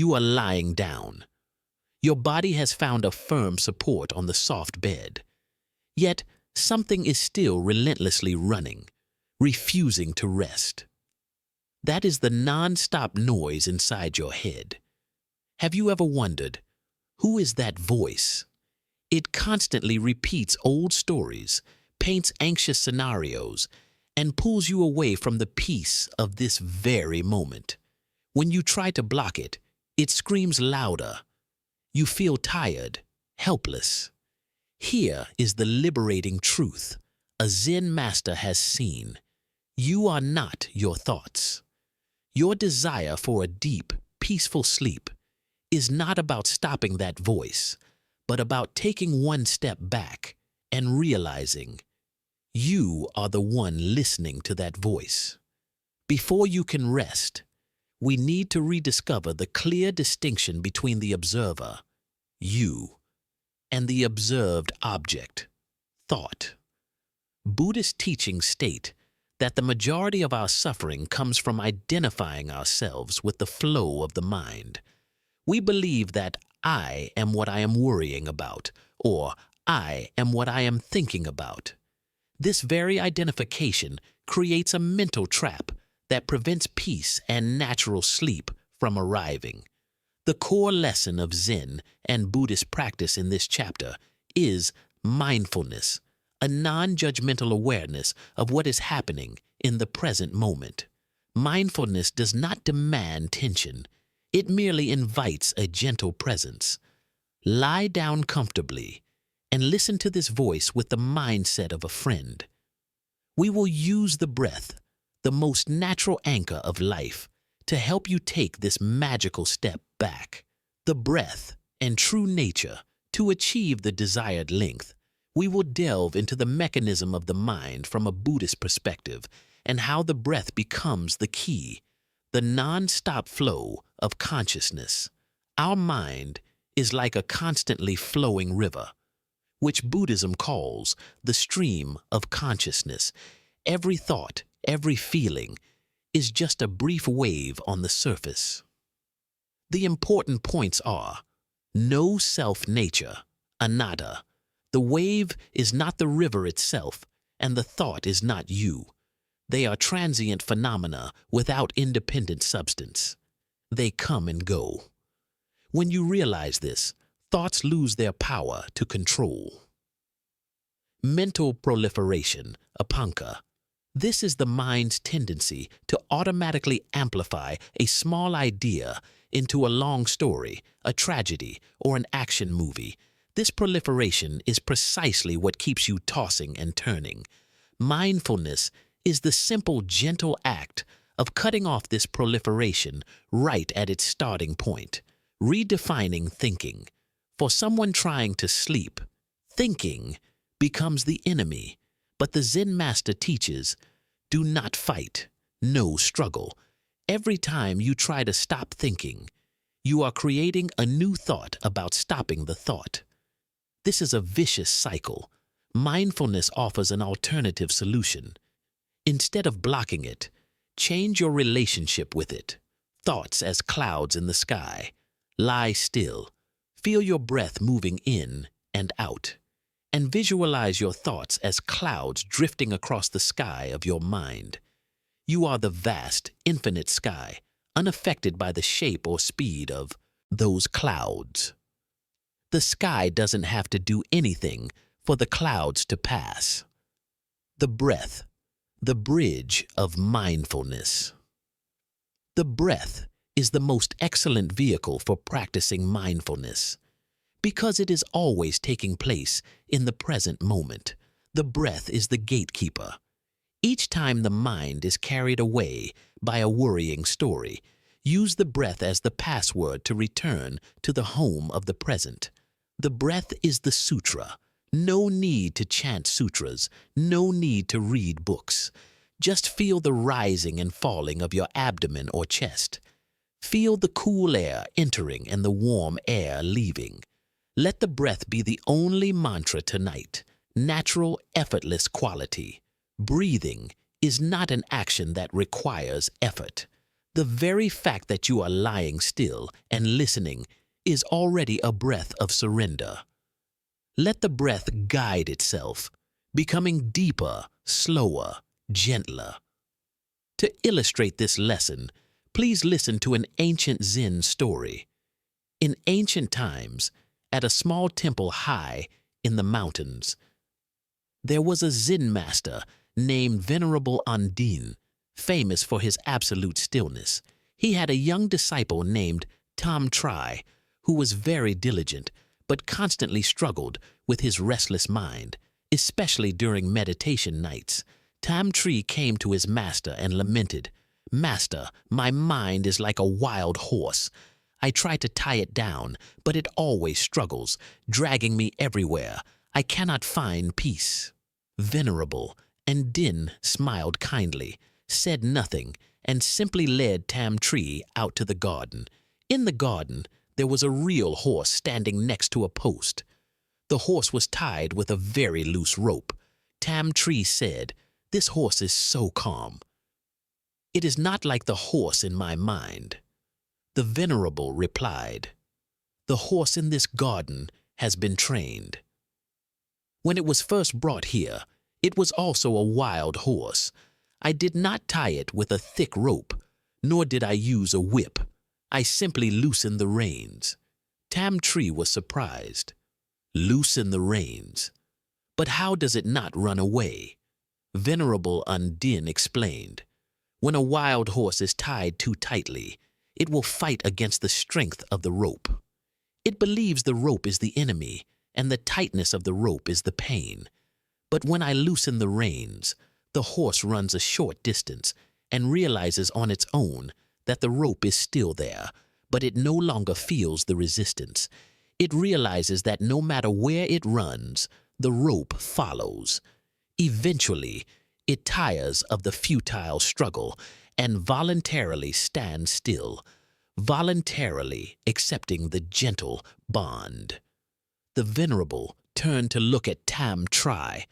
You are lying down. Your body has found a firm support on the soft bed. Yet, something is still relentlessly running, refusing to rest. That is the non-stop noise inside your head. Have you ever wondered, who is that voice? It constantly repeats old stories, paints anxious scenarios, and pulls you away from the peace of this very moment. When you try to block it, it screams louder. You feel tired, helpless. Here is the liberating truth a Zen master has seen. You are not your thoughts. Your desire for a deep, peaceful sleep is not about stopping that voice, but about taking one step back and realizing you are the one listening to that voice. Before you can rest, we need to rediscover the clear distinction between the observer, you, and the observed object, thought. Buddhist teachings state that the majority of our suffering comes from identifying ourselves with the flow of the mind. We believe that I am what I am worrying about, or I am what I am thinking about. This very identification creates a mental trap that prevents peace and natural sleep from arriving. The core lesson of Zen and Buddhist practice in this chapter is mindfulness, a non-judgmental awareness of what is happening in the present moment. Mindfulness does not demand tension. It merely invites a gentle presence. Lie down comfortably and listen to this voice with the mindset of a friend. We will use the breath, the most natural anchor of life, to help you take this magical step back. The breath and true nature to achieve the desired length. We will delve into the mechanism of the mind from a Buddhist perspective and how the breath becomes the key, the non-stop flow of consciousness. Our mind is like a constantly flowing river, which Buddhism calls the stream of consciousness. Every thought, every feeling is just a brief wave on the surface. The important points are: no self-nature, anatta. The wave is not the river itself, and the thought is not you. They are transient phenomena without independent substance. They come and go. When you realize this, thoughts lose their power to control. Mental proliferation, apanka. This is the mind's tendency to automatically amplify a small idea into a long story, a tragedy, or an action movie. This proliferation is precisely what keeps you tossing and turning. Mindfulness is the simple, gentle act of cutting off this proliferation right at its starting point, redefining thinking. For someone trying to sleep, thinking becomes the enemy. But the Zen master teaches, do not fight, no struggle. Every time you try to stop thinking, you are creating a new thought about stopping the thought. This is a vicious cycle. Mindfulness offers an alternative solution. Instead of blocking it, change your relationship with it. Thoughts as clouds in the sky. Lie still. Feel your breath moving in and out. And visualize your thoughts as clouds drifting across the sky of your mind. You are the vast, infinite sky, unaffected by the shape or speed of those clouds. The sky doesn't have to do anything for the clouds to pass. The breath, the bridge of mindfulness. The breath is the most excellent vehicle for practicing mindfulness. Because it is always taking place in the present moment, the breath is the gatekeeper. Each time the mind is carried away by a worrying story, use the breath as the password to return to the home of the present. The breath is the sutra. No need to chant sutras, no need to read books. Just feel the rising and falling of your abdomen or chest. Feel the cool air entering and the warm air leaving. Let the breath be the only mantra tonight. Natural, effortless quality. Breathing is not an action that requires effort. The very fact that you are lying still and listening is already a breath of surrender. Let the breath guide itself, becoming deeper, slower, gentler. To illustrate this lesson, please listen to an ancient Zen story. In ancient times, at a small temple high in the mountains, there was a Zen master named Venerable Undine, famous for his absolute stillness. He had a young disciple named Tam Tri, who was very diligent, but constantly struggled with his restless mind, especially during meditation nights. Tam Tri came to his master and lamented, "Master, my mind is like a wild horse. I try to tie it down, but it always struggles, dragging me everywhere. I cannot find peace." Venerable Undine smiled kindly, said nothing, and simply led Tam Tri out to the garden. In the garden, there was a real horse standing next to a post. The horse was tied with a very loose rope. Tam Tri said, "This horse is so calm. It is not like the horse in my mind." The Venerable replied, "The horse in this garden has been trained. When it was first brought here, it was also a wild horse. I did not tie it with a thick rope, nor did I use a whip. I simply loosened the reins." Tam Tri was surprised. "Loosen the reins? But how does it not run away?" Venerable Undine explained, "When a wild horse is tied too tightly, it will fight against the strength of the rope. It believes the rope is the enemy, and the tightness of the rope is the pain. But when I loosen the reins, the horse runs a short distance and realizes on its own that the rope is still there, but it no longer feels the resistance. It realizes that no matter where it runs, the rope follows. Eventually, it tires of the futile struggle and voluntarily stands still, voluntarily accepting the gentle bond." The Venerable turned to look at Tam Tri.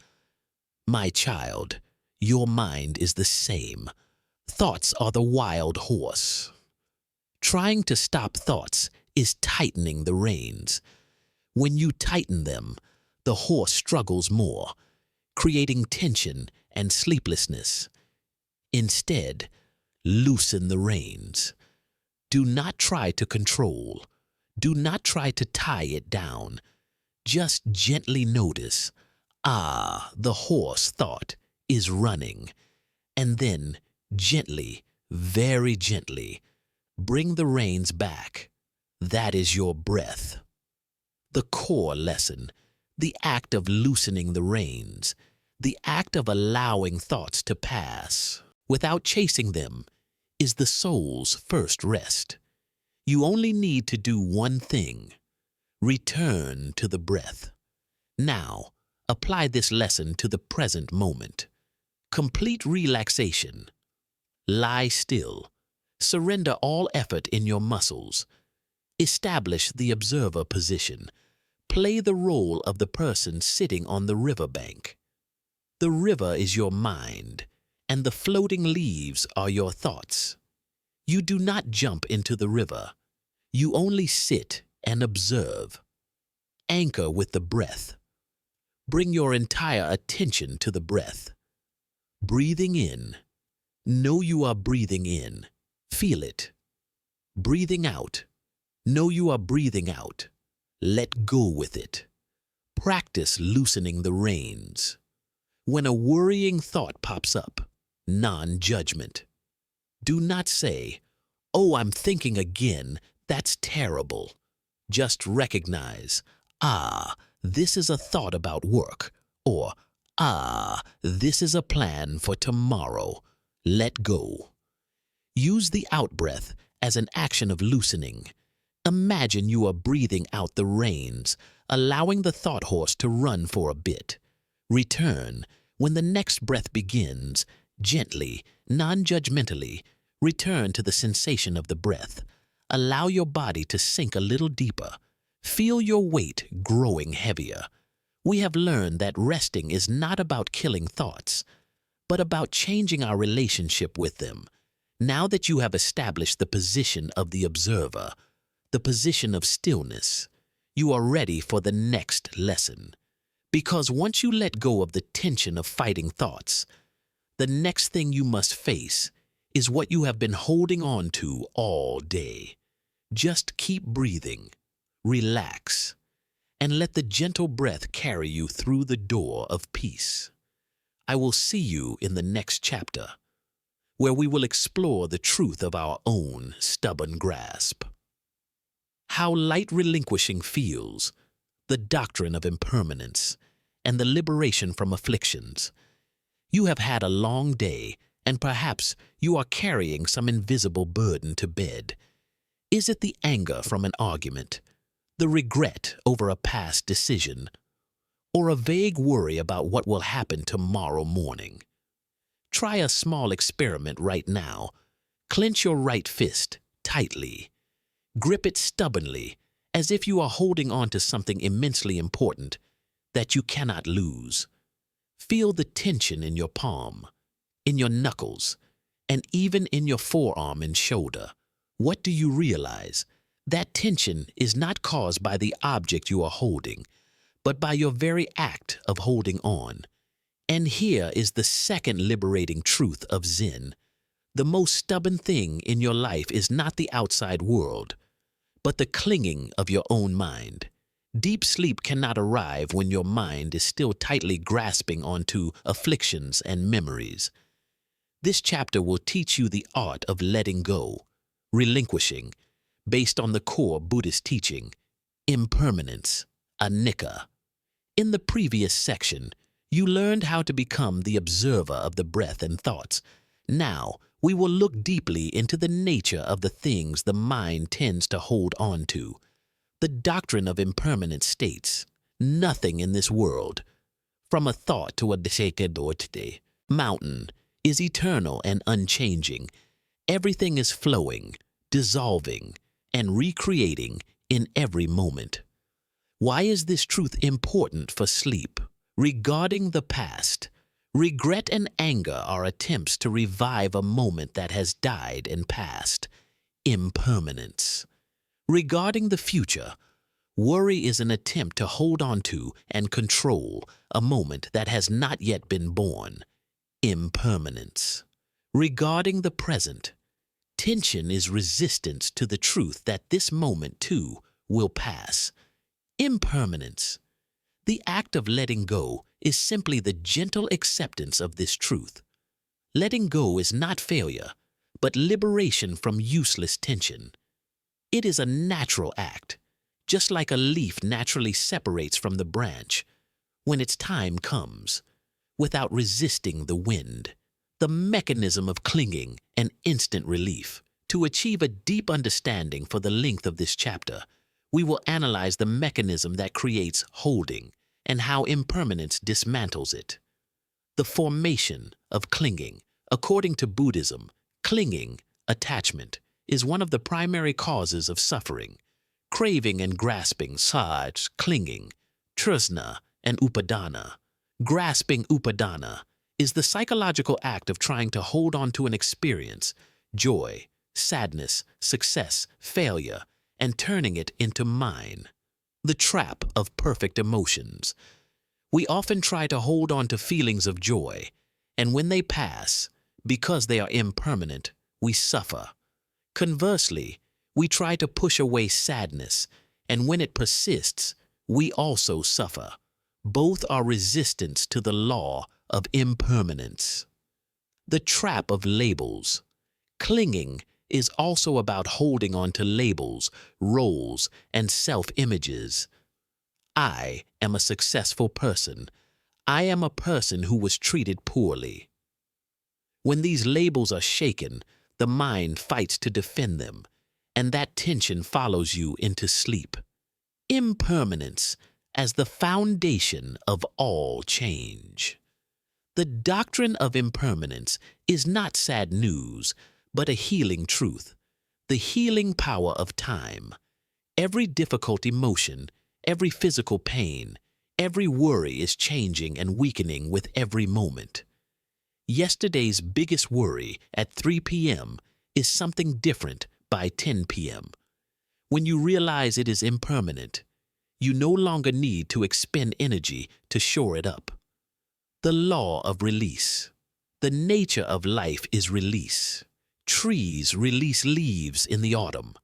"My child, your mind is the same. Thoughts are the wild horse. Trying to stop thoughts is tightening the reins. When you tighten them, the horse struggles more, creating tension and sleeplessness. Instead, loosen the reins. Do not try to control. Do not try to tie it down. Just gently notice, the horse thought is running. And then, gently, very gently, bring the reins back. That is your breath." The core lesson, the act of loosening the reins, the act of allowing thoughts to pass without chasing them, is the soul's first rest. You only need to do one thing: return to the breath. Now, apply this lesson to the present moment. Complete relaxation. Lie still. Surrender all effort in your muscles. Establish the observer position. Play the role of the person sitting on the riverbank. The river is your mind, and the floating leaves are your thoughts. You do not jump into the river. You only sit and observe. Anchor with the breath. Bring your entire attention to the breath. Breathing in. Know you are breathing in. Feel it. Breathing out. Know you are breathing out. Let go with it. Practice loosening the reins. When a worrying thought pops up, non-judgment. Do not say, "Oh, I'm thinking again, that's terrible." Just recognize, this is a thought about work, or this is a plan for tomorrow. Let go. Use the out-breath as an action of loosening. Imagine you are breathing out the reins, allowing the thought horse to run for a bit. Return. When the next breath begins, gently, non-judgmentally, return to the sensation of the breath. Allow your body to sink a little deeper. Feel your weight growing heavier. We have learned that resting is not about killing thoughts, but about changing our relationship with them. Now that you have established the position of the observer, the position of stillness, you are ready for the next lesson. Because once you let go of the tension of fighting thoughts, the next thing you must face is what you have been holding on to all day. Just keep breathing, relax, and let the gentle breath carry you through the door of peace. I will see you in the next chapter, where we will explore the truth of our own stubborn grasp. How light relinquishing feels, the doctrine of impermanence, and the liberation from afflictions. You have had a long day, and perhaps you are carrying some invisible burden to bed. Is it the anger from an argument, the regret over a past decision, or a vague worry about what will happen tomorrow morning? Try a small experiment right now. Clench your right fist tightly. Grip it stubbornly, as if you are holding on to something immensely important that you cannot lose. Feel the tension in your palm, in your knuckles, and even in your forearm and shoulder. What do you realize? That tension is not caused by the object you are holding, but by your very act of holding on. And here is the second liberating truth of Zen. The most stubborn thing in your life is not the outside world, but the clinging of your own mind. Deep sleep cannot arrive when your mind is still tightly grasping onto afflictions and memories. This chapter will teach you the art of letting go, relinquishing, based on the core Buddhist teaching, impermanence, anicca. In the previous section, you learned how to become the observer of the breath and thoughts. Now, we will look deeply into the nature of the things the mind tends to hold on to. The doctrine of impermanence states, nothing in this world, from a thought to a sacred mountain, is eternal and unchanging. Everything is flowing, dissolving, and recreating in every moment. Why is this truth important for sleep? Regarding the past, regret and anger are attempts to revive a moment that has died and passed. Impermanence. Regarding the future, worry is an attempt to hold on to and control a moment that has not yet been born. Impermanence. Regarding the present, tension is resistance to the truth that this moment too will pass. Impermanence. The act of letting go is simply the gentle acceptance of this truth. Letting go is not failure, but liberation from useless tension. It is a natural act, just like a leaf naturally separates from the branch when its time comes, without resisting the wind. The mechanism of clinging and instant relief. To achieve a deep understanding for the length of this chapter, we will analyze the mechanism that creates holding and how impermanence dismantles it. The formation of clinging. According to Buddhism, clinging, attachment, is one of the primary causes of suffering. Craving and grasping, sarj, clinging, trusna, and upadana. Grasping upadana is the psychological act of trying to hold on to an experience, joy, sadness, success, failure, and turning it into mine. The trap of perfect emotions. We often try to hold on to feelings of joy, and when they pass, because they are impermanent, we suffer. Conversely, we try to push away sadness, and when it persists, we also suffer. Both are resistance to the law of impermanence. The trap of labels. Clinging is also about holding on to labels, roles, and self-images. I am a successful person. I am a person who was treated poorly. When these labels are shaken, the mind fights to defend them, and that tension follows you into sleep. Impermanence as the foundation of all change. The doctrine of impermanence is not sad news, but a healing truth, the healing power of time. Every difficult emotion, every physical pain, every worry is changing and weakening with every moment. Yesterday's biggest worry at 3 p.m. is something different by 10 p.m. When you realize it is impermanent, you no longer need to expend energy to shore it up. The law of release. The nature of life is release. Trees release leaves in the autumn.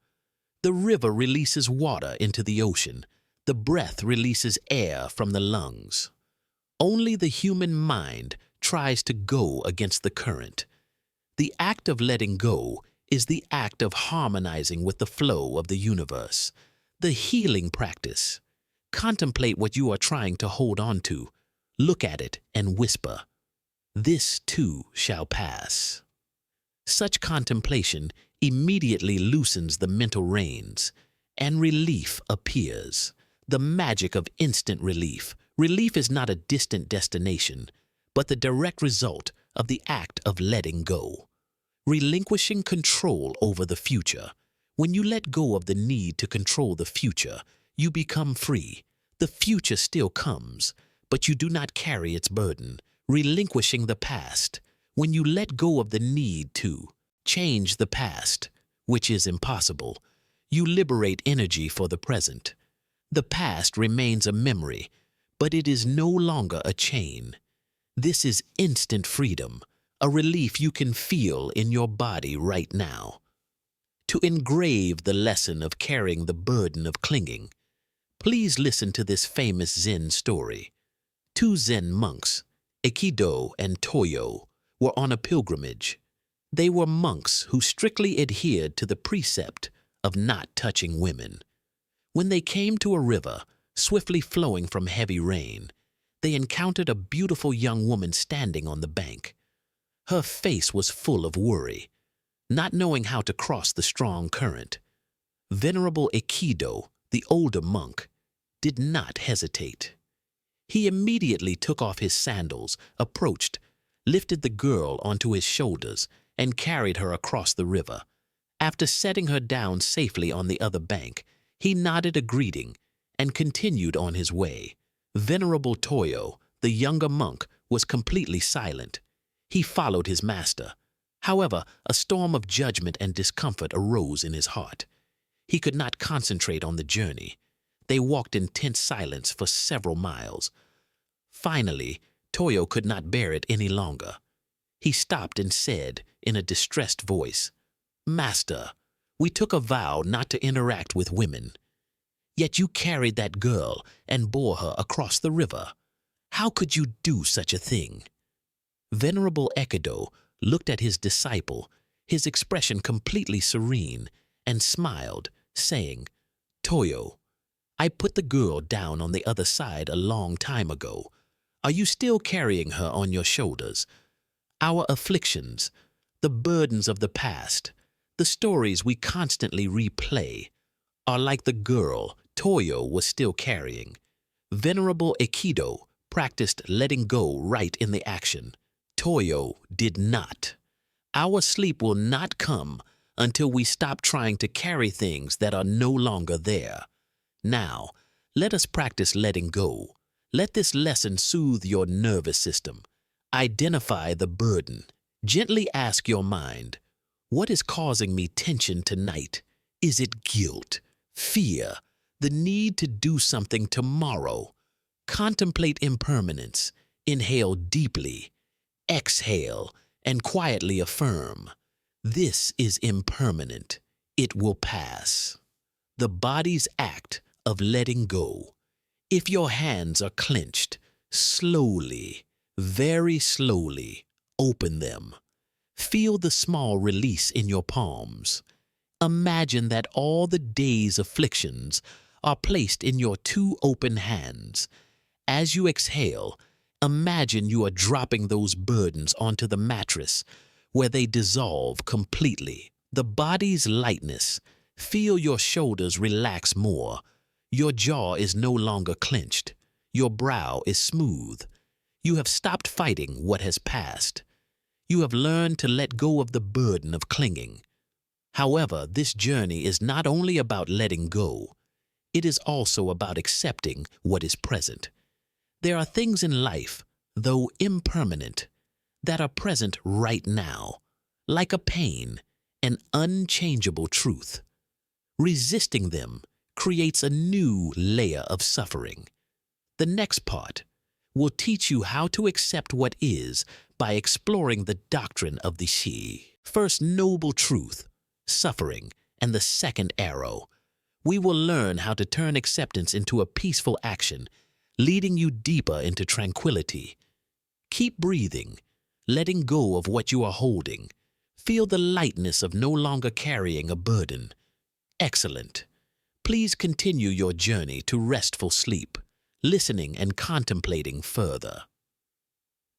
The river releases water into the ocean. The breath releases air from the lungs. Only the human mind tries to go against the current. The act of letting go is the act of harmonizing with the flow of the universe. The healing practice. Contemplate what you are trying to hold on to. Look at it and whisper, "This too shall pass." Such contemplation immediately loosens the mental reins, and relief appears. The magic of instant relief. Relief is not a distant destination, but the direct result of the act of letting go. Relinquishing control over the future. When you let go of the need to control the future, you become free. The future still comes, but you do not carry its burden. Relinquishing the past. When you let go of the need to change the past, which is impossible, you liberate energy for the present. The past remains a memory, but it is no longer a chain. This is instant freedom, a relief you can feel in your body right now. To engrave the lesson of carrying the burden of clinging, please listen to this famous Zen story. Two Zen monks, Aikido and Toyo, were on a pilgrimage. They were monks who strictly adhered to the precept of not touching women. When they came to a river, swiftly flowing from heavy rain, they encountered a beautiful young woman standing on the bank. Her face was full of worry, not knowing how to cross the strong current. Venerable Aikido, the older monk, did not hesitate. He immediately took off his sandals, approached, lifted the girl onto his shoulders, and carried her across the river. After setting her down safely on the other bank, he nodded a greeting and continued on his way. Venerable Toyo, the younger monk, was completely silent. He followed his master. However, a storm of judgment and discomfort arose in his heart. He could not concentrate on the journey. They walked in tense silence for several miles. Finally, Toyo could not bear it any longer. He stopped and said in a distressed voice, "Master, we took a vow not to interact with women. Yet you carried that girl and bore her across the river. How could you do such a thing?" Venerable Aikido looked at his disciple, his expression completely serene, and smiled, saying, "Toyo, I put the girl down on the other side a long time ago. Are you still carrying her on your shoulders? Our afflictions, the burdens of the past, the stories we constantly replay, are like the girl Toyo was still carrying." Venerable Aikido practiced letting go right in the action. Toyo did not. Our sleep will not come until we stop trying to carry things that are no longer there. Now, let us practice letting go. Let this lesson soothe your nervous system. Identify the burden. Gently ask your mind, what is causing me tension tonight? Is it guilt, fear, the need to do something tomorrow? Contemplate impermanence. Inhale deeply. Exhale and quietly affirm, "This is impermanent. It will pass." The body's act of letting go. If your hands are clenched, slowly, very slowly, open them. Feel the small release in your palms. Imagine that all the day's afflictions are placed in your two open hands. As you exhale, imagine you are dropping those burdens onto the mattress where they dissolve completely. The body's lightness. Feel your shoulders relax more. Your jaw is no longer clenched. Your brow is smooth. You have stopped fighting what has passed. You have learned to let go of the burden of clinging. However, this journey is not only about letting go, it is also about accepting what is present. There are things in life, though impermanent, that are present right now, like a pain, an unchangeable truth. Resisting them creates a new layer of suffering. The next part will teach you how to accept what is by exploring the doctrine of the Shi. First noble truth, suffering, and the second arrow. We will learn how to turn acceptance into a peaceful action, leading you deeper into tranquility. Keep breathing, letting go of what you are holding. Feel the lightness of no longer carrying a burden. Excellent. Please continue your journey to restful sleep, listening and contemplating further.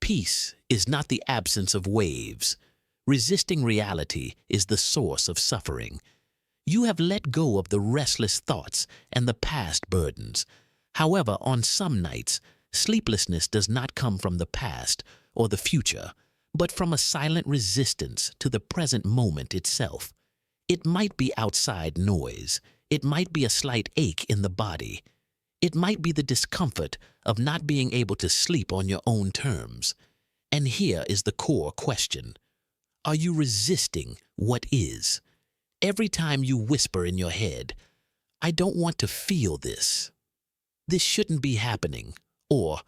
Peace is not the absence of waves. Resisting reality is the source of suffering. You have let go of the restless thoughts and the past burdens. However, on some nights, sleeplessness does not come from the past or the future, but from a silent resistance to the present moment itself. It might be outside noise. It might be a slight ache in the body. It might be the discomfort of not being able to sleep on your own terms. And here is the core question. Are you resisting what is? Every time you whisper in your head, "I don't want to feel this. This shouldn't be happening," or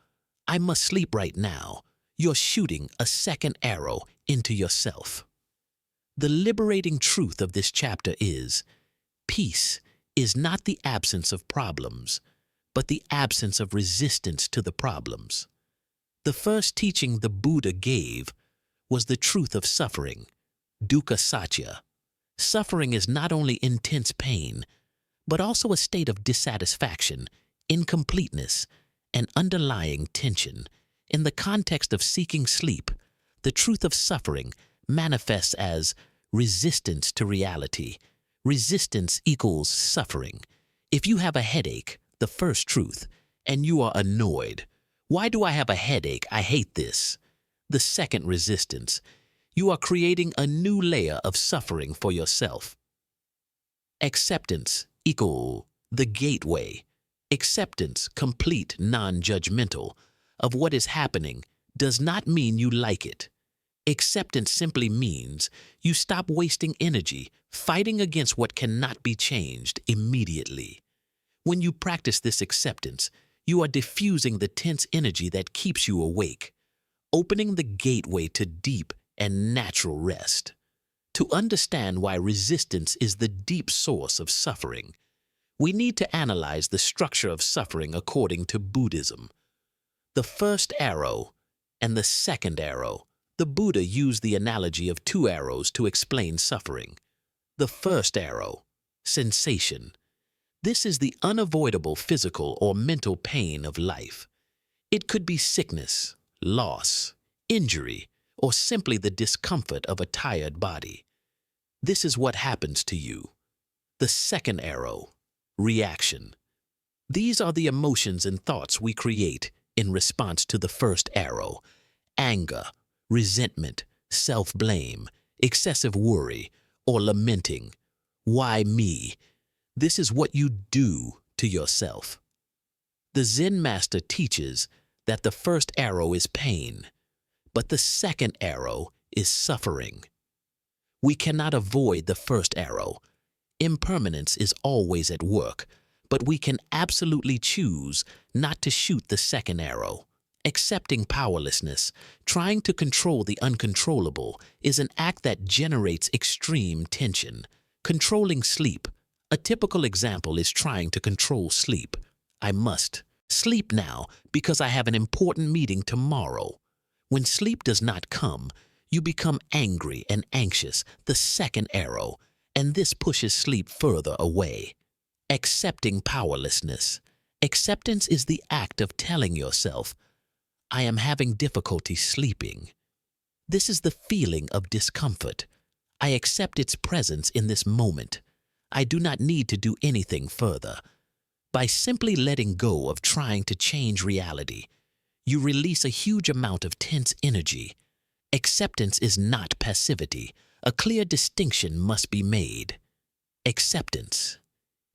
"I must sleep right now," you're shooting a second arrow into yourself. The liberating truth of this chapter is, peace is not the absence of problems, but the absence of resistance to the problems. The first teaching the Buddha gave was the truth of suffering, dukkha satya. Suffering is not only intense pain, but also a state of dissatisfaction, incompleteness, and underlying tension. In the context of seeking sleep, the truth of suffering manifests as resistance to reality. Resistance equals suffering. If you have a headache, the first truth, and you are annoyed, "Why do I have a headache? I hate this." The second resistance, you are creating a new layer of suffering for yourself. Acceptance equals the gateway. Acceptance, complete, non-judgmental, of what is happening does not mean you like it. Acceptance simply means you stop wasting energy fighting against what cannot be changed immediately. When you practice this acceptance, you are diffusing the tense energy that keeps you awake, opening the gateway to deep and natural rest. To understand why resistance is the deep source of suffering, we need to analyze the structure of suffering according to Buddhism. The first arrow and the second arrow. The Buddha used the analogy of two arrows to explain suffering. The first arrow, sensation. This is the unavoidable physical or mental pain of life. It could be sickness, loss, injury, or simply the discomfort of a tired body. This is what happens to you. The second arrow, reaction. These are the emotions and thoughts we create in response to the first arrow: anger, resentment, self-blame, excessive worry, or lamenting. Why me? This is what you do to yourself. The Zen master teaches that the first arrow is pain, but the second arrow is suffering. We cannot avoid the first arrow. Impermanence is always at work, but we can absolutely choose not to shoot the second arrow. Accepting powerlessness, trying to control the uncontrollable, is an act that generates extreme tension. Controlling sleep. A typical example is trying to control sleep. I must sleep now because I have an important meeting tomorrow. When sleep does not come, you become angry and anxious, the second arrow, and this pushes sleep further away. Accepting powerlessness. Acceptance is the act of telling yourself, I am having difficulty sleeping. This is the feeling of discomfort. I accept its presence in this moment. I do not need to do anything further. By simply letting go of trying to change reality, you release a huge amount of tense energy. Acceptance is not passivity. A clear distinction must be made. Acceptance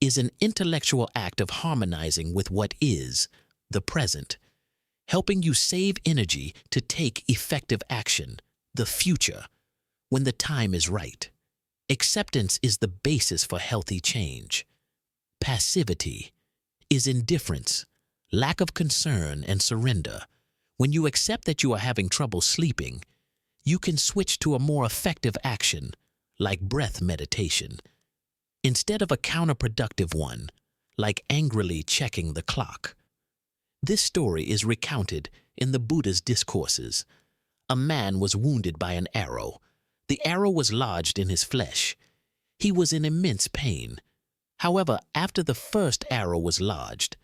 is an intellectual act of harmonizing with what is, the present, helping you save energy to take effective action, the future, when the time is right. Acceptance is the basis for healthy change. Passivity is indifference, lack of concern, and surrender. When you accept that you are having trouble sleeping, you can switch to a more effective action, like breath meditation, instead of a counterproductive one, like angrily checking the clock. This story is recounted in the Buddha's discourses. A man was wounded by an arrow. The arrow was lodged in his flesh. He was in immense pain. However, after the first arrow was lodged,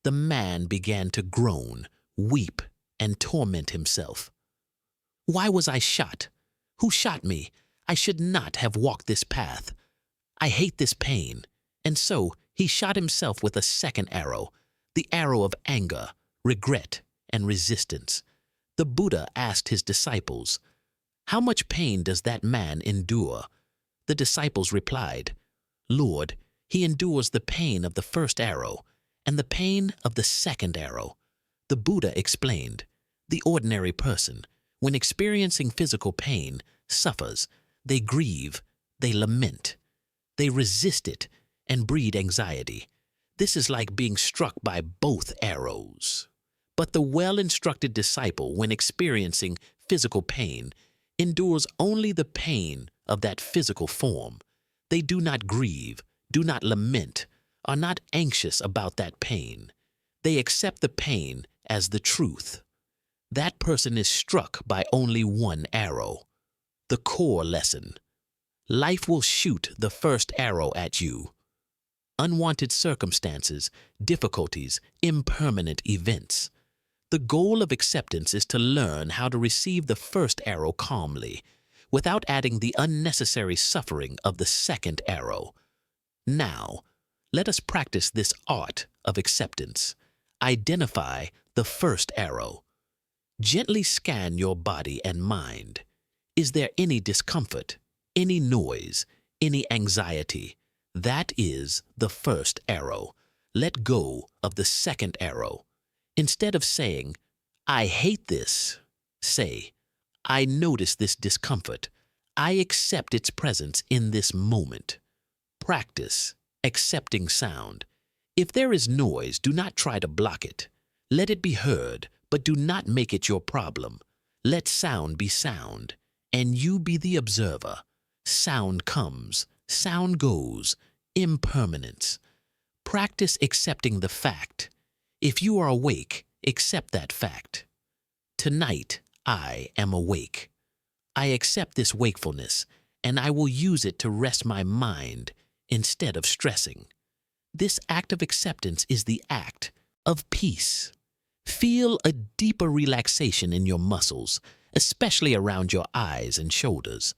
the man began to groan, weep, and torment himself. "Why was I shot? Who shot me? I should not have walked this path. I hate this pain." And so he shot himself with a second arrow, the arrow of anger, regret, and resistance. The Buddha asked his disciples, "How much pain does that man endure?" The disciples replied, "Lord, he endures the pain of the first arrow and the pain of the second arrow." The Buddha explained, "The ordinary person, when experiencing physical pain, suffers. They grieve, they lament, they resist it, and breed anxiety. This is like being struck by both arrows. But the well-instructed disciple, when experiencing physical pain, endures only the pain of that physical form. They do not grieve, do not lament, are not anxious about that pain. They accept the pain as the truth. That person is struck by only one arrow." The core lesson: life will shoot the first arrow at you. Unwanted circumstances, difficulties, impermanent events. The goal of acceptance is to learn how to receive the first arrow calmly, without adding the unnecessary suffering of the second arrow. Now, let us practice this art of acceptance. Identify the first arrow. Gently scan your body and mind. Is there any discomfort, any noise, any anxiety? That is the first arrow. Let go of the second arrow. Instead of saying, "I hate this," say, "I notice this discomfort. I accept its presence in this moment." Practice accepting sound. If there is noise, do not try to block it. Let it be heard, but do not make it your problem. Let sound be sound, and you be the observer. Sound comes, sound goes, impermanence. Practice accepting the fact. If you are awake, accept that fact. Tonight, I am awake. I accept this wakefulness, and I will use it to rest my mind instead of stressing. This act of acceptance is the act of peace. Feel a deeper relaxation in your muscles, especially around your eyes and shoulders.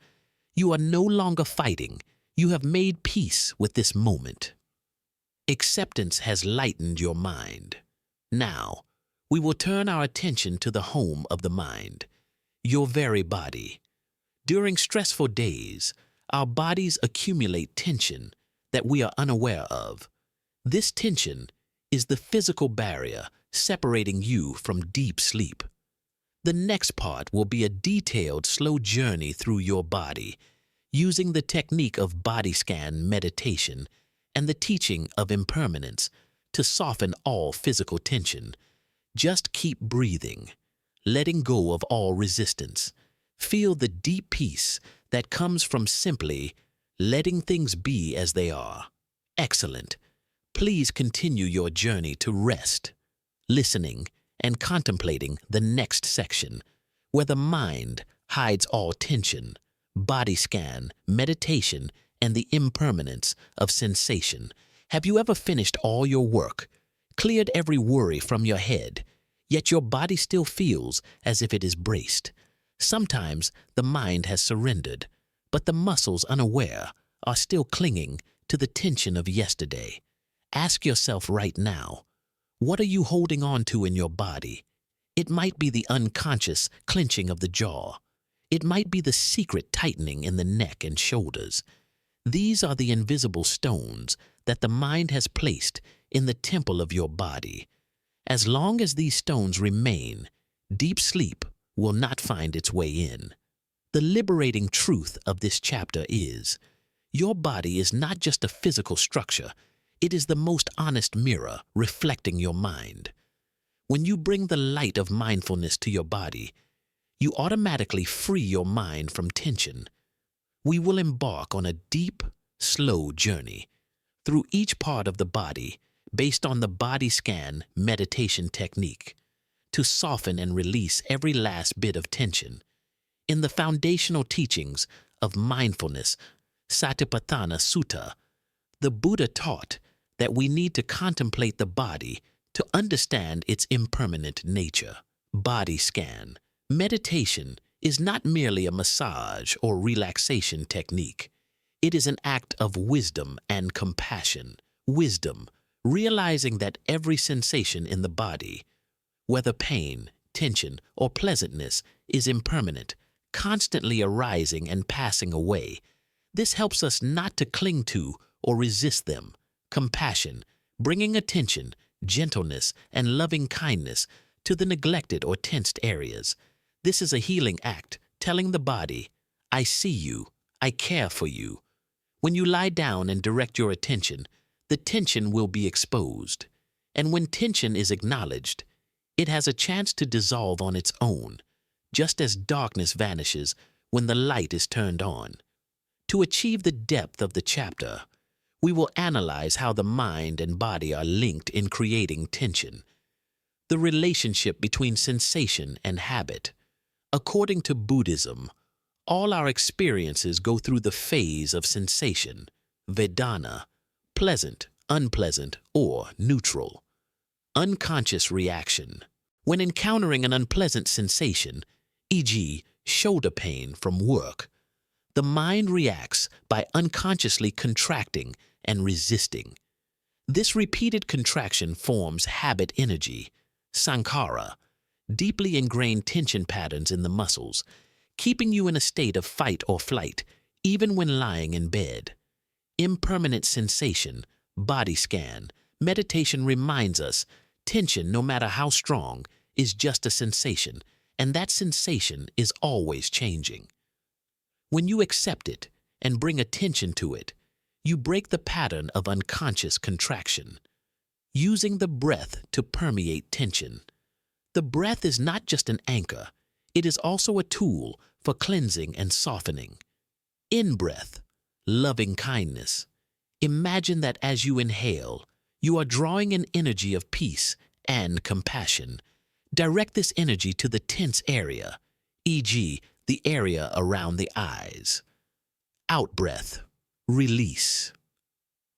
You are no longer fighting. You have made peace with this moment. Acceptance has lightened your mind. Now, we will turn our attention to the home of the mind, your very body. During stressful days, our bodies accumulate tension that we are unaware of. This tension is the physical barrier separating you from deep sleep. The next part will be a detailed, slow journey through your body, using the technique of body scan meditation and the teaching of impermanence to soften all physical tension. Just keep breathing, letting go of all resistance. Feel the deep peace that comes from simply letting things be as they are. Excellent. Please continue your journey to rest, listening, and contemplating the next section, where the mind hides all tension, body scan, meditation, and the impermanence of sensation. Have you ever finished all your work, cleared every worry from your head, yet your body still feels as if it is braced? Sometimes the mind has surrendered, but the muscles, unaware, are still clinging to the tension of yesterday. Ask yourself right now, what are you holding on to in your body? It might be the unconscious clenching of the jaw. It might be the secret tightening in the neck and shoulders. These are the invisible stones that the mind has placed in the temple of your body. As long as these stones remain, deep sleep will not find its way in. The liberating truth of this chapter is, Your body is not just a physical structure, it is the most honest mirror reflecting your mind. When you bring the light of mindfulness to your body, you automatically free your mind from tension. We will embark on a deep, slow journey through each part of the body based on the body scan meditation technique to soften and release every last bit of tension. In the foundational teachings of mindfulness, Satipatthana Sutta, the Buddha taught that we need to contemplate the body to understand its impermanent nature. Body scan. Meditation is not merely a massage or relaxation technique. It is an act of wisdom and compassion. Wisdom, realizing that every sensation in the body, whether pain, tension, or pleasantness, is impermanent, constantly arising and passing away. This helps us not to cling to or resist them. Compassion, bringing attention, gentleness, and loving kindness to the neglected or tensed areas. This is a healing act, telling the body, I see you, I care for you. When you lie down and direct your attention, the tension will be exposed. And when tension is acknowledged, it has a chance to dissolve on its own, just as darkness vanishes when the light is turned on. To achieve the depth of the chapter, we will analyze how the mind and body are linked in creating tension. The relationship between sensation and habit. According to Buddhism, all our experiences go through the phase of sensation, vedana, pleasant, unpleasant, or neutral. Unconscious reaction. When encountering an unpleasant sensation, e.g., shoulder pain from work, the mind reacts by unconsciously contracting and resisting. This repeated contraction forms habit energy, sankhara, deeply ingrained tension patterns in the muscles, keeping you in a state of fight or flight, even when lying in bed. Impermanent sensation, body scan. Meditation reminds us, tension, no matter how strong, is just a sensation, and that sensation is always changing. When you accept it and bring attention to it, you break the pattern of unconscious contraction, using the breath to permeate tension. The breath is not just an anchor, it is also a tool for cleansing and softening. In-breath, loving kindness. Imagine that as you inhale, you are drawing an energy of peace and compassion. Direct this energy to the tense area, e.g., the area around the eyes. Out-breath, release.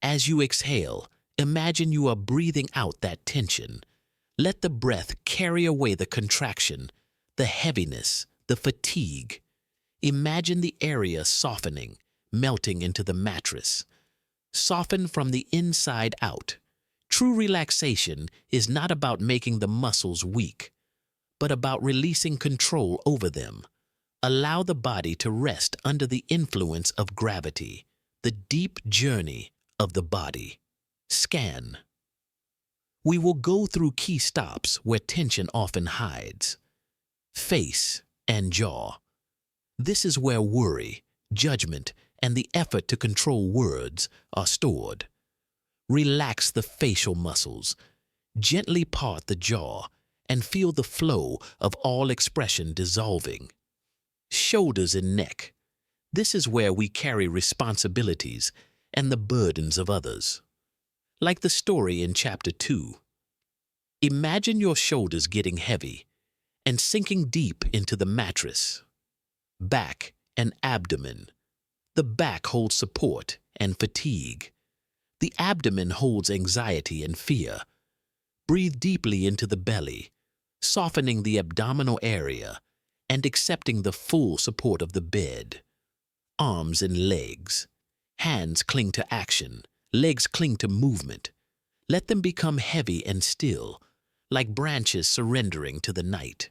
As you exhale, imagine you are breathing out that tension. Let the breath carry away the contraction, the heaviness, the fatigue. Imagine the area softening, melting into the mattress. Soften from the inside out. True relaxation is not about making the muscles weak, but about releasing control over them. Allow the body to rest under the influence of gravity, the deep journey of the body. Scan. We will go through key stops where tension often hides. Face and jaw. This is where worry, judgment, and the effort to control words are stored. Relax the facial muscles. Gently part the jaw and feel the flow of all expression dissolving. Shoulders and neck. This is where we carry responsibilities and the burdens of others. Like the story in Chapter 2. Imagine your shoulders getting heavy and sinking deep into the mattress. Back and abdomen. The back holds support and fatigue. The abdomen holds anxiety and fear. Breathe deeply into the belly, softening the abdominal area and accepting the full support of the bed. Arms and legs. Hands cling to action, legs cling to movement. Let them become heavy and still, like branches surrendering to the night.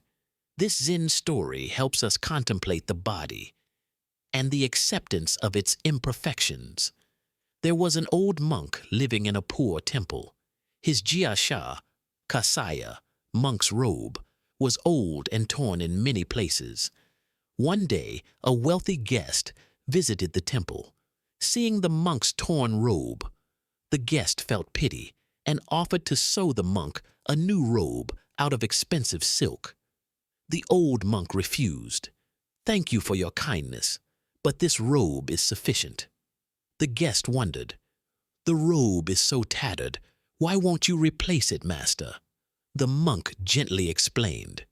This Zen story helps us contemplate the body and the acceptance of its imperfections. There was an old monk living in a poor temple. His jia, kasaya, monk's robe, was old and torn in many places. One day, a wealthy guest visited the temple. Seeing the monk's torn robe, the guest felt pity and offered to sew the monk a new robe out of expensive silk. The old monk refused. "Thank you for your kindness, but this robe is sufficient." The guest wondered, "The robe is so tattered, why won't you replace it, master?" The monk gently explained,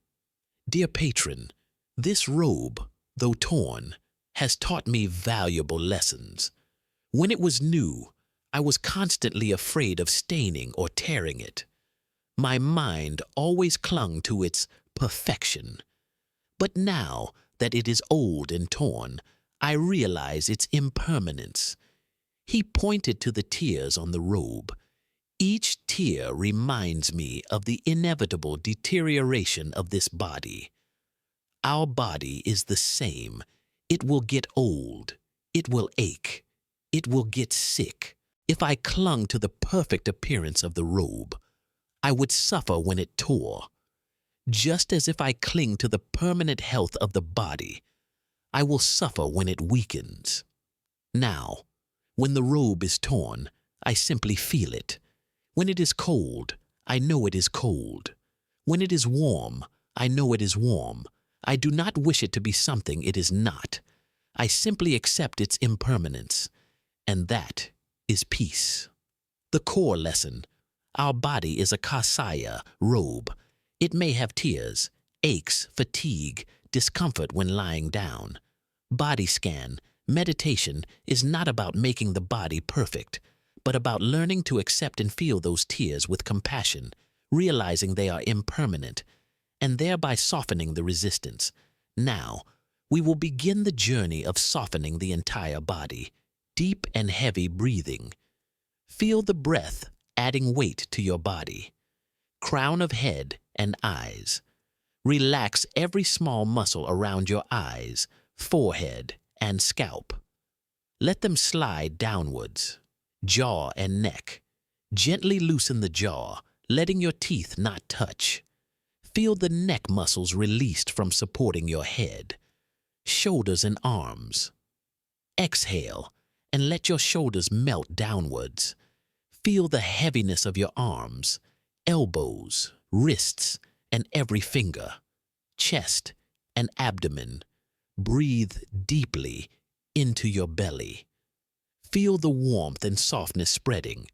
"Dear patron, this robe, though torn, has taught me valuable lessons. When it was new, I was constantly afraid of staining or tearing it. My mind always clung to its perfection. But now that it is old and torn, I realize its impermanence." He pointed to the tears on the robe. "Each tear reminds me of the inevitable deterioration of this body. Our body is the same. It will get old. It will ache. It will get sick. If I clung to the perfect appearance of the robe, I would suffer when it tore. Just as if I cling to the permanent health of the body, I will suffer when it weakens. Now, when the robe is torn, I simply feel it. When it is cold, I know it is cold. When it is warm, I know it is warm. I do not wish it to be something it is not. I simply accept its impermanence, and that is peace." The core lesson: our body is a kasaya, robe. It may have tears, aches, fatigue, discomfort when lying down. Body scan, meditation is not about making the body perfect, but about learning to accept and feel those tears with compassion, realizing they are impermanent, and thereby softening the resistance. Now, we will begin the journey of softening the entire body. Deep and heavy breathing. Feel the breath adding weight to your body. Crown of head and eyes. Relax every small muscle around your eyes, forehead, and scalp. Let them slide downwards. Jaw and neck. Gently loosen the jaw, letting your teeth not touch. Feel the neck muscles released from supporting your head. Shoulders and arms. Exhale and let your shoulders melt downwards. Feel the heaviness of your arms, elbows, wrists, and every finger. Chest and abdomen. Breathe deeply into your belly. Feel the warmth and softness spreading.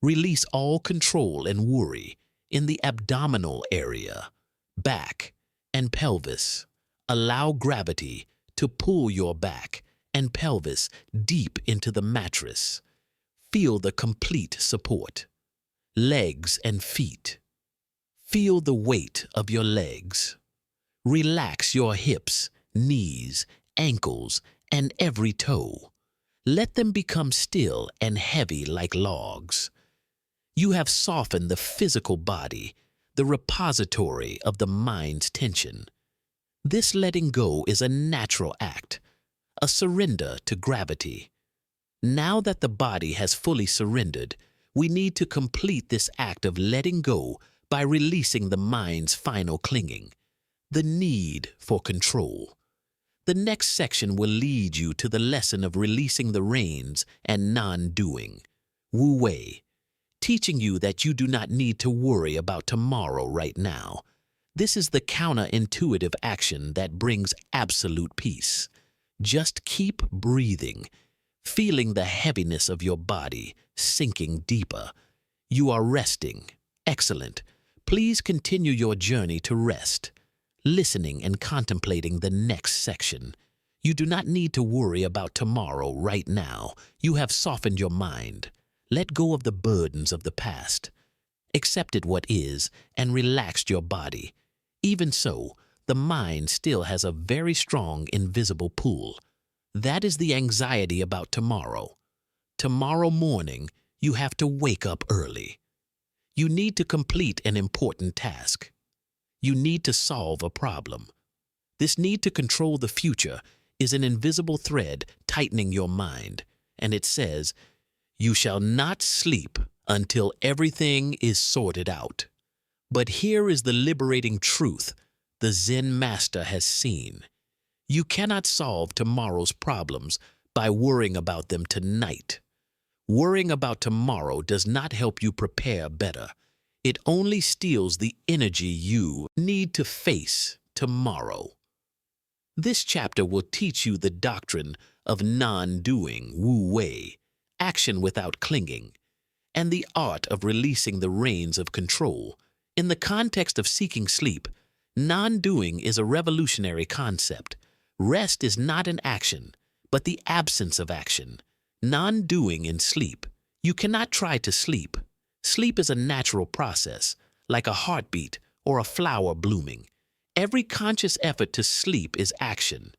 Release all control and worry in the abdominal area, back, and pelvis. Allow gravity to pull your back and pelvis deep into the mattress. Feel the complete support. Legs and feet. Feel the weight of your legs. Relax your hips, knees, ankles, and every toe. Let them become still and heavy like logs. You have softened the physical body, the repository of the mind's tension. This letting go is a natural act, a surrender to gravity. Now that the body has fully surrendered, we need to complete this act of letting go by releasing the mind's final clinging, the need for control. The next section will lead you to the lesson of releasing the reins and non-doing, Wu Wei, teaching you that you do not need to worry about tomorrow right now. This is the counterintuitive action that brings absolute peace. Just keep breathing, feeling the heaviness of your body sinking deeper. You are resting. Excellent. Please continue your journey to rest, listening and contemplating the next section. You do not need to worry about tomorrow right now. You have softened your mind. Let go of the burdens of the past. Accepted what is and relaxed your body. Even so, the mind still has a very strong invisible pull. That is the anxiety about tomorrow. Tomorrow morning, you have to wake up early. You need to complete an important task. You need to solve a problem. This need to control the future is an invisible thread tightening your mind, and it says, "You shall not sleep until everything is sorted out." But here is the liberating truth the Zen master has seen. You cannot solve tomorrow's problems by worrying about them tonight. Worrying about tomorrow does not help you prepare better. It only steals the energy you need to face tomorrow. This chapter will teach you the doctrine of non-doing, Wu Wei, action without clinging, and the art of releasing the reins of control. In the context of seeking sleep, non-doing is a revolutionary concept. Rest is not an action, but the absence of action. Non-doing in sleep. You cannot try to sleep. Sleep is a natural process, like a heartbeat or a flower blooming. Every conscious effort to sleep is action,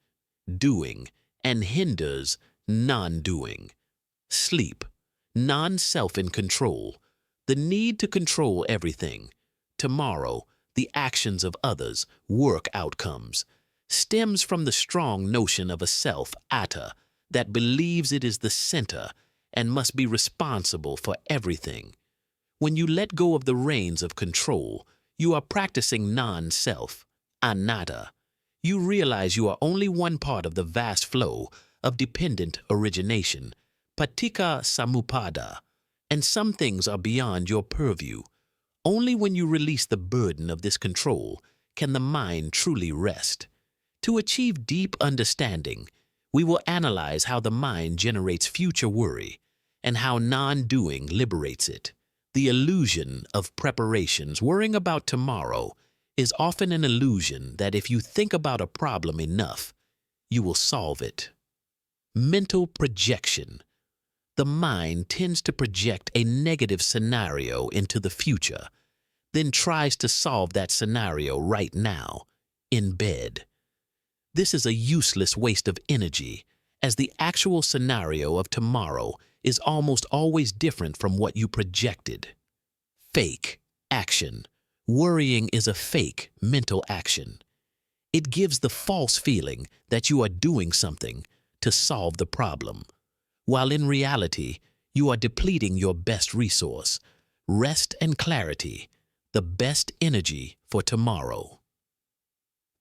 doing, and hinders non-doing. Sleep, non-self in control, the need to control everything. Tomorrow, the actions of others, work outcomes, stems from the strong notion of a self, atta, that believes it is the center and must be responsible for everything. When you let go of the reins of control, you are practicing non-self, anatta. You realize you are only one part of the vast flow of dependent origination, paticca samuppada, and some things are beyond your purview. Only when you release the burden of this control can the mind truly rest. To achieve deep understanding, we will analyze how the mind generates future worry and how non-doing liberates it. The illusion of preparations. Worrying about tomorrow is often an illusion that if you think about a problem enough, you will solve it. Mental projection. The mind tends to project a negative scenario into the future, then tries to solve that scenario right now, in bed. This is a useless waste of energy, as the actual scenario of tomorrow is almost always different from what you projected. Fake action. Worrying is a fake mental action. It gives the false feeling that you are doing something to solve the problem, while in reality, you are depleting your best resource, rest and clarity, the best energy for tomorrow.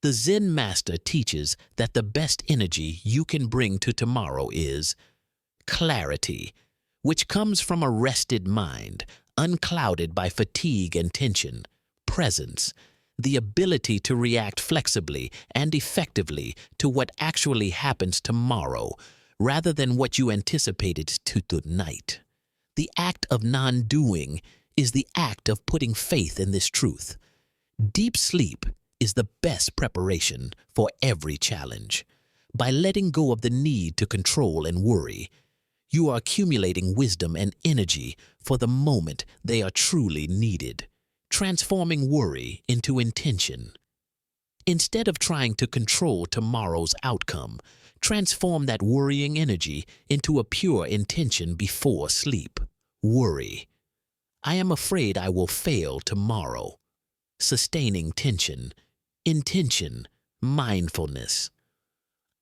The Zen master teaches that the best energy you can bring to tomorrow is clarity, which comes from a rested mind, unclouded by fatigue and tension, presence, the ability to react flexibly and effectively to what actually happens tomorrow, rather than what you anticipated to tonight. The act of non-doing is the act of putting faith in this truth. Deep sleep is the best preparation for every challenge. By letting go of the need to control and worry, you are accumulating wisdom and energy for the moment they are truly needed, transforming worry into intention. Instead of trying to control tomorrow's outcome, transform that worrying energy into a pure intention before sleep. Worry. I am afraid I will fail tomorrow. Sustaining tension. Intention. Mindfulness.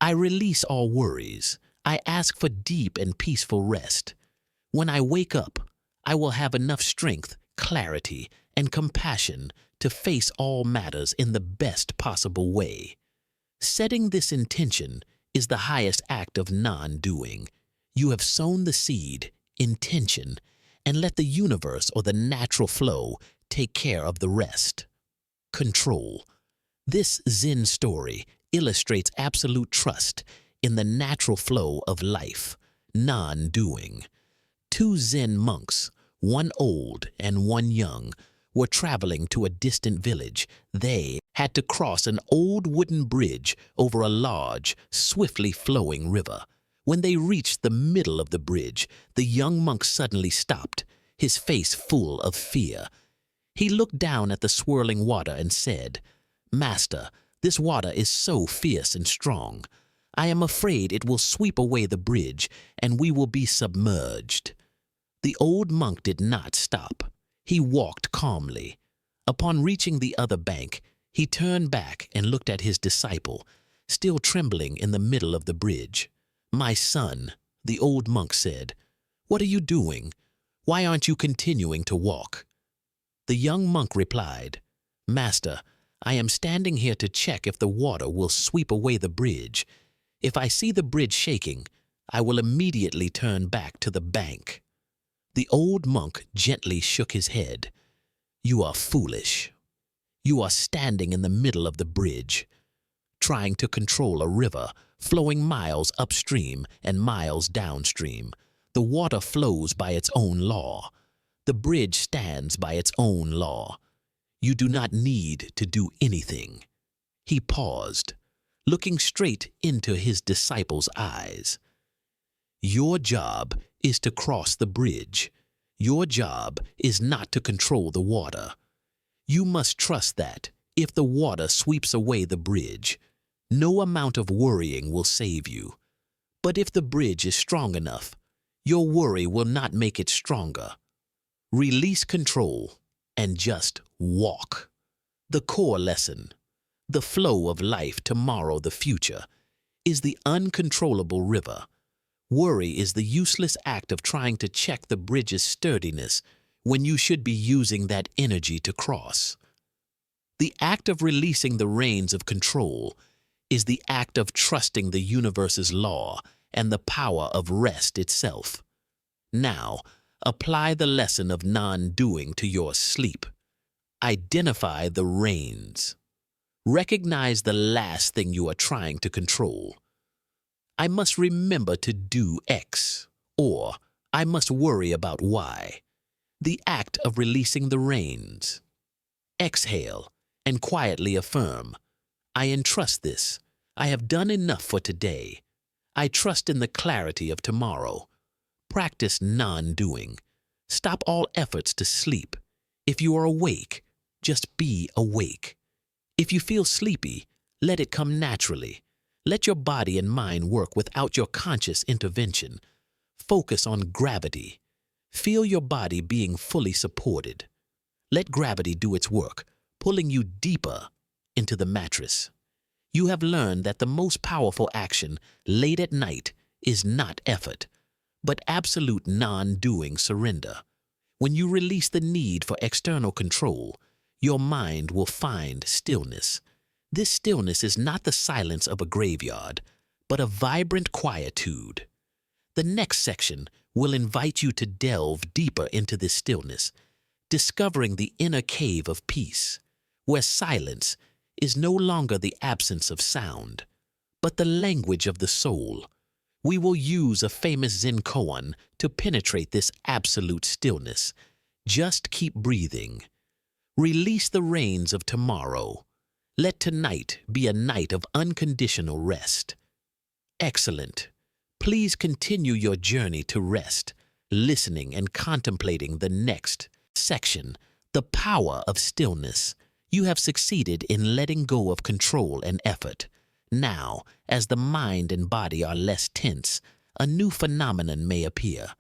I release all worries. I ask for deep and peaceful rest. When I wake up, I will have enough strength, clarity, and compassion to face all matters in the best possible way. Setting this intention is the highest act of non-doing. You have sown the seed, intention, and let the universe or the natural flow take care of the rest. Control. This Zen story illustrates absolute trust in the natural flow of life, non-doing. Two Zen monks, one old and one young, were traveling to a distant village. They had to cross an old wooden bridge over a large, swiftly flowing river. When they reached the middle of the bridge, the young monk suddenly stopped, his face full of fear. He looked down at the swirling water and said, "Master, this water is so fierce and strong. I am afraid it will sweep away the bridge and we will be submerged." The old monk did not stop. He walked calmly. Upon reaching the other bank, he turned back and looked at his disciple, still trembling in the middle of the bridge. "My son," the old monk said, "what are you doing? Why aren't you continuing to walk?" The young monk replied, "Master, I am standing here to check if the water will sweep away the bridge. If I see the bridge shaking, I will immediately turn back to the bank." The old monk gently shook his head. "You are foolish. You are standing in the middle of the bridge, trying to control a river flowing miles upstream and miles downstream. The water flows by its own law. The bridge stands by its own law. You do not need to do anything." He paused, looking straight into his disciples' eyes. "Your job is to cross the bridge. Your job is not to control the water. You must trust that, if the water sweeps away the bridge, no amount of worrying will save you. But if the bridge is strong enough, your worry will not make it stronger. Release control and just walk." The core lesson, the flow of life, tomorrow, the future, is the uncontrollable river. Worry is the useless act of trying to check the bridge's sturdiness when you should be using that energy to cross. The act of releasing the reins of control is the act of trusting the universe's law and the power of rest itself. Now, apply the lesson of non-doing to your sleep. Identify the reins. Recognize the last thing you are trying to control. "I must remember to do X," or "I must worry about Y." The act of releasing the reins. Exhale and quietly affirm, "I entrust this. I have done enough for today. I trust in the clarity of tomorrow." Practice non-doing. Stop all efforts to sleep. If you are awake, just be awake. If you feel sleepy, let it come naturally. Let your body and mind work without your conscious intervention. Focus on gravity. Feel your body being fully supported. Let gravity do its work, pulling you deeper into the mattress. You have learned that the most powerful action late at night is not effort, but absolute non-doing surrender. When you release the need for external control, your mind will find stillness. This stillness is not the silence of a graveyard, but a vibrant quietude. The next section will invite you to delve deeper into this stillness, discovering the inner cave of peace, where silence is no longer the absence of sound, but the language of the soul. We will use a famous Zen koan to penetrate this absolute stillness. Just keep breathing. Release the reins of tomorrow. Let tonight be a night of unconditional rest. Excellent. Please continue your journey to rest, listening and contemplating the next section, the power of stillness. You have succeeded in letting go of control and effort. Now, as the mind and body are less tense, a new phenomenon may appear.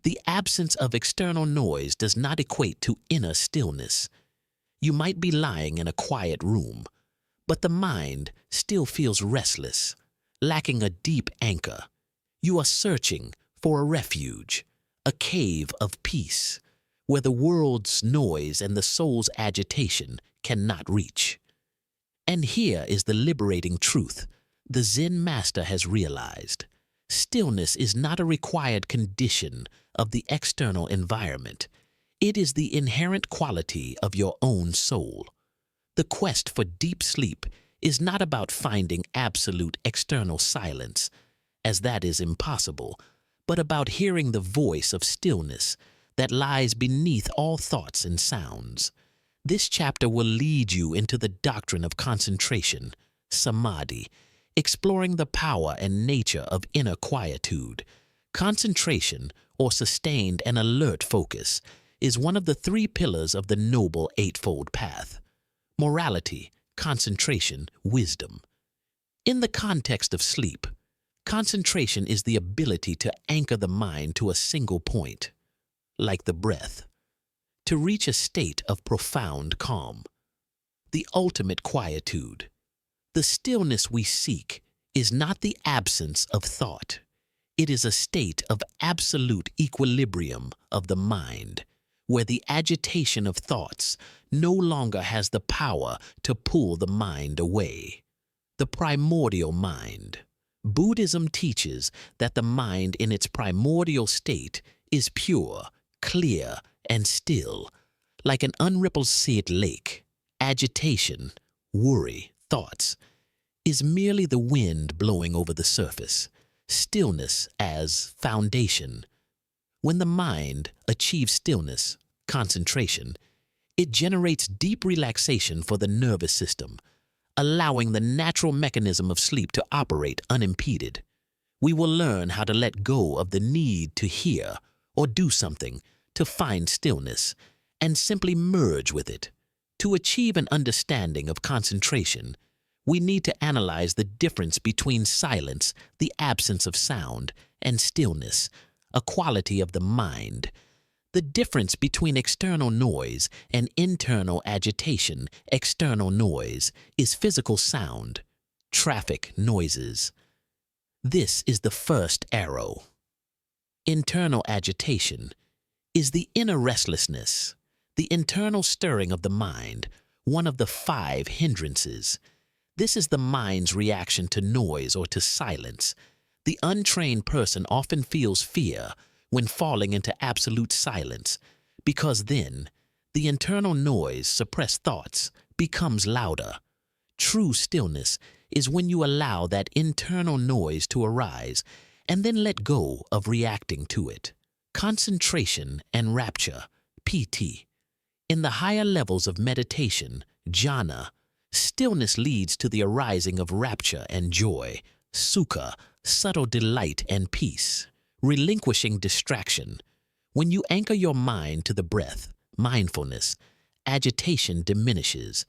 The absence of external noise does not equate to inner stillness. You might be lying in a quiet room, but the mind still feels restless, lacking a deep anchor. You are searching for a refuge, a cave of peace, where the world's noise and the soul's agitation cannot reach. And here is the liberating truth the Zen master has realized. Stillness is not a required condition of the external environment. It is the inherent quality of your own soul. The quest for deep sleep is not about finding absolute external silence, as that is impossible, but about hearing the voice of stillness that lies beneath all thoughts and sounds. This chapter will lead you into the doctrine of concentration, samadhi, exploring the power and nature of inner quietude. Concentration, or sustained and alert focus, is one of the three pillars of the Noble Eightfold Path: morality, concentration, wisdom. In the context of sleep, concentration is the ability to anchor the mind to a single point, like the breath, to reach a state of profound calm, the ultimate quietude. The stillness we seek is not the absence of thought. It is a state of absolute equilibrium of the mind, where the agitation of thoughts no longer has the power to pull the mind away. The primordial mind, Buddhism teaches that the mind in its primordial state is pure, clear, and still, like an unrippled seed lake. Agitation, worry, thoughts, is merely the wind blowing over the surface. Stillness as foundation. When the mind achieves stillness, concentration, it generates deep relaxation for the nervous system, allowing the natural mechanism of sleep to operate unimpeded. We will learn how to let go of the need to hear or do something to find stillness and simply merge with it. To achieve an understanding of concentration, we need to analyze the difference between silence, the absence of sound, and stillness, a quality of the mind. The difference between external noise and internal agitation. External noise is physical sound, traffic noises. This is the first arrow. Internal agitation is the inner restlessness, the internal stirring of the mind, one of the 5 hindrances. This is the mind's reaction to noise or to silence. The untrained person often feels fear when falling into absolute silence, because then the internal noise, suppressed thoughts, becomes louder. True stillness is when you allow that internal noise to arise and then let go of reacting to it. Concentration and rapture, PT. In the higher levels of meditation, jhana, stillness leads to the arising of rapture and joy, sukha, subtle delight and peace, relinquishing distraction. When you anchor your mind to the breath, mindfulness, agitation diminishes.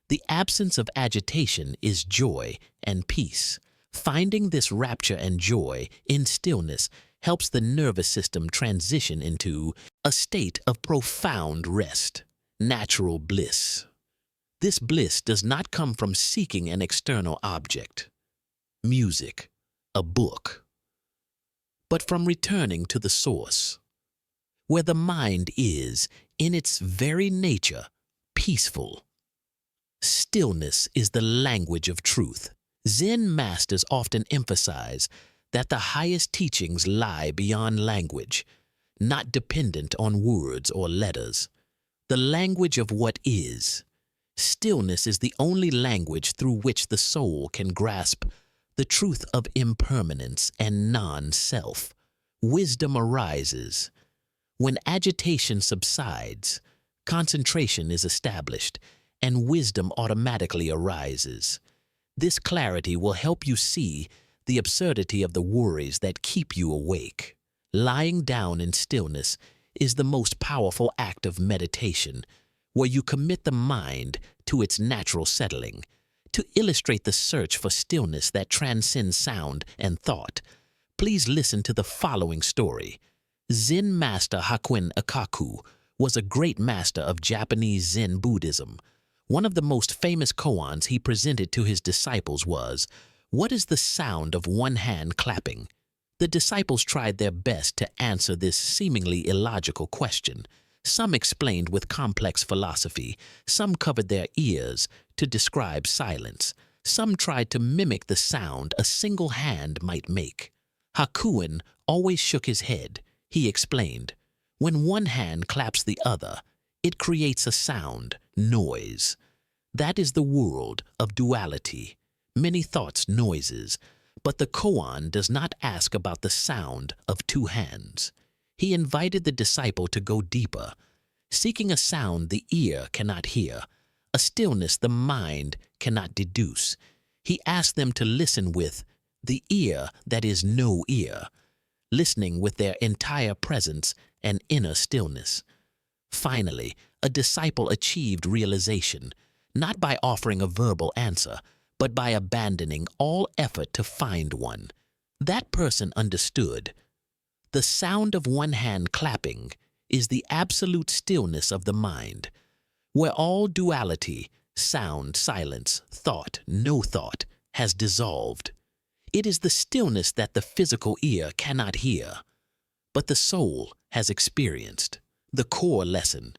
The absence of agitation is joy and peace. Finding this rapture and joy in stillness helps the nervous system transition into a state of profound rest, natural bliss. This bliss does not come from seeking an external object, music, a book, but from returning to the source, where the mind is, in its very nature, peaceful. Stillness is the language of truth. Zen masters often emphasize that the highest teachings lie beyond language, not dependent on words or letters. The language of what is. Stillness is the only language through which the soul can grasp the truth of impermanence and non-self. Wisdom arises. When agitation subsides, concentration is established, and wisdom automatically arises. This clarity will help you see the absurdity of the worries that keep you awake. Lying down in stillness is the most powerful act of meditation, where you commit the mind to its natural settling. To illustrate the search for stillness that transcends sound and thought, please listen to the following story. Zen master Hakuin Akaku was a great master of Japanese Zen Buddhism. One of the most famous koans he presented to his disciples was, "What is the sound of one hand clapping?" The disciples tried their best to answer this seemingly illogical question. Some explained with complex philosophy, some covered their ears to describe silence, some tried to mimic the sound a single hand might make. Hakuin always shook his head. He explained, "When one hand claps the other, it creates a sound, noise. That is the world of duality, many thoughts, noises, but the koan does not ask about the sound of two hands." He invited the disciple to go deeper, seeking a sound the ear cannot hear, a stillness the mind cannot deduce. He asked them to listen with the ear that is no ear, listening with their entire presence and inner stillness. Finally, a disciple achieved realization, not by offering a verbal answer, but by abandoning all effort to find one. That person understood. The sound of one hand clapping is the absolute stillness of the mind, where all duality, sound, silence, thought, no thought, has dissolved. It is the stillness that the physical ear cannot hear, but the soul has experienced. The core lesson: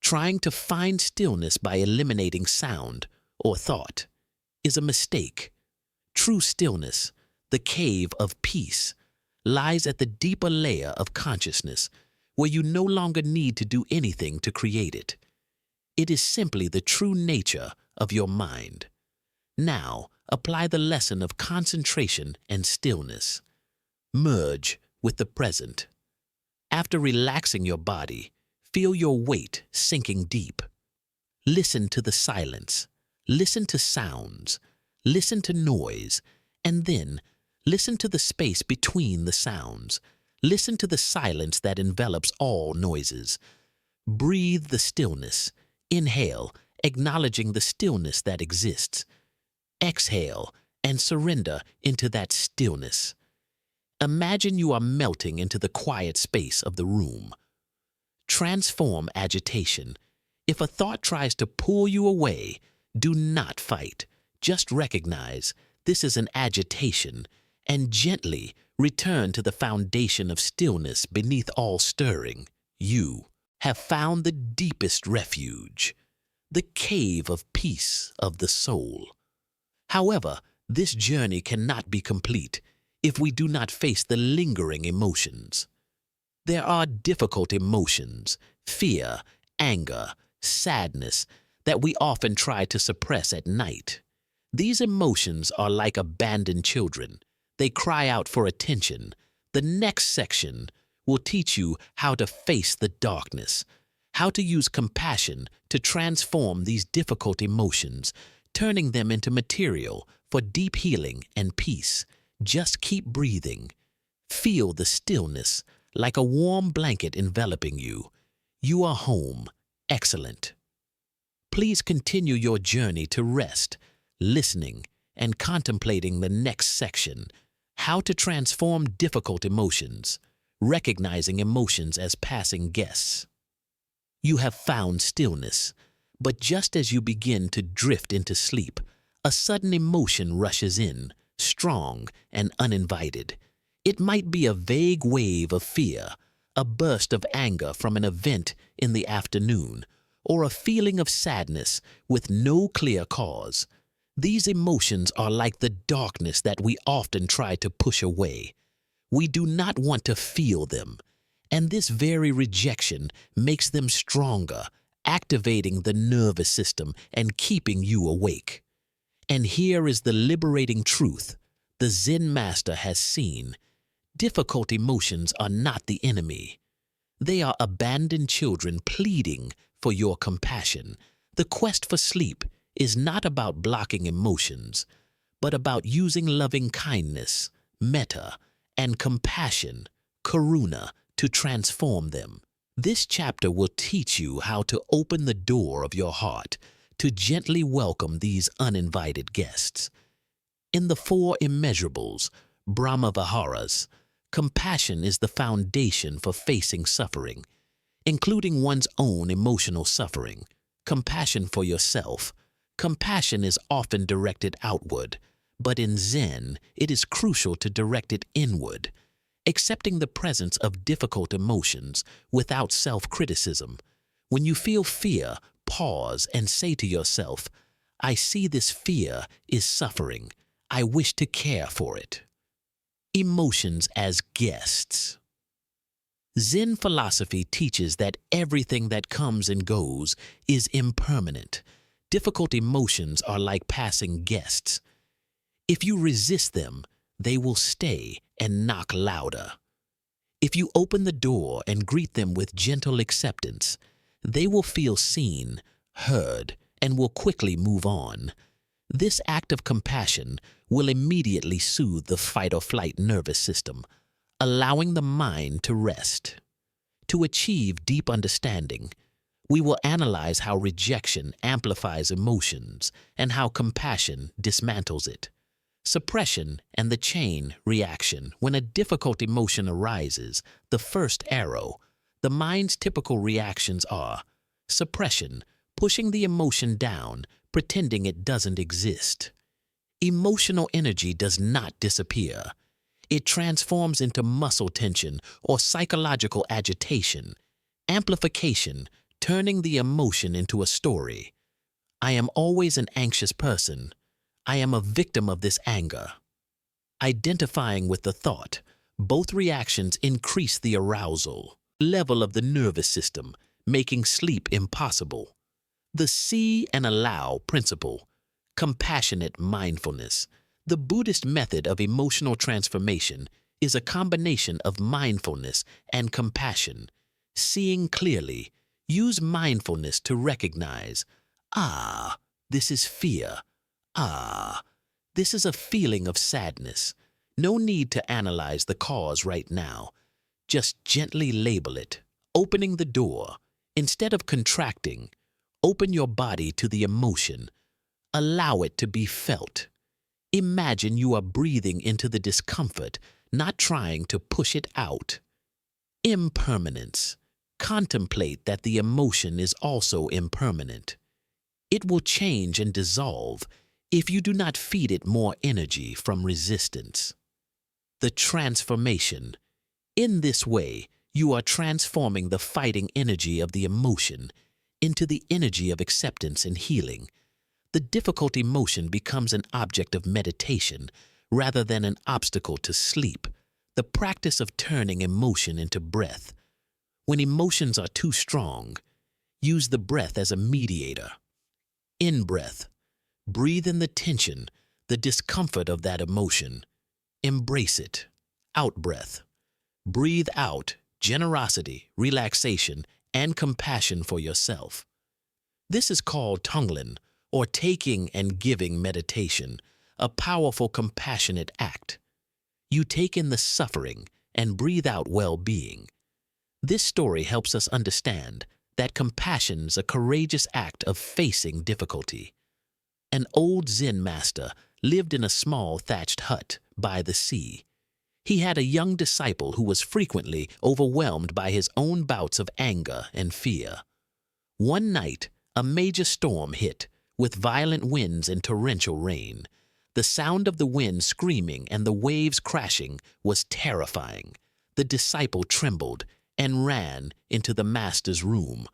trying to find stillness by eliminating sound or thought is a mistake. True stillness, The cave of peace lies at the deeper layer of consciousness, where you no longer need to do anything to create it. It is simply the true nature of your mind. Now, apply the lesson of concentration and stillness. Merge with the present. After relaxing your body, feel your weight sinking deep. Listen to the silence. Listen to sounds. Listen to noise. And then, listen to the space between the sounds. Listen to the silence that envelops all noises. Breathe the stillness. Inhale, acknowledging the stillness that exists. Exhale, and surrender into that stillness. Imagine you are melting into the quiet space of the room. Transform agitation. If a thought tries to pull you away, do not fight. Just recognize this is an agitation and gently return to the foundation of stillness beneath all stirring. You have found the deepest refuge, the cave of peace of the soul. However, this journey cannot be complete if we do not face the lingering emotions. There are difficult emotions, fear, anger, sadness, that we often try to suppress at night. These emotions are like abandoned children. They cry out for attention. The next section will teach you how to face the darkness, how to use compassion to transform these difficult emotions, turning them into material for deep healing and peace. Just keep breathing. Feel the stillness like a warm blanket enveloping you. You are home. Excellent. Please continue your journey to rest, listening, and contemplating the next section, how to transform difficult emotions, recognizing emotions as passing guests. You have found stillness, but just as you begin to drift into sleep, a sudden emotion rushes in, strong and uninvited. It might be a vague wave of fear, a burst of anger from an event in the afternoon, or a feeling of sadness with no clear cause. These emotions are like the darkness that we often try to push away. We do not want to feel them, and this very rejection makes them stronger, activating the nervous system and keeping you awake. And here is the liberating truth the Zen master has seen. Difficult emotions are not the enemy. They are abandoned children pleading for your compassion. The quest for sleep is not about blocking emotions, but about using loving kindness, metta, and compassion, karuna, to transform them. This chapter will teach you how to open the door of your heart to gently welcome these uninvited guests. In the four immeasurables, Brahma-viharas, compassion is the foundation for facing suffering, including one's own emotional suffering. Compassion for yourself. Compassion is often directed outward, but in Zen, it is crucial to direct it inward, accepting the presence of difficult emotions without self-criticism. When you feel fear, pause and say to yourself, I see this fear is suffering. I wish to care for it. Emotions as guests. Zen philosophy teaches that everything that comes and goes is impermanent. Difficult emotions are like passing guests. If you resist them, they will stay and knock louder. If you open the door and greet them with gentle acceptance, they will feel seen, heard, and will quickly move on. This act of compassion will immediately soothe the fight-or-flight nervous system, allowing the mind to rest. To achieve deep understanding, we will analyze how rejection amplifies emotions and how compassion dismantles it. Suppression and the chain reaction. When a difficult emotion arises, the first arrow, the mind's typical reactions are suppression, pushing the emotion down, pretending it doesn't exist. Emotional energy does not disappear. It transforms into muscle tension or psychological agitation. Amplification, turning the emotion into a story. I am always an anxious person. I am a victim of this anger. Identifying with the thought, both reactions increase the arousal level of the nervous system, making sleep impossible. The see and allow principle, compassionate mindfulness. The Buddhist method of emotional transformation is a combination of mindfulness and compassion. Seeing clearly, use mindfulness to recognize, ah, this is fear. Ah, this is a feeling of sadness. No need to analyze the cause right now. Just gently label it, opening the door. Instead of contracting, open your body to the emotion. Allow it to be felt. Imagine you are breathing into the discomfort, not trying to push it out. Impermanence. Contemplate that the emotion is also impermanent. It will change and dissolve if you do not feed it more energy from resistance. The transformation. In this way, you are transforming the fighting energy of the emotion into the energy of acceptance and healing. The difficult emotion becomes an object of meditation rather than an obstacle to sleep. The practice of turning emotion into breath. When emotions are too strong, use the breath as a mediator. In-breath. Breathe in the tension, the discomfort of that emotion. Embrace it. Out-breath. Breathe out generosity, relaxation, and compassion for yourself. This is called Tonglen, or taking and giving meditation, a powerful compassionate act. You take in the suffering and breathe out well-being. This story helps us understand that compassion's a courageous act of facing difficulty. An old Zen master lived in a small thatched hut by the sea. He had a young disciple who was frequently overwhelmed by his own bouts of anger and fear. One night, a major storm hit, with violent winds and torrential rain. The sound of the wind screaming and the waves crashing was terrifying. The disciple trembled and ran into the master's room.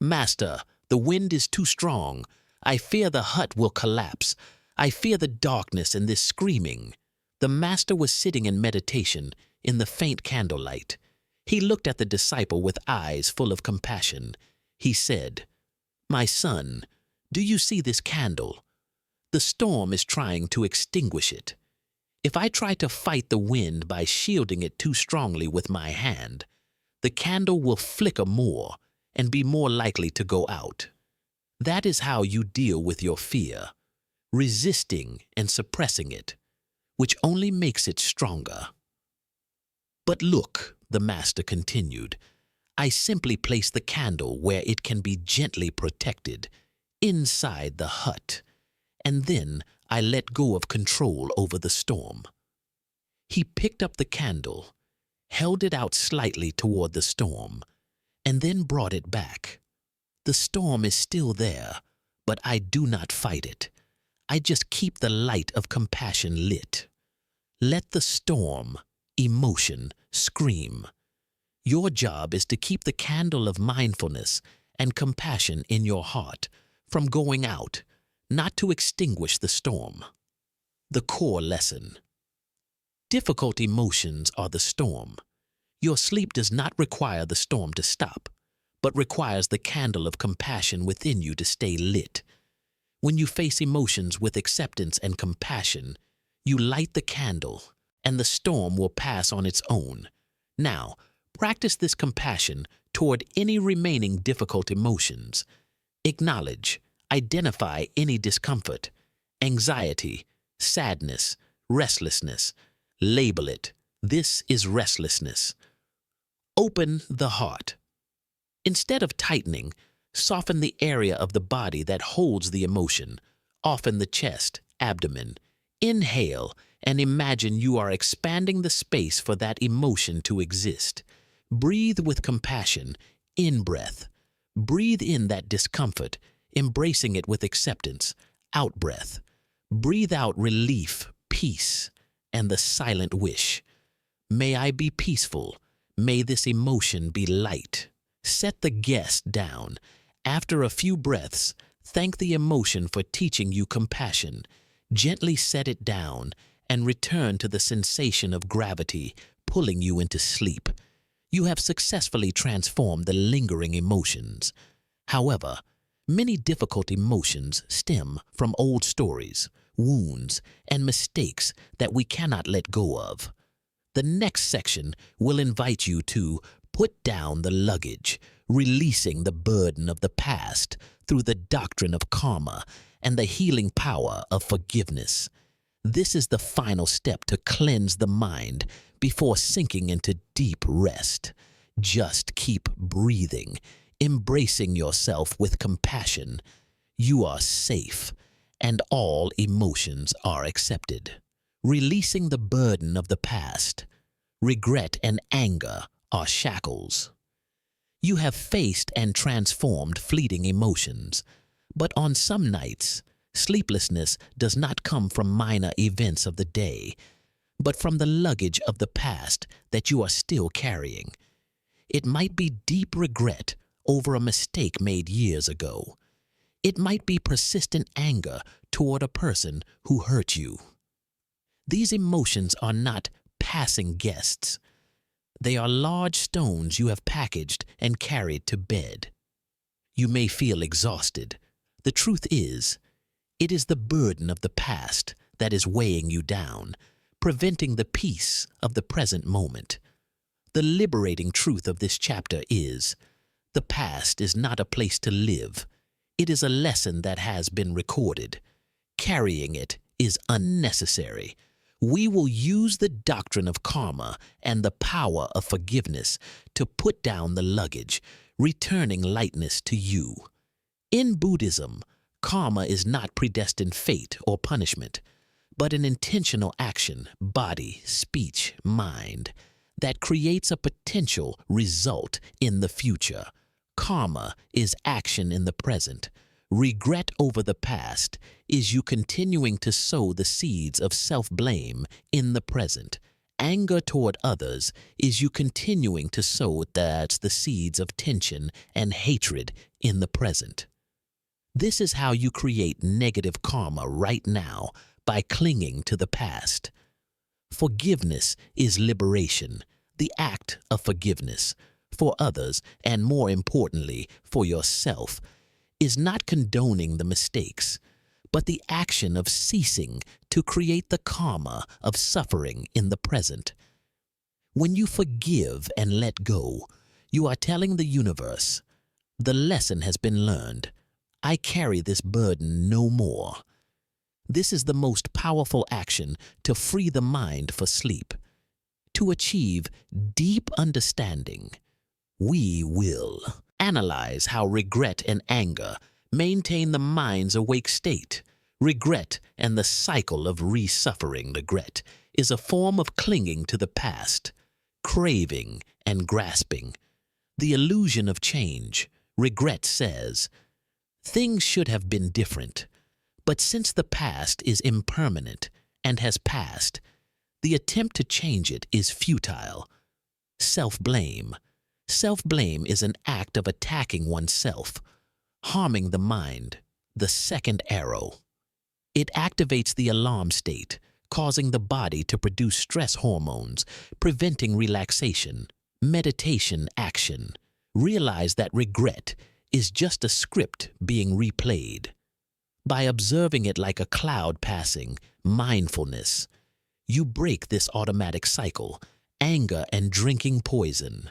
"Master, the wind is too strong. I fear the hut will collapse. I fear the darkness and this screaming." The master was sitting in meditation in the faint candlelight. He looked at the disciple with eyes full of compassion. He said, "My son, do you see this candle? The storm is trying to extinguish it. If I try to fight the wind by shielding it too strongly with my hand, the candle will flicker more and be more likely to go out. That is how you deal with your fear, resisting and suppressing it, which only makes it stronger." "But look," the master continued, "I simply place the candle where it can be gently protected, inside the hut, and then I let go of control over the storm." He picked up the candle, held it out slightly toward the storm, and then brought it back. "The storm is still there, but I do not fight it. I just keep the light of compassion lit. Let the storm, emotion, scream. Your job is to keep the candle of mindfulness and compassion in your heart from going out, not to extinguish the storm." The core lesson. Difficult emotions are the storm. Your sleep does not require the storm to stop, but requires the candle of compassion within you to stay lit. When you face emotions with acceptance and compassion, you light the candle, and the storm will pass on its own. Now, practice this compassion toward any remaining difficult emotions. Acknowledge, identify any discomfort, anxiety, sadness, restlessness. Label it. This is restlessness. Open the heart. Instead of tightening, soften the area of the body that holds the emotion, often the chest, abdomen. Inhale and imagine you are expanding the space for that emotion to exist. Breathe with compassion, in-breath. Breathe in that discomfort, embracing it with acceptance, out-breath. Breathe out relief, peace, and the silent wish. May I be peaceful. May this emotion be light. Set the guest down. After a few breaths, thank the emotion for teaching you compassion. Gently set it down and return to the sensation of gravity pulling you into sleep. You have successfully transformed the lingering emotions. However, many difficult emotions stem from old stories, wounds, and mistakes that we cannot let go of. The next section will invite you to put down the luggage, releasing the burden of the past through the doctrine of karma and the healing power of forgiveness. This is the final step to cleanse the mind before sinking into deep rest. Just keep breathing, embracing yourself with compassion. You are safe, and all emotions are accepted. Releasing the burden of the past, regret and anger are shackles. You have faced and transformed fleeting emotions, but on some nights, sleeplessness does not come from minor events of the day, but from the luggage of the past that you are still carrying. It might be deep regret over a mistake made years ago. It might be persistent anger toward a person who hurt you. These emotions are not passing guests. They are large stones you have packaged and carried to bed. You may feel exhausted. The truth is, it is the burden of the past that is weighing you down, preventing the peace of the present moment. The liberating truth of this chapter is, the past is not a place to live. It is a lesson that has been recorded. Carrying it is unnecessary. We will use the doctrine of karma and the power of forgiveness to put down the luggage, returning lightness to you. In Buddhism, karma is not predestined fate or punishment, but an intentional action, body, speech, mind, that creates a potential result in the future. Karma is action in the present. Regret over the past is you continuing to sow the seeds of self-blame in the present. Anger toward others is you continuing to sow the seeds of tension and hatred in the present. This is how you create negative karma right now, by clinging to the past. Forgiveness is liberation, the act of forgiveness for others, and more importantly, for yourself, is not condoning the mistakes, but the action of ceasing to create the karma of suffering in the present. When you forgive and let go, you are telling the universe, the lesson has been learned. I carry this burden no more. This is the most powerful action to free the mind for sleep. To achieve deep understanding, we will analyze how regret and anger maintain the mind's awake state. Regret and the cycle of re-suffering regret is a form of clinging to the past, craving and grasping. The illusion of change. Regret says, things should have been different. But since the past is impermanent and has passed, the attempt to change it is futile. Self-blame. Self-blame is an act of attacking oneself, harming the mind, the second arrow. It activates the alarm state, causing the body to produce stress hormones, preventing relaxation. Meditation action. Realize that regret is just a script being replayed. By observing it like a cloud passing, mindfulness, you break this automatic cycle. Anger and drinking poison.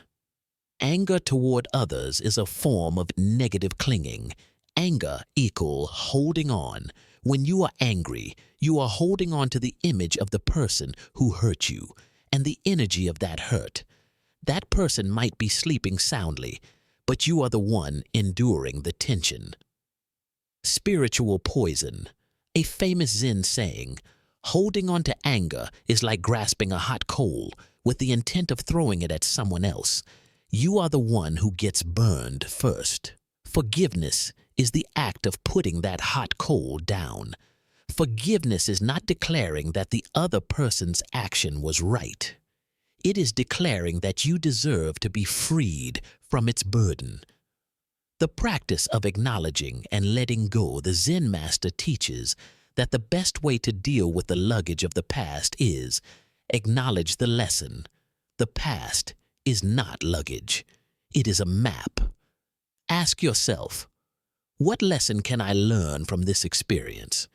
Anger toward others is a form of negative clinging. Anger equals holding on. When you are angry, you are holding on to the image of the person who hurt you and the energy of that hurt. That person might be sleeping soundly, but you are the one enduring the tension. Spiritual poison. A famous Zen saying, holding on to anger is like grasping a hot coal with the intent of throwing it at someone else. You are the one who gets burned first. Forgiveness is the act of putting that hot coal down. Forgiveness is not declaring that the other person's action was right. It is declaring that you deserve to be freed from its burden. The practice of acknowledging and letting go, the Zen master teaches that the best way to deal with the luggage of the past is acknowledge the lesson. The past is not luggage. It is a map. Ask yourself, what lesson can I learn from this experience?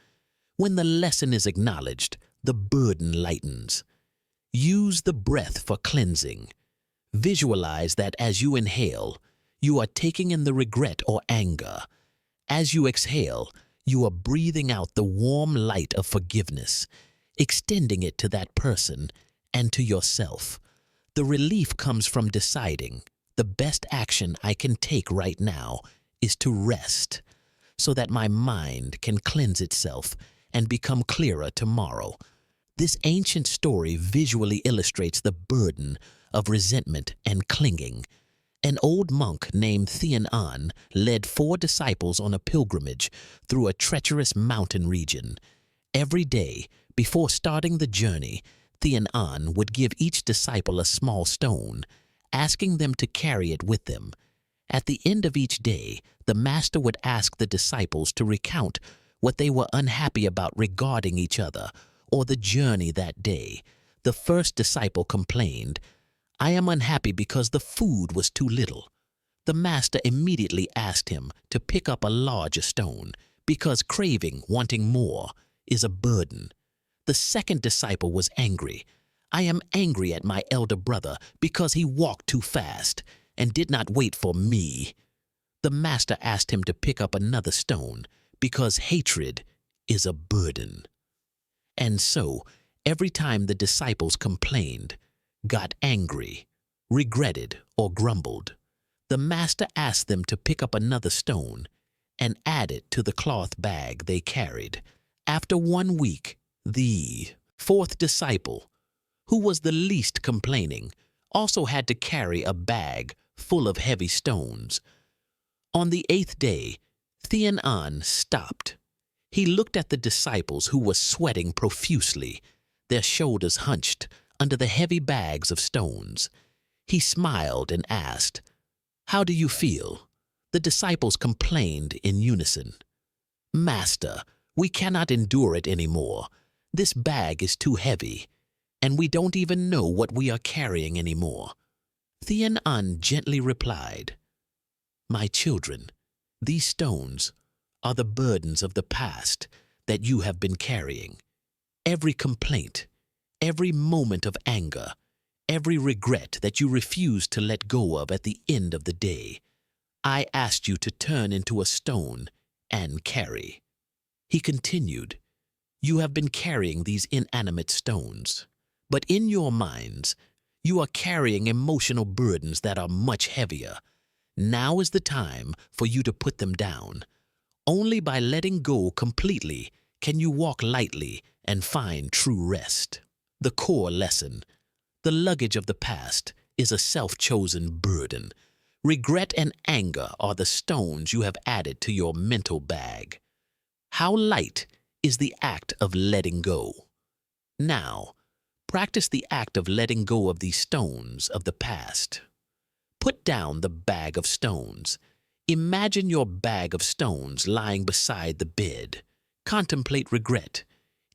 When the lesson is acknowledged, the burden lightens. Use the breath for cleansing. Visualize that as you inhale, you are taking in the regret or anger. As you exhale, you are breathing out the warm light of forgiveness, extending it to that person and to yourself. The relief comes from deciding, the best action I can take right now is to rest, so that my mind can cleanse itself and become clearer tomorrow. This ancient story visually illustrates the burden of resentment and clinging. An old monk named Thien An led 4 disciples on a pilgrimage through a treacherous mountain region. Every day, before starting the journey, Thien An would give each disciple a small stone, asking them to carry it with them. At the end of each day, the master would ask the disciples to recount what they were unhappy about regarding each other or the journey that day. The first disciple complained, "I am unhappy because the food was too little." The master immediately asked him to pick up a larger stone, because craving, wanting more, is a burden. The second disciple was angry. "I am angry at my elder brother because he walked too fast and did not wait for me." The master asked him to pick up another stone, because hatred is a burden. And so, every time the disciples complained, got angry, regretted, or grumbled, the master asked them to pick up another stone and add it to the cloth bag they carried. After 1 week, the 4th disciple, who was the least complaining, also had to carry a bag full of heavy stones. On the 8th day, Thien An stopped. He looked at the disciples who were sweating profusely, their shoulders hunched under the heavy bags of stones. He smiled and asked, "How do you feel?" The disciples complained in unison, "Master, we cannot endure it anymore. This bag is too heavy, and we don't even know what we are carrying anymore." Thien An gently replied, "My children, these stones are the burdens of the past that you have been carrying. Every complaint, every moment of anger, every regret that you refused to let go of at the end of the day, I asked you to turn into a stone and carry." He continued, "You have been carrying these inanimate stones, but in your minds, you are carrying emotional burdens that are much heavier. Now is the time for you to put them down. Only by letting go completely can you walk lightly and find true rest." The core lesson: the luggage of the past is a self-chosen burden. Regret and anger are the stones you have added to your mental bag. How light is the act of letting go? Now, practice the act of letting go of these stones of the past. Put down the bag of stones. Imagine your bag of stones lying beside the bed. Contemplate regret.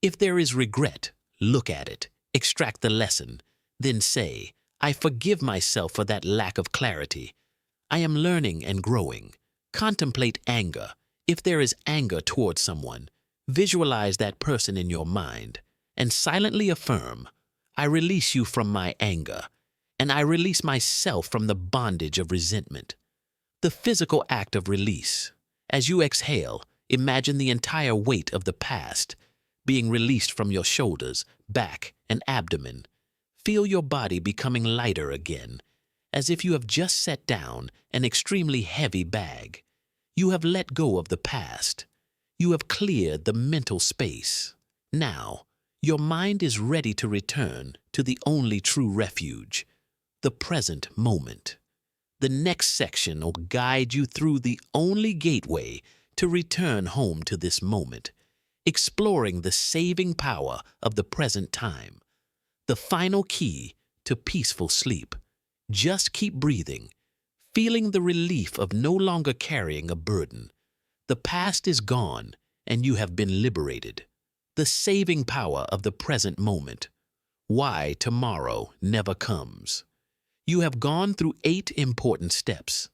If there is regret, look at it, extract the lesson, then say, "I forgive myself for that lack of clarity. I am learning and growing." Contemplate anger. If there is anger towards someone, visualize that person in your mind and silently affirm, "I release you from my anger, and I release myself from the bondage of resentment." The physical act of release. As you exhale, imagine the entire weight of the past being released from your shoulders, back, and abdomen. Feel your body becoming lighter again, as if you have just set down an extremely heavy bag. You have let go of the past. You have cleared the mental space. Now, your mind is ready to return to the only true refuge, the present moment. The next section will guide you through the only gateway to return home to this moment, exploring the saving power of the present time, the final key to peaceful sleep. Just keep breathing, feeling the relief of no longer carrying a burden. The past is gone, and you have been liberated. The saving power of the present moment. Why tomorrow never comes. You have gone through 8 important steps.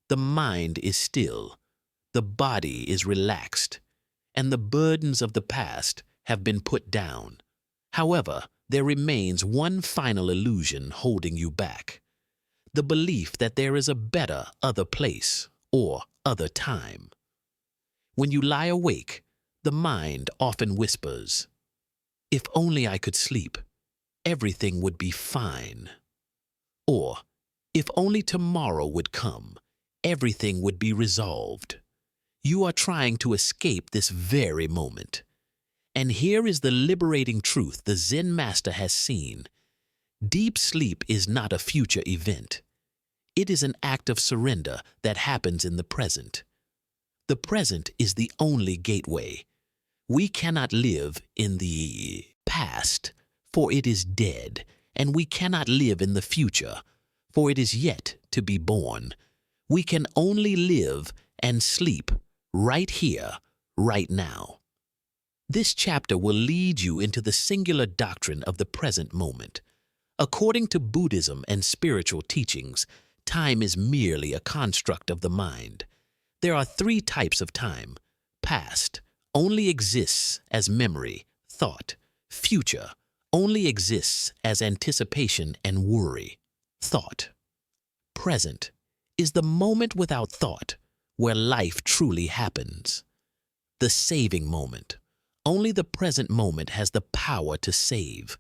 The mind is still, the body is relaxed, and the burdens of the past have been put down. However, there remains one final illusion holding you back. The belief that there is a better other place or other time. When you lie awake, the mind often whispers, "If only I could sleep, everything would be fine." Or, "If only tomorrow would come, everything would be resolved." You are trying to escape this very moment. And here is the liberating truth the Zen master has seen. Deep sleep is not a future event. It is an act of surrender that happens in the present. The present is the only gateway. We cannot live in the past, for it is dead, and we cannot live in the future, for it is yet to be born. We can only live and sleep right here, right now. This chapter will lead you into the singular doctrine of the present moment. According to Buddhism and spiritual teachings, time is merely a construct of the mind. There are 3 types of time. Past only exists as memory, thought. Future only exists as anticipation and worry, thought. Present is the moment without thought, where life truly happens. The saving moment. Only the present moment has the power to save.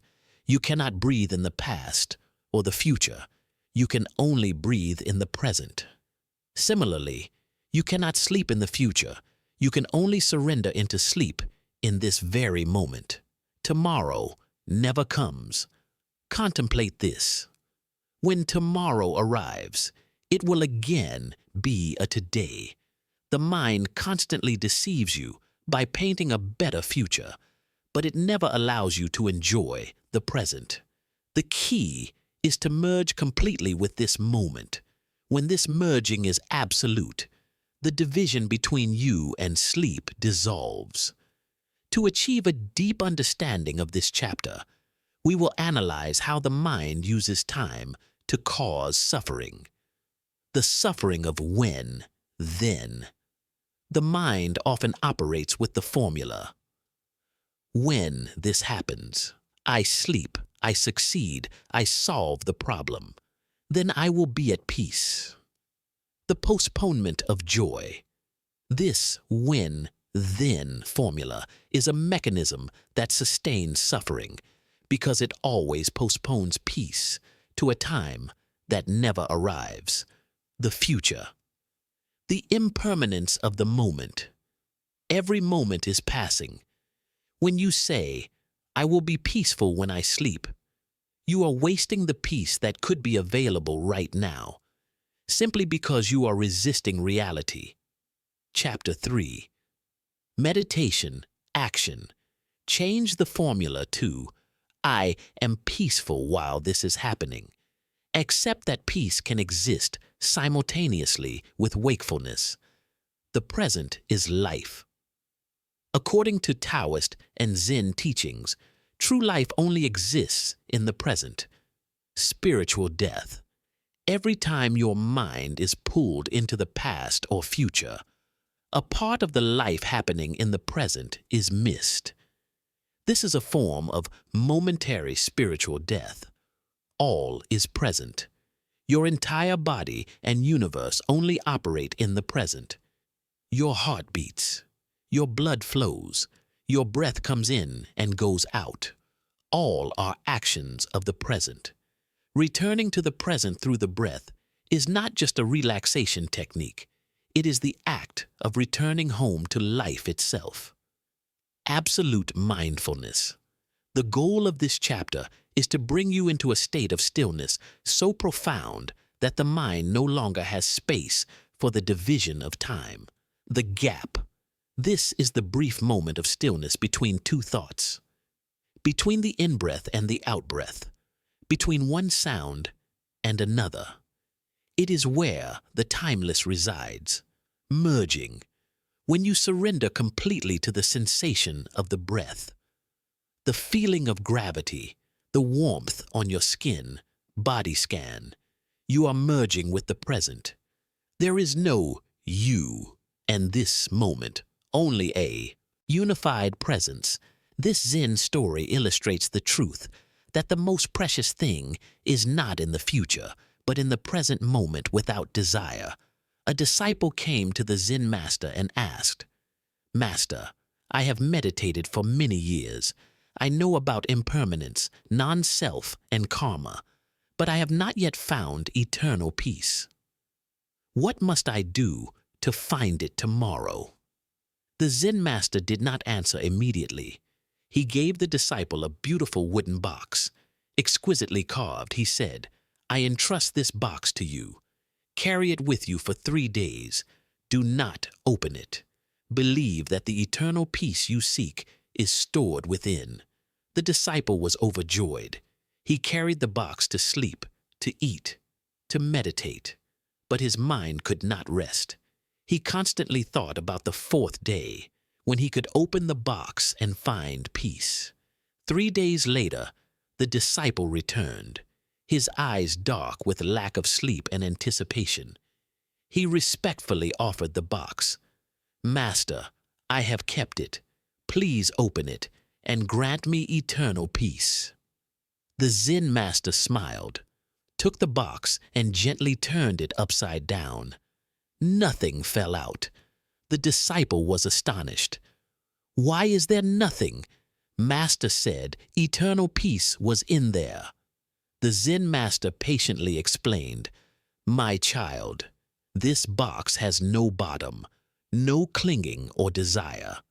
You cannot breathe in the past or the future. You can only breathe in the present. Similarly, you cannot sleep in the future. You can only surrender into sleep in this very moment. Tomorrow never comes. Contemplate this. When tomorrow arrives, it will again be a today. The mind constantly deceives you by painting a better future, but it never allows you to enjoy the present. The key is to merge completely with this moment. When this merging is absolute, the division between you and sleep dissolves. To achieve a deep understanding of this chapter, we will analyze how the mind uses time to cause suffering. The suffering of when, then. The mind often operates with the formula. When this happens, I sleep, I succeed, I solve the problem. Then I will be at peace. The postponement of joy. This when, then formula is a mechanism that sustains suffering because it always postpones peace to a time that never arrives. The future. The impermanence of the moment. Every moment is passing. When you say, "I will be peaceful when I sleep," you are wasting the peace that could be available right now, simply because you are resisting reality. Chapter 3. Meditation, action. Change the formula to, "I am peaceful while this is happening." Accept that peace can exist simultaneously with wakefulness. The present is life. According to Taoist and Zen teachings, true life only exists in the present. Spiritual death. Every time your mind is pulled into the past or future, a part of the life happening in the present is missed. This is a form of momentary spiritual death. All is present. Your entire body and universe only operate in the present. Your heart beats. Your blood flows. Your breath comes in and goes out. All are actions of the present. Returning to the present through the breath is not just a relaxation technique. It is the act of returning home to life itself. Absolute mindfulness. The goal of this chapter is to bring you into a state of stillness so profound that the mind no longer has space for the division of time. The gap. This is the brief moment of stillness between 2 thoughts. Between the in-breath and the out-breath. Between one sound and another. It is where the timeless resides. Merging. When you surrender completely to the sensation of the breath. The feeling of gravity, the warmth on your skin, body scan. You are merging with the present. There is no you and this moment, only a unified presence. This Zen story illustrates the truth that the most precious thing is not in the future, but in the present moment without desire. A disciple came to the Zen master and asked, "Master, I have meditated for many years. I know about impermanence, non-self, and karma, but I have not yet found eternal peace. What must I do to find it tomorrow?" The Zen master did not answer immediately. He gave the disciple a beautiful wooden box. Exquisitely carved, he said, "I entrust this box to you. Carry it with you for 3 days. Do not open it. Believe that the eternal peace you seek is stored within." The disciple was overjoyed. He carried the box to sleep, to eat, to meditate. But his mind could not rest. He constantly thought about the 4th day, when he could open the box and find peace. 3 days later, the disciple returned, his eyes dark with lack of sleep and anticipation. He respectfully offered the box. "Master, I have kept it. Please open it and grant me eternal peace." The Zen master smiled, took the box and gently turned it upside down. Nothing fell out. The disciple was astonished. "Why is there nothing?" Master said eternal peace was in there. The Zen master patiently explained, "My child, this box has no bottom, no clinging or desire.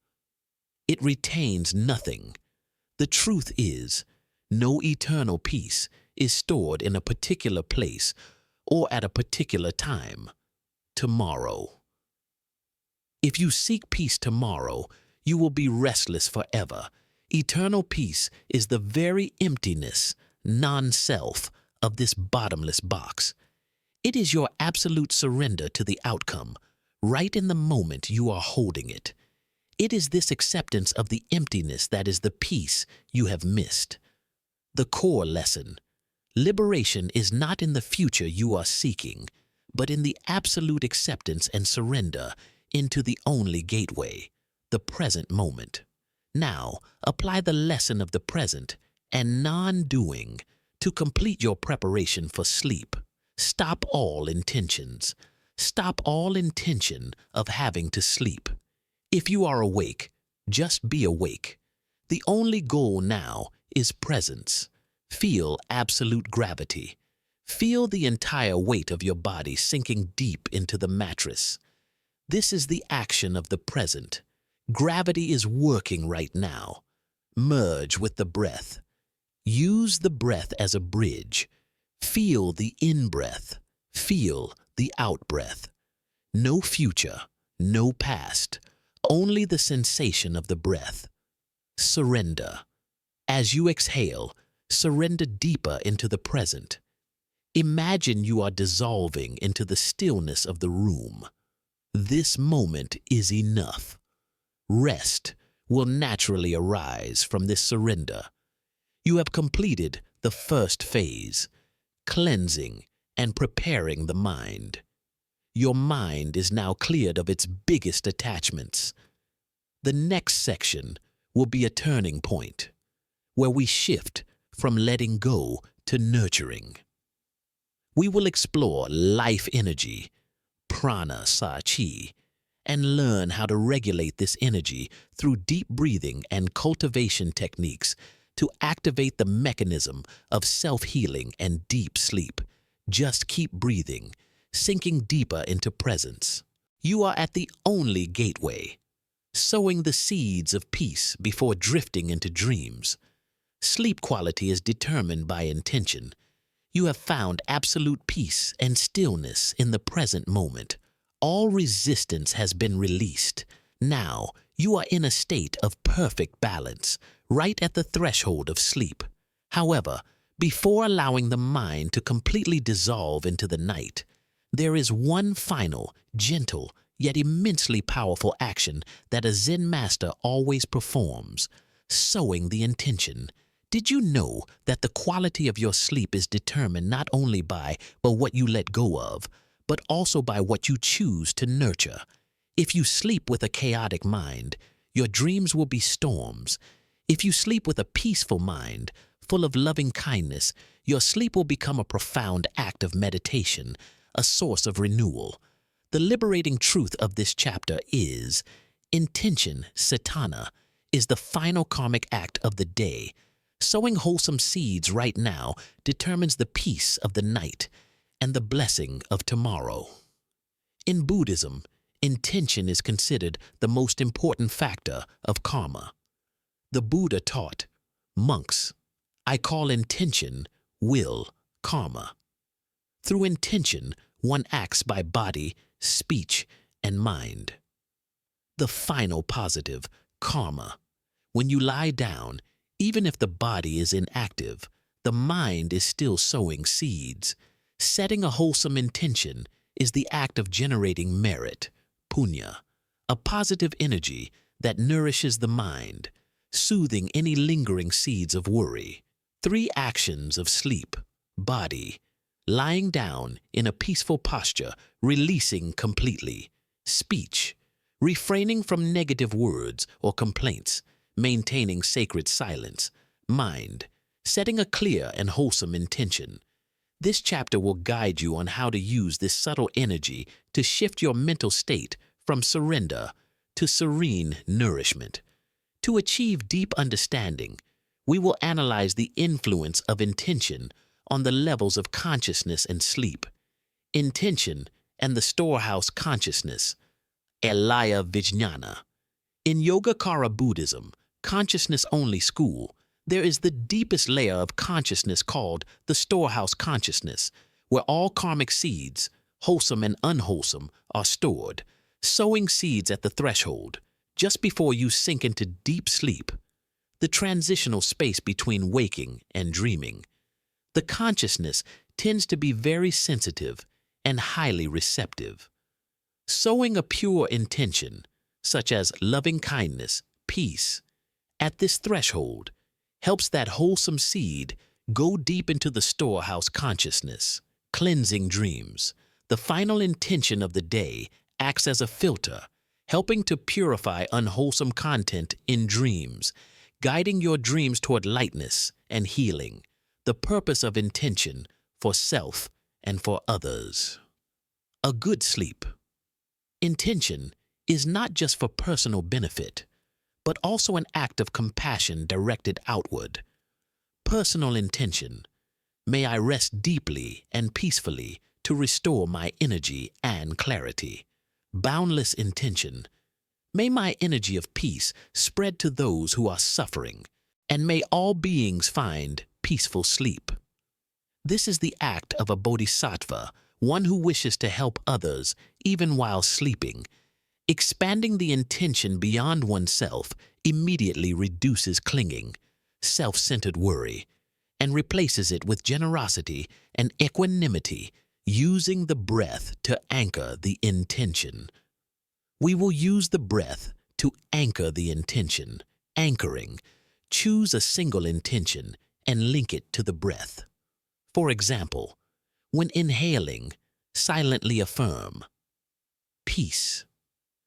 It retains nothing. The truth is, no eternal peace is stored in a particular place or at a particular time. Tomorrow. If you seek peace tomorrow, you will be restless forever. Eternal peace is the very emptiness, non-self, of this bottomless box. It is your absolute surrender to the outcome, right in the moment you are holding it. It is this acceptance of the emptiness that is the peace you have missed. The core lesson: liberation is not in the future you are seeking, but in the absolute acceptance and surrender into the only gateway, the present moment. Now, apply the lesson of the present and non-doing to complete your preparation for sleep. Stop all intentions. Stop all intention of having to sleep. If you are awake, just be awake. The only goal now is presence. Feel absolute gravity. Feel the entire weight of your body sinking deep into the mattress. This is the action of the present. Gravity is working right now. Merge with the breath. Use the breath as a bridge. Feel the in-breath. Feel the out-breath. No future, no past, only the sensation of the breath. Surrender. As you exhale, surrender deeper into the present. Imagine you are dissolving into the stillness of the room. This moment is enough. Rest will naturally arise from this surrender. You have completed the first phase, cleansing and preparing the mind. Your mind is now cleared of its biggest attachments. The next section will be a turning point, where we shift from letting go to nurturing. We will explore life energy, prana sa chi, and learn how to regulate this energy through deep breathing and cultivation techniques to activate the mechanism of self-healing and deep sleep. Just keep breathing, sinking deeper into presence. You are at the only gateway, sowing the seeds of peace before drifting into dreams. Sleep quality is determined by intention. You have found absolute peace and stillness in the present moment. All resistance has been released. Now, you are in a state of perfect balance, right at the threshold of sleep. However, before allowing the mind to completely dissolve into the night, there is one final, gentle, yet immensely powerful action that a Zen master always performs. Sowing the intention. Did you know that the quality of your sleep is determined not only by what you let go of, but also by what you choose to nurture? If you sleep with a chaotic mind, your dreams will be storms. If you sleep with a peaceful mind, full of loving kindness, your sleep will become a profound act of meditation, a source of renewal. The liberating truth of this chapter is, intention, satana, is the final karmic act of the day. Sowing wholesome seeds right now determines the peace of the night and the blessing of tomorrow. In Buddhism, intention is considered the most important factor of karma. The Buddha taught, monks, I call intention, will, karma. Through intention, one acts by body, speech, and mind. The final positive, karma. When you lie down, even if the body is inactive, the mind is still sowing seeds. Setting a wholesome intention is the act of generating merit, punya, a positive energy that nourishes the mind, soothing any lingering seeds of worry. 3 actions of sleep, body, lying down in a peaceful posture, releasing completely. Speech, refraining from negative words or complaints, maintaining sacred silence. Mind, setting a clear and wholesome intention. This chapter will guide you on how to use this subtle energy to shift your mental state from surrender to serene nourishment. To achieve deep understanding, we will analyze the influence of intention on the levels of consciousness and sleep. Intention and the storehouse consciousness, Alaya Vijnana. In Yogacara Buddhism, consciousness-only school, there is the deepest layer of consciousness called the storehouse consciousness, where all karmic seeds, wholesome and unwholesome, are stored, sowing seeds at the threshold, just before you sink into deep sleep, the transitional space between waking and dreaming. The consciousness tends to be very sensitive and highly receptive. Sowing a pure intention, such as loving kindness, peace, at this threshold, helps that wholesome seed go deep into the storehouse consciousness. Cleansing dreams. The final intention of the day acts as a filter, helping to purify unwholesome content in dreams, guiding your dreams toward lightness and healing. The purpose of intention for self and for others. A good sleep. Intention is not just for personal benefit, but also an act of compassion directed outward. Personal intention. May I rest deeply and peacefully to restore my energy and clarity. Boundless intention. May my energy of peace spread to those who are suffering, and may all beings find peaceful sleep. This is the act of a bodhisattva, one who wishes to help others even while sleeping. Expanding the intention beyond oneself immediately reduces clinging, self-centered worry, and replaces it with generosity and equanimity, using the breath to anchor the intention. We will use the breath to anchor the intention. Anchoring. Choose a single intention and link it to the breath. For example, when inhaling, silently affirm, peace.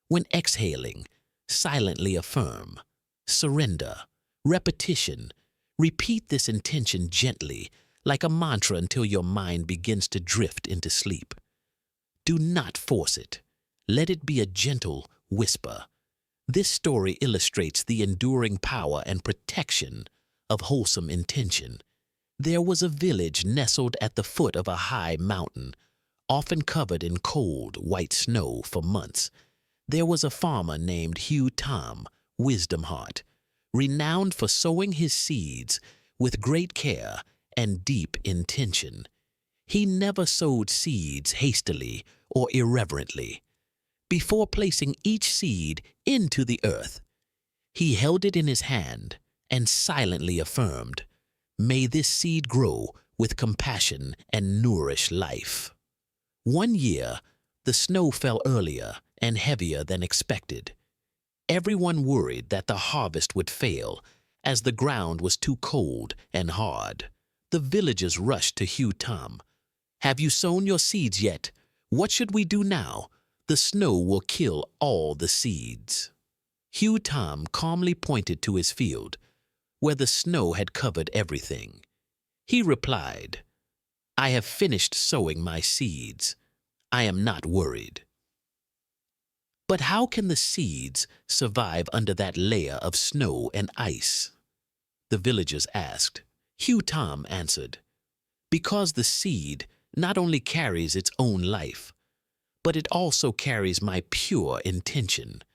When exhaling, silently affirm, surrender. Repetition. Repeat this intention gently, like a mantra, until your mind begins to drift into sleep. Do not force it. Let it be a gentle whisper. This story illustrates the enduring power and protection of wholesome intention. There was a village nestled at the foot of a high mountain, often covered in cold, white snow for months. There was a farmer named Hugh Tom, Wisdom Heart, renowned for sowing his seeds with great care and deep intention. He never sowed seeds hastily or irreverently. Before placing each seed into the earth, he held it in his hand and silently affirmed, "May this seed grow with compassion and nourish life." One year, the snow fell earlier and heavier than expected. Everyone worried that the harvest would fail, As the ground was too cold and hard, the villagers rushed to Hugh Tom. "Have you sown your seeds yet? What should we do now? The snow will kill all the seeds." Hugh Tom calmly pointed to his field, where the snow had covered everything. He replied, "I have finished sowing my seeds. I am not worried." But how can the seeds survive under that layer of snow and ice? The villagers asked. Hugh Tom answered, "Because the seed not only carries its own life, but it also carries my pure intention.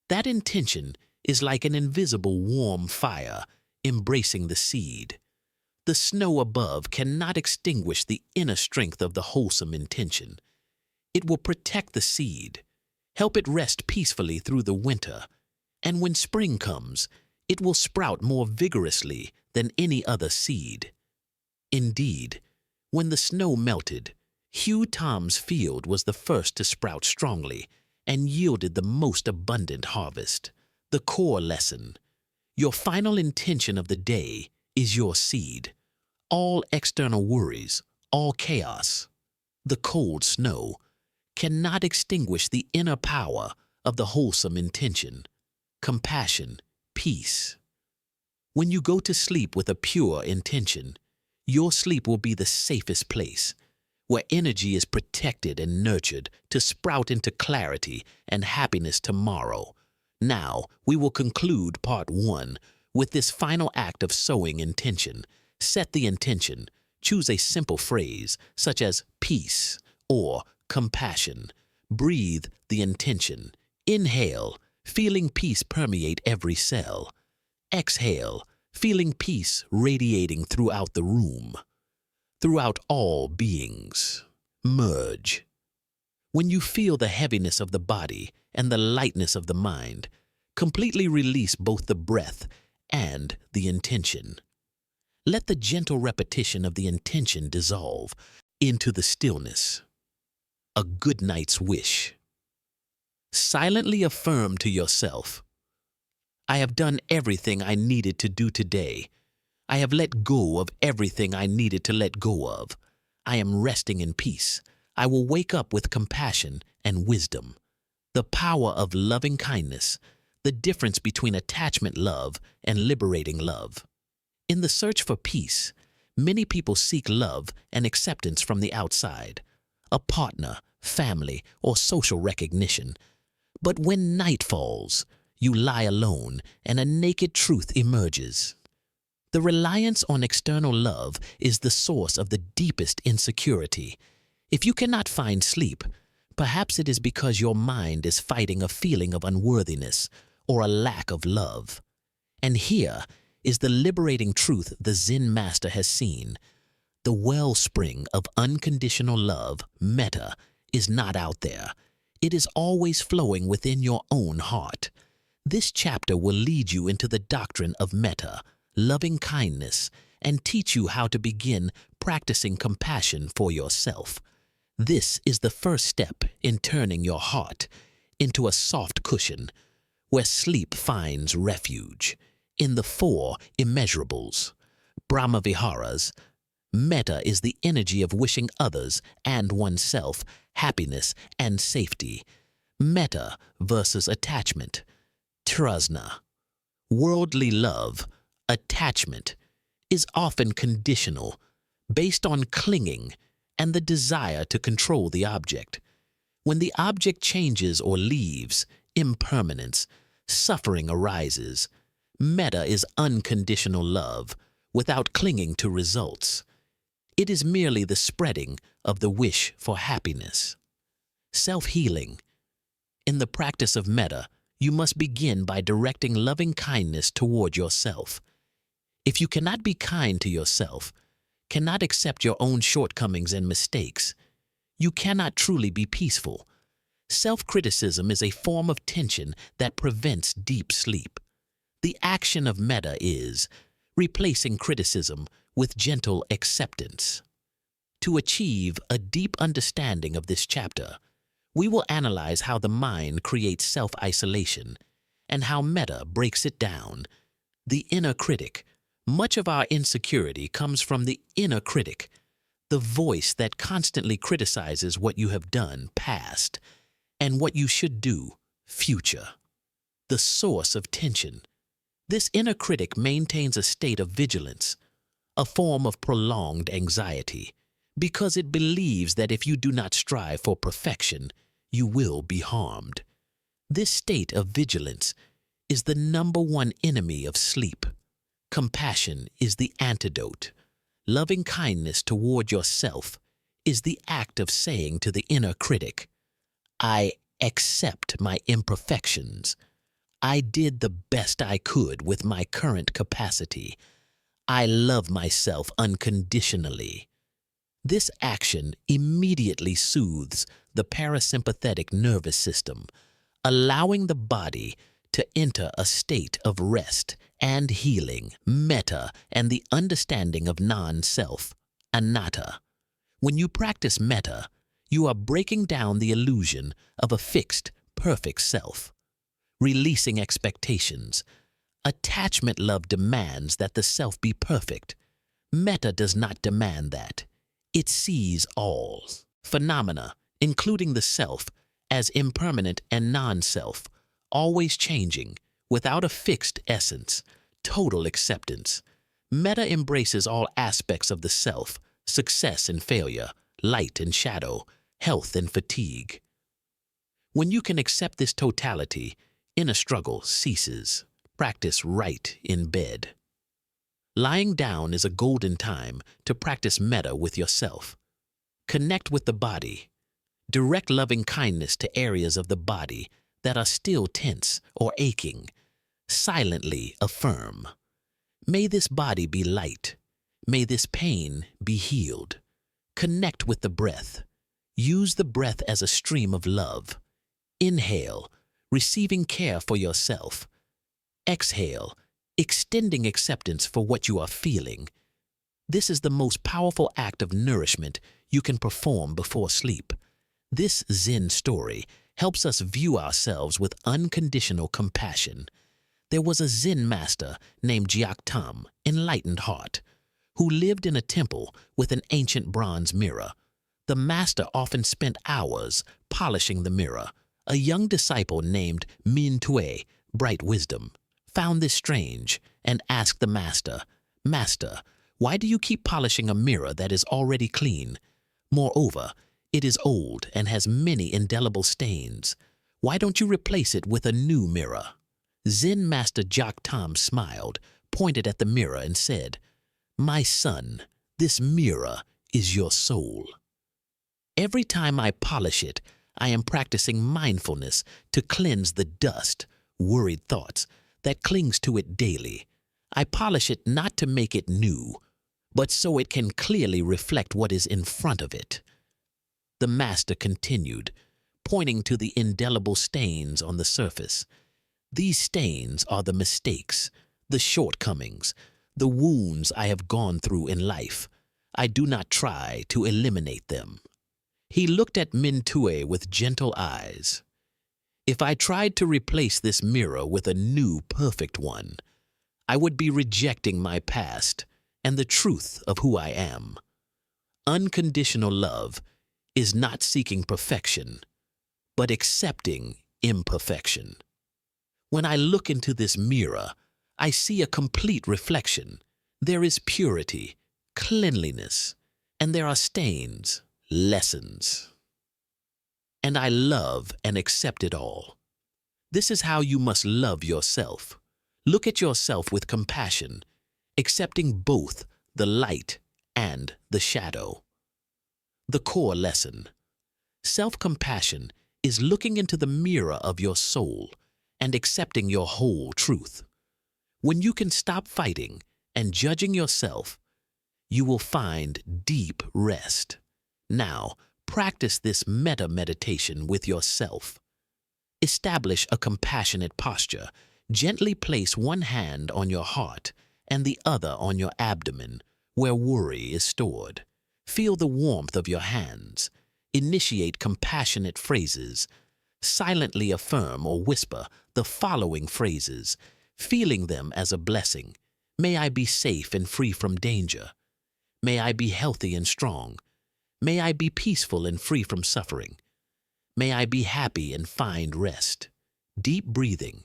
That intention is like an invisible warm fire embracing the seed. The snow above cannot extinguish the inner strength of the wholesome intention. It will protect the seed, help it rest peacefully through the winter, and when spring comes, it will sprout more vigorously than any other seed." Indeed, when the snow melted, Hugh Tom's field was the first to sprout strongly and yielded the most abundant harvest. The core lesson: your final intention of the day is your seed. All external worries, all chaos, the cold snow, cannot extinguish the inner power of the wholesome intention, compassion, peace. When you go to sleep with a pure intention, your sleep will be the safest place, where energy is protected and nurtured to sprout into clarity and happiness tomorrow. Now, we will conclude part 1 with this final act of sowing intention. Set the intention. Choose a simple phrase, such as peace or compassion. Breathe the intention. Inhale, feeling peace permeate every cell. Exhale, feeling peace radiating throughout the room, throughout all beings. Merge. When you feel the heaviness of the body and the lightness of the mind, completely release both the breath and the intention. Let the gentle repetition of the intention dissolve into the stillness. A good night's wish. Silently affirm to yourself, "I have done everything I needed to do today. I have let go of everything I needed to let go of. I am resting in peace. I will wake up with compassion and wisdom." The power of loving kindness, the difference between attachment love and liberating love. In the search for peace, many people seek love and acceptance from the outside, a partner, family, or social recognition. But when night falls, you lie alone and a naked truth emerges. The reliance on external love is the source of the deepest insecurity. If you cannot find sleep, perhaps it is because your mind is fighting a feeling of unworthiness or a lack of love. And here is the liberating truth the Zen master has seen. The wellspring of unconditional love, metta, is not out there. It is always flowing within your own heart. This chapter will lead you into the doctrine of metta, loving kindness, and teach you how to begin practicing compassion for yourself. This is the first step in turning your heart into a soft cushion where sleep finds refuge. In the 4 immeasurables, Brahmaviharas, metta is the energy of wishing others and oneself happiness and safety. Metta versus attachment. Trasna. Worldly love, attachment, is often conditional, based on clinging and the desire to control the object. When the object changes or leaves, impermanence, suffering arises. Metta is unconditional love, without clinging to results. It is merely the spreading of the wish for happiness. Self-healing. In the practice of metta, you must begin by directing loving kindness toward yourself. If you cannot be kind to yourself, cannot accept your own shortcomings and mistakes, you cannot truly be peaceful. Self-criticism is a form of tension that prevents deep sleep. The action of metta is replacing criticism with gentle acceptance. To achieve a deep understanding of this chapter, we will analyze how the mind creates self-isolation and how metta breaks it down. The inner critic. Much of our insecurity comes from the inner critic, the voice that constantly criticizes what you have done, past, and what you should do, future. The source of tension. This inner critic maintains a state of vigilance, a form of prolonged anxiety, because it believes that if you do not strive for perfection, you will be harmed. This state of vigilance is the number one enemy of sleep. Compassion is the antidote. Loving kindness toward yourself is the act of saying to the inner critic, I accept my imperfections. I did the best I could with my current capacity. I love myself unconditionally. This action immediately soothes the parasympathetic nervous system, allowing the body to enter a state of rest and healing, metta, and the understanding of non-self, anatta. When you practice metta, you are breaking down the illusion of a fixed, perfect self, releasing expectations. Attachment love demands that the self be perfect. Metta does not demand that. It sees all phenomena, including the self, as impermanent and non-self, always changing, without a fixed essence, total acceptance. Metta embraces all aspects of the self, success and failure, light and shadow, health and fatigue. When you can accept this totality, inner struggle ceases. Practice right in bed. Lying down is a golden time to practice metta with yourself. Connect with the body. Direct loving kindness to areas of the body that are still tense or aching. Silently affirm, may this body be light. May this pain be healed. Connect with the breath. Use the breath as a stream of love. Inhale, receiving care for yourself. Exhale, extending acceptance for what you are feeling. This is the most powerful act of nourishment you can perform before sleep. This Zen story helps us view ourselves with unconditional compassion. There was a Zen master named Gyaktam, enlightened heart, who lived in a temple with an ancient bronze mirror. The master often spent hours polishing the mirror. A young disciple named Min Tue, bright wisdom, found this strange and asked the master, Master, why do you keep polishing a mirror that is already clean? Moreover, it is old and has many indelible stains. Why don't you replace it with a new mirror? Zen Master Gyaktam smiled, pointed at the mirror and said, My son, this mirror is your soul. Every time I polish it, I am practicing mindfulness to cleanse the dust, worried thoughts, that clings to it daily. I polish it not to make it new, but so it can clearly reflect what is in front of it. The master continued, pointing to the indelible stains on the surface. These stains are the mistakes, the shortcomings, the wounds I have gone through in life. I do not try to eliminate them. He looked at Min Tue with gentle eyes. If I tried to replace this mirror with a new, perfect one, I would be rejecting my past and the truth of who I am. Unconditional love is not seeking perfection, but accepting imperfection. When I look into this mirror, I see a complete reflection. There is purity, cleanliness, and there are stains, lessons. And I love and accept it all. This is how you must love yourself. Look at yourself with compassion, accepting both the light and the shadow. The core lesson. Self-compassion is looking into the mirror of your soul and accepting your whole truth. When you can stop fighting and judging yourself, you will find deep rest. Now, practice this metta meditation with yourself. Establish a compassionate posture. Gently place one hand on your heart and the other on your abdomen, where worry is stored. Feel the warmth of your hands. Initiate compassionate phrases. Silently affirm or whisper the following phrases. feeling them as a blessing. May I be safe and free from danger. May I be healthy and strong. May I be peaceful and free from suffering. May I be happy and find rest. Deep breathing.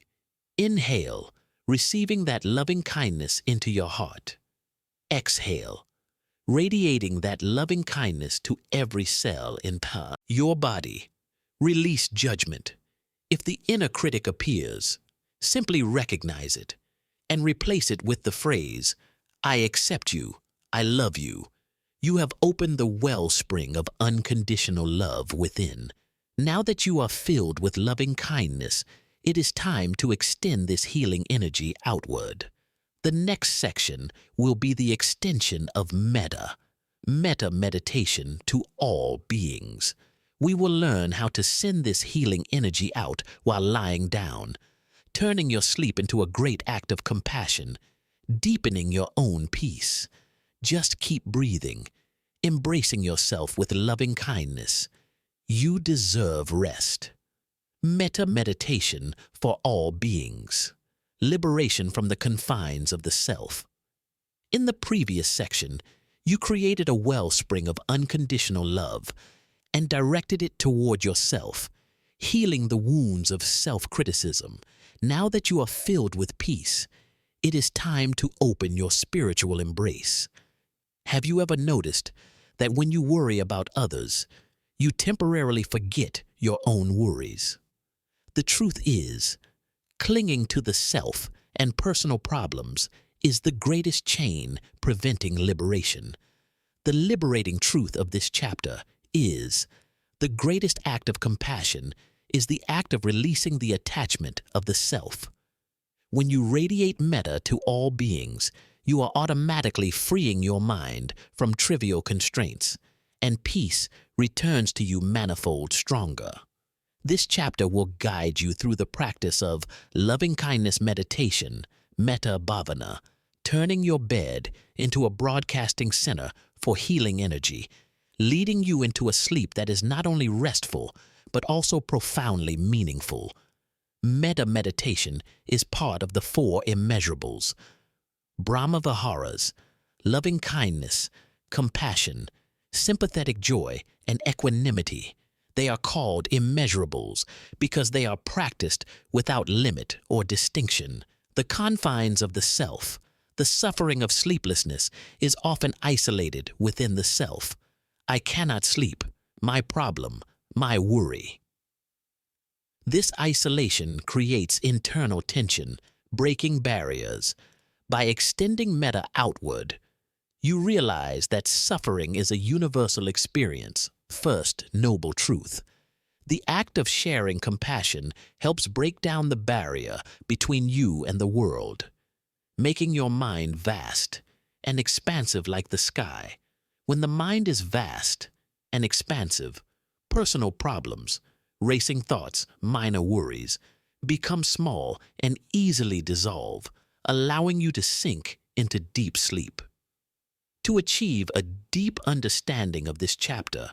Inhale, receiving that loving kindness into your heart. Exhale, radiating that loving kindness to every cell in your body. Release judgment. If the inner critic appears, simply recognize it and replace it with the phrase, I accept you, I love you. You have opened the wellspring of unconditional love within. Now that you are filled with loving kindness, it is time to extend this healing energy outward. The next section will be the extension of metta meditation to all beings. We will learn how to send this healing energy out while lying down, turning your sleep into a great act of compassion, deepening your own peace. Just keep breathing, embracing yourself with loving kindness. You deserve rest. Metta meditation for all beings. Liberation from the confines of the self. In the previous section, you created a wellspring of unconditional love and directed it toward yourself, healing the wounds of self-criticism. Now that you are filled with peace, it is time to open your spiritual embrace. Have you ever noticed that when you worry about others, you temporarily forget your own worries? The truth is, clinging to the self and personal problems is the greatest chain preventing liberation. The liberating truth of this chapter is, the greatest act of compassion is the act of releasing the attachment of the self. When you radiate metta to all beings, you are automatically freeing your mind from trivial constraints, and peace returns to you manifold stronger. This chapter will guide you through the practice of loving-kindness meditation, metta bhavana, turning your bed into a broadcasting center for healing energy, leading you into a sleep that is not only restful, but also profoundly meaningful. Metta meditation is part of the 4 immeasurables: Brahma Viharas, loving kindness, compassion, sympathetic joy, and equanimity. They are called immeasurables because they are practiced without limit or distinction. The confines of the self, the suffering of sleeplessness, is often isolated within the self. I cannot sleep, my problem, my worry. This isolation creates internal tension, breaking barriers. By extending metta outward, you realize that suffering is a universal experience. First noble truth. The act of sharing compassion helps break down the barrier between you and the world, making your mind vast and expansive like the sky. When the mind is vast and expansive, personal problems, racing thoughts, minor worries, become small and easily dissolve, allowing you to sink into deep sleep. To achieve a deep understanding of this chapter,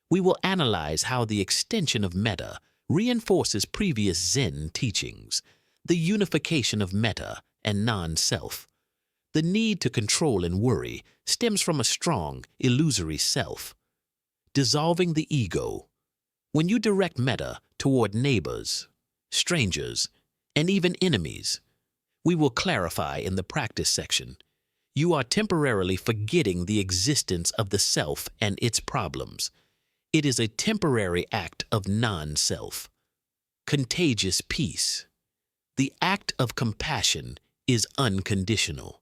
we will analyze how the extension of metta reinforces previous Zen teachings, the unification of metta and non-self. The need to control and worry stems from a strong, illusory self. Dissolving the ego. When you direct metta toward neighbors, strangers, and even enemies, we will clarify in the practice section, you are temporarily forgetting the existence of the self and its problems. It is a temporary act of non-self. Contagious peace. The act of compassion is unconditional.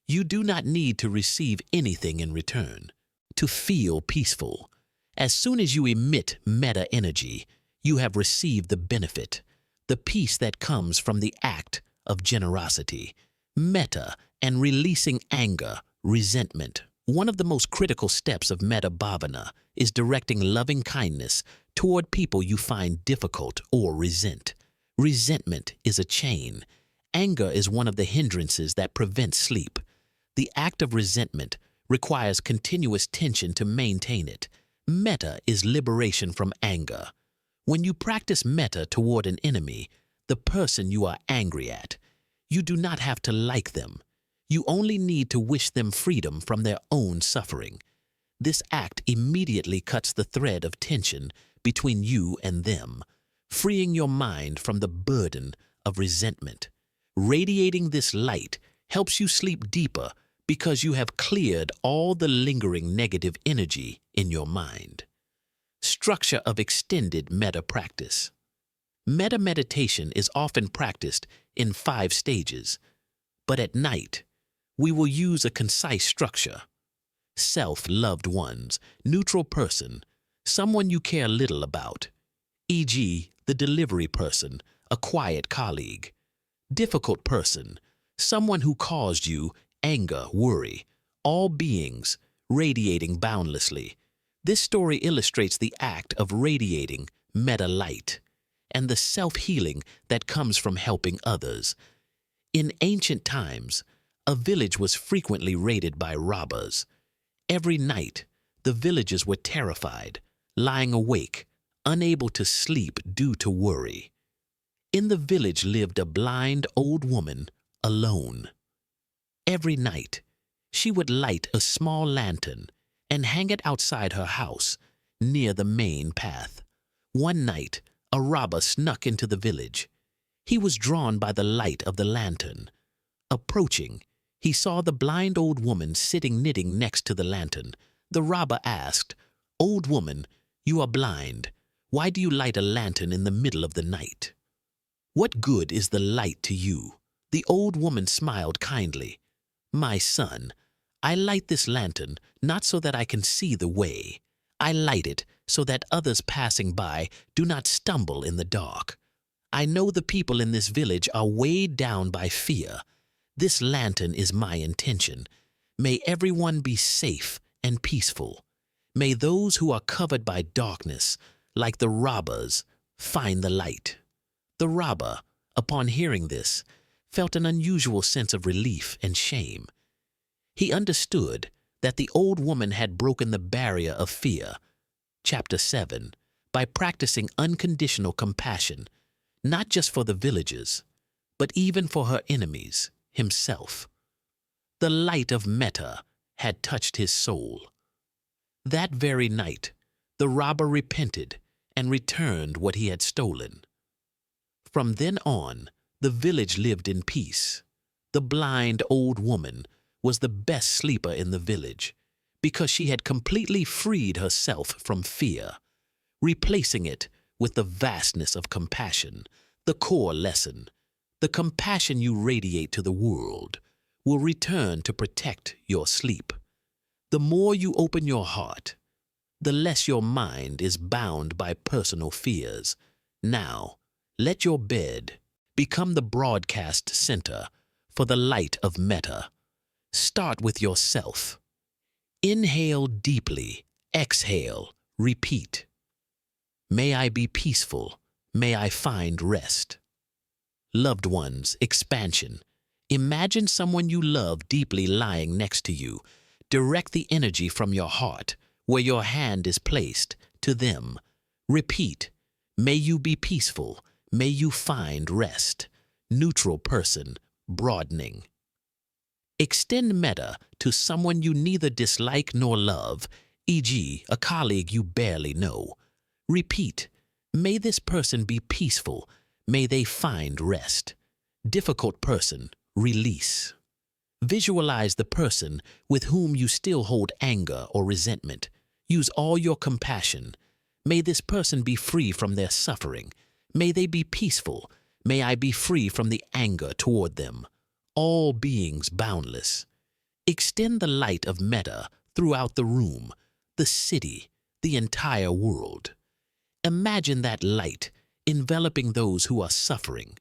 You do not need to receive anything in return to feel peaceful. As soon as you emit metta energy, you have received the benefit, the peace that comes from the act of generosity. Metta and releasing anger, resentment. One of the most critical steps of metta bhavana is directing loving kindness toward people you find difficult or resent. Resentment is a chain. Anger is one of the hindrances that prevents sleep. The act of resentment requires continuous tension to maintain it. Metta is liberation from anger. When you practice metta toward an enemy, the person you are angry at, You do not have to like them. You only need to wish them freedom from their own suffering. This act immediately cuts the thread of tension between you and them, freeing your mind from the burden of resentment. Radiating this light helps you sleep deeper because you have cleared all the lingering negative energy in your mind. Structure of extended metta practice. Metta meditation is often practiced in 5 stages, but at night, we will use a concise structure. Self, loved ones, neutral person, someone you care little about, e.g., the delivery person, a quiet colleague. Difficult person, someone who caused you anger, worry, all beings radiating boundlessly. This story illustrates the act of radiating metta light and the self-healing that comes from helping others. In ancient times, a village was frequently raided by robbers. Every night, the villagers were terrified, lying awake, unable to sleep due to worry. In the village lived a blind old woman, alone. Every night, she would light a small lantern and hang it outside her house, near the main path. One night, a robber snuck into the village. He was drawn by the light of the lantern. Approaching, he saw the blind old woman sitting knitting next to the lantern. The robber asked, "Old woman, you are blind. Why do you light a lantern in the middle of the night? What good is the light to you?" The old woman smiled kindly. "My son, I light this lantern not so that I can see the way. I light it so that others passing by do not stumble in the dark. I know the people in this village are weighed down by fear. This lantern is my intention. May everyone be safe and peaceful. May those who are covered by darkness, like the robbers, find the light." The robber, upon hearing this, felt an unusual sense of relief and shame. He understood that the old woman had broken the barrier of fear, Chapter 7, by practicing unconditional compassion, not just for the villagers, but even for her enemies, himself. The light of metta had touched his soul. That very night, the robber repented and returned what he had stolen. From then on, the village lived in peace. The blind old woman was the best sleeper in the village because she had completely freed herself from fear, replacing it with the vastness of compassion. The core lesson: the compassion you radiate to the world will return to protect your sleep. The more you open your heart, the less your mind is bound by personal fears. Now, let your bed become the broadcast center for the light of metta. Start with yourself. Inhale deeply, exhale, repeat. May I be peaceful, may I find rest. Loved ones, expansion. Imagine someone you love deeply lying next to you. Direct the energy from your heart, where your hand is placed, to them. Repeat, may you be peaceful, may you find rest. Neutral person, broadening. Extend metta to someone you neither dislike nor love, e.g., a colleague you barely know. Repeat, may this person be peaceful, may they find rest. Difficult person, release. Visualize the person with whom you still hold anger or resentment. Use all your compassion. May this person be free from their suffering. May they be peaceful. May I be free from the anger toward them. All beings boundless. Extend the light of metta throughout the room, the city, the entire world. Imagine that light enveloping those who are suffering,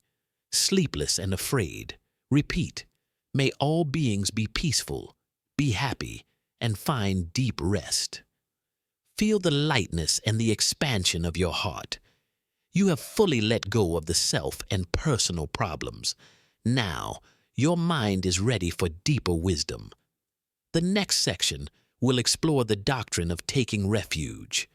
sleepless and afraid. Repeat, may all beings be peaceful, be happy, and find deep rest. Feel the lightness and the expansion of your heart. You have fully let go of the self and personal problems. Now, your mind is ready for deeper wisdom. The next section will explore the doctrine of taking refuge,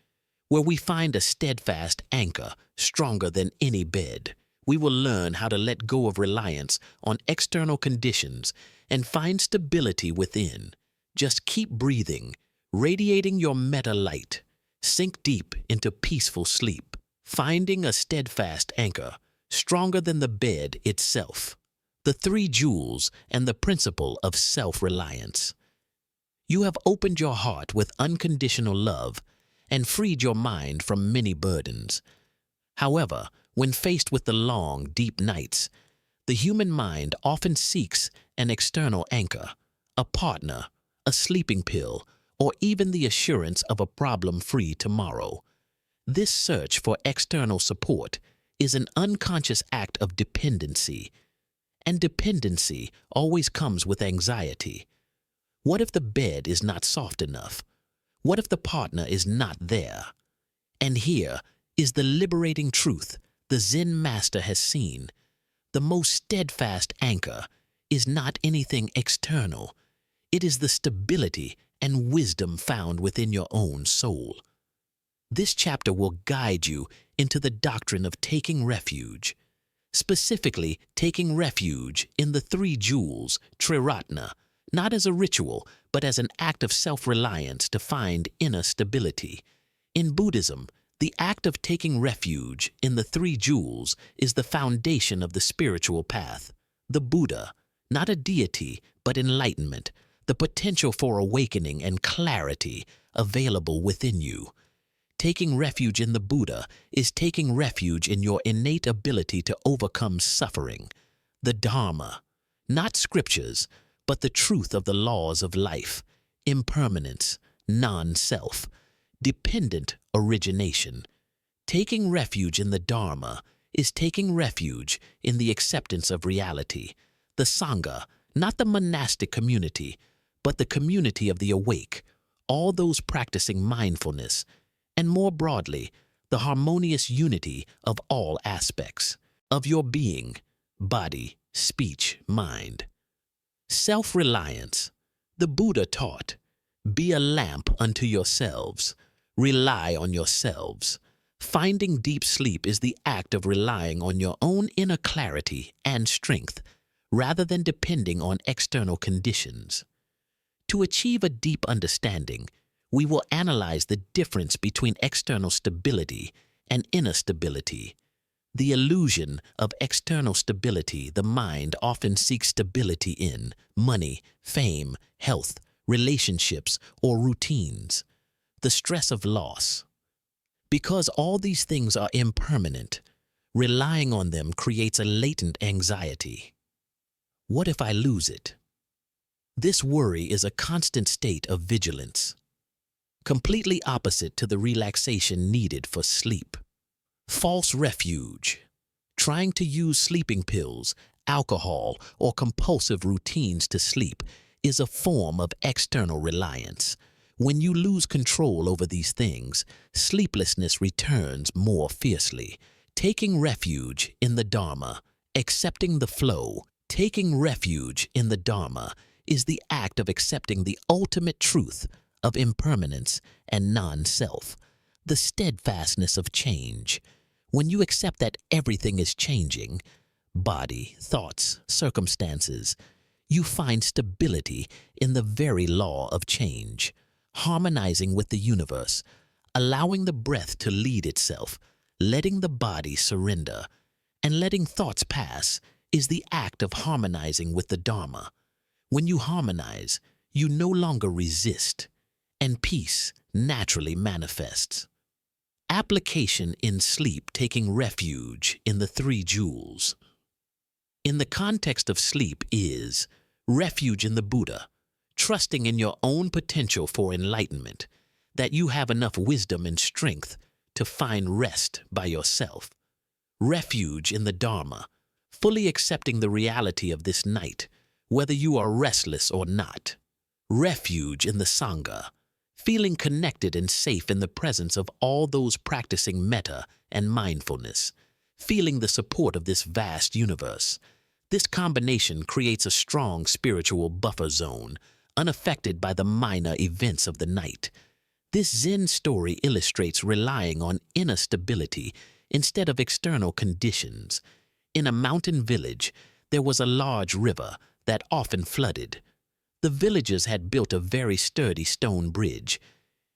where we find a steadfast anchor stronger than any bed. we will learn how to let go of reliance on external conditions and find stability within. Just keep breathing, radiating your metta light. Sink deep into peaceful sleep, finding a steadfast anchor, stronger than the bed itself. The three jewels and the principle of self-reliance. You have opened your heart with unconditional love and freed your mind from many burdens. However, when faced with the long, deep nights, the human mind often seeks an external anchor, a partner, a sleeping pill, or even the assurance of a problem-free tomorrow. This search for external support is an unconscious act of dependency, and dependency always comes with anxiety. What if the bed is not soft enough? What if the partner is not there? And here is the liberating truth the Zen master has seen. The most steadfast anchor is not anything external. It is the stability and wisdom found within your own soul. This chapter will guide you into the doctrine of taking refuge, specifically taking refuge in the three jewels, Triratna, not as a ritual, but as an act of self-reliance to find inner stability. In Buddhism, the act of taking refuge in the three jewels is the foundation of the spiritual path. The Buddha, not a deity, but enlightenment, the potential for awakening and clarity available within you. Taking refuge in the Buddha is taking refuge in your innate ability to overcome suffering. The Dharma, not scriptures, but the truth of the laws of life, impermanence, non-self, dependent origination. Taking refuge in the Dharma is taking refuge in the acceptance of reality. The Sangha, not the monastic community, but the community of the awake, all those practicing mindfulness, and more broadly, the harmonious unity of all aspects of your being, body, speech, mind. Self-reliance. The Buddha taught, be a lamp unto yourselves, rely on yourselves. Finding deep sleep is the act of relying on your own inner clarity and strength, rather than depending on external conditions. To achieve a deep understanding, we will analyze the difference between external stability and inner stability. The illusion of external stability the mind often seeks stability in money, fame, health, relationships, or routines. The stress of loss. Because all these things are impermanent, relying on them creates a latent anxiety. What if I lose it? This worry is a constant state of vigilance, completely opposite to the relaxation needed for sleep. False refuge. Trying to use sleeping pills, alcohol, or compulsive routines to sleep is a form of external reliance. When you lose control over these things, sleeplessness returns more fiercely. Taking refuge in the Dharma, accepting the flow. Taking refuge in the Dharma is the act of accepting the ultimate truth of impermanence and non-self, the steadfastness of change. When you accept that everything is changing, body, thoughts, circumstances, you find stability in the very law of change, harmonizing with the universe, allowing the breath to lead itself, letting the body surrender, and letting thoughts pass is the act of harmonizing with the Dharma. When you harmonize, you no longer resist, and peace naturally manifests. Application in sleep, taking refuge in the three jewels. In the context of sleep is refuge in the Buddha, trusting in your own potential for enlightenment, that you have enough wisdom and strength to find rest by yourself. Refuge in the Dharma, fully accepting the reality of this night, whether you are restless or not. Refuge in the Sangha, feeling connected and safe in the presence of all those practicing metta and mindfulness, feeling the support of this vast universe. This combination creates a strong spiritual buffer zone, unaffected by the minor events of the night. This Zen story illustrates relying on inner stability instead of external conditions. In a mountain village, there was a large river that often flooded. The villagers had built a very sturdy stone bridge,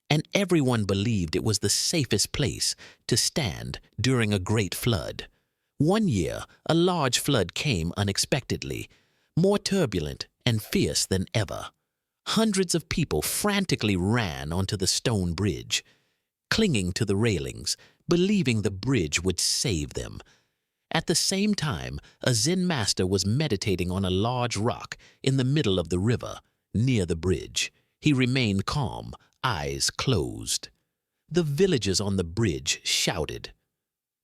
and everyone believed it was the safest place to stand during a great flood. One year, a large flood came unexpectedly, more turbulent and fierce than ever. Hundreds of people frantically ran onto the stone bridge, clinging to the railings, believing the bridge would save them. At the same time, a Zen master was meditating on a large rock in the middle of the river, near the bridge. He remained calm, eyes closed. The villagers on the bridge shouted,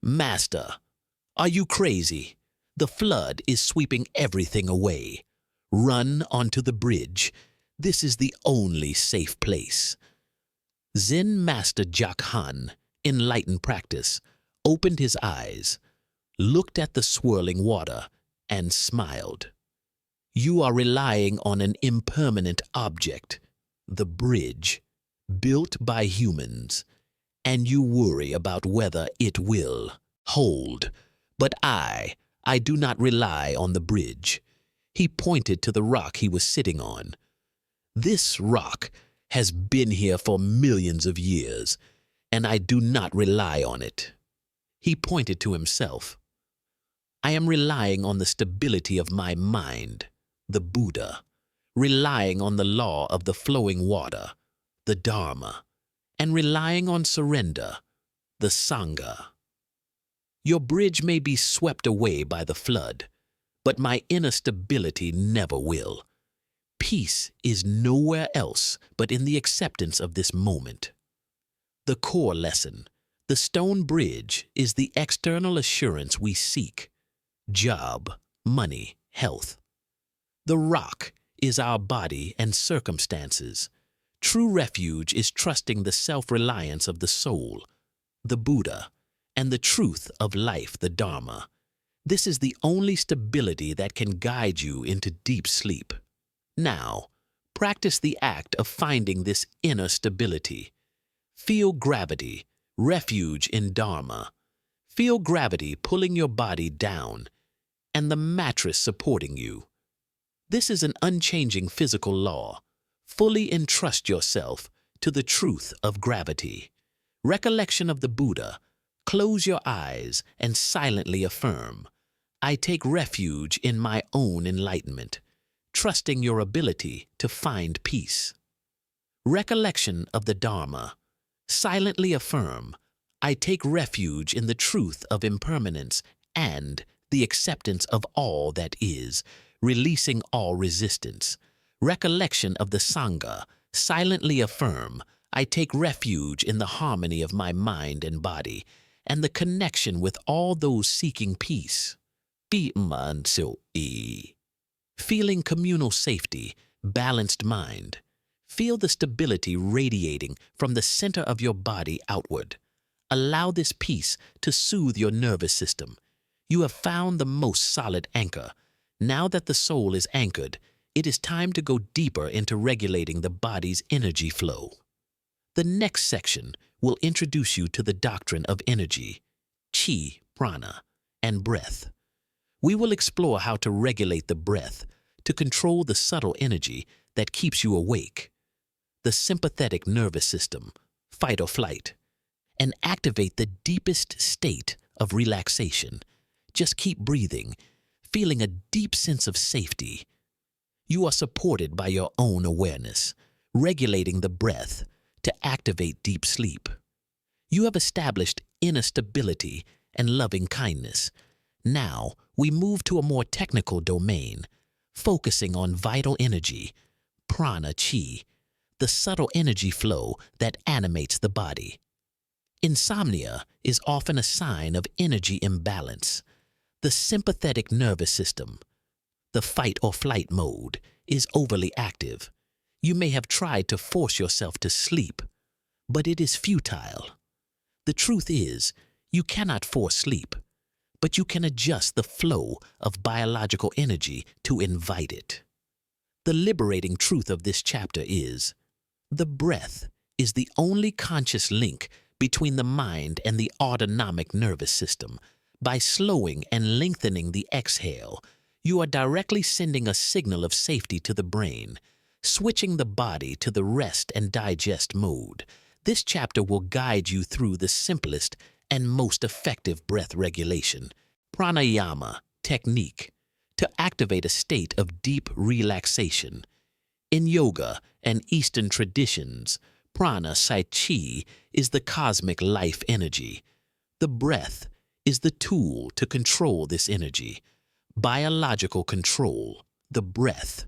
"Master, are you crazy? The flood is sweeping everything away. Run onto the bridge. This is the only safe place." Zen Master Jak Han, enlightened practice, opened his eyes, looked at the swirling water, and smiled. "You are relying on an impermanent object, the bridge, built by humans, and you worry about whether it will hold. But I do not rely on the bridge." He pointed to the rock he was sitting on. "This rock has been here for millions of years, and I do not rely on it." He pointed to himself. "I am relying on the stability of my mind, the Buddha, relying on the law of the flowing water, the Dharma, and relying on surrender, the Sangha. Your bridge may be swept away by the flood, but my inner stability never will. Peace is nowhere else but in the acceptance of this moment." The core lesson: the stone bridge is the external assurance we seek: job, money, health. The rock is our body and circumstances. True refuge is trusting the self-reliance of the soul, the Buddha, and the truth of life, the Dharma. This is the only stability that can guide you into deep sleep. Now, practice the act of finding this inner stability. Feel gravity, refuge in Dharma. Feel gravity pulling your body down, and the mattress supporting you. This is an unchanging physical law. Fully entrust yourself to the truth of gravity. Recollection of the Buddha. Close your eyes and silently affirm, "I take refuge in my own enlightenment," trusting your ability to find peace. Recollection of the Dharma. Silently affirm, "I take refuge in the truth of impermanence and the acceptance of all that is, releasing all resistance." Recollection of the Sangha. Silently affirm, "I take refuge in the harmony of my mind and body, and the connection with all those seeking peace." Feeling communal safety, balanced mind. Feel the stability radiating from the center of your body outward. Allow this peace to soothe your nervous system. You have found the most solid anchor. Now that the soul is anchored, it is time to go deeper into regulating the body's energy flow. The next section will introduce you to the doctrine of energy, chi, prana, and breath. We will explore how to regulate the breath to control the subtle energy that keeps you awake, the sympathetic nervous system, fight or flight, and activate the deepest state of relaxation. Just keep breathing, feeling a deep sense of safety. You are supported by your own awareness, regulating the breath to activate deep sleep. You have established inner stability and loving kindness. Now, we move to a more technical domain, focusing on vital energy, prana chi, the subtle energy flow that animates the body. Insomnia is often a sign of energy imbalance. The sympathetic nervous system, the fight or flight mode, is overly active. You may have tried to force yourself to sleep, but it is futile. The truth is, you cannot force sleep, but you can adjust the flow of biological energy to invite it. The liberating truth of this chapter is, the breath is the only conscious link between the mind and the autonomic nervous system. By slowing and lengthening the exhale, you are directly sending a signal of safety to the brain, switching the body to the rest and digest mode. This chapter will guide you through the simplest and most effective breath regulation, pranayama technique, to activate a state of deep relaxation. In yoga and Eastern traditions, prana chi is the cosmic life energy. The breath is the tool to control this energy. Biological control, the breath,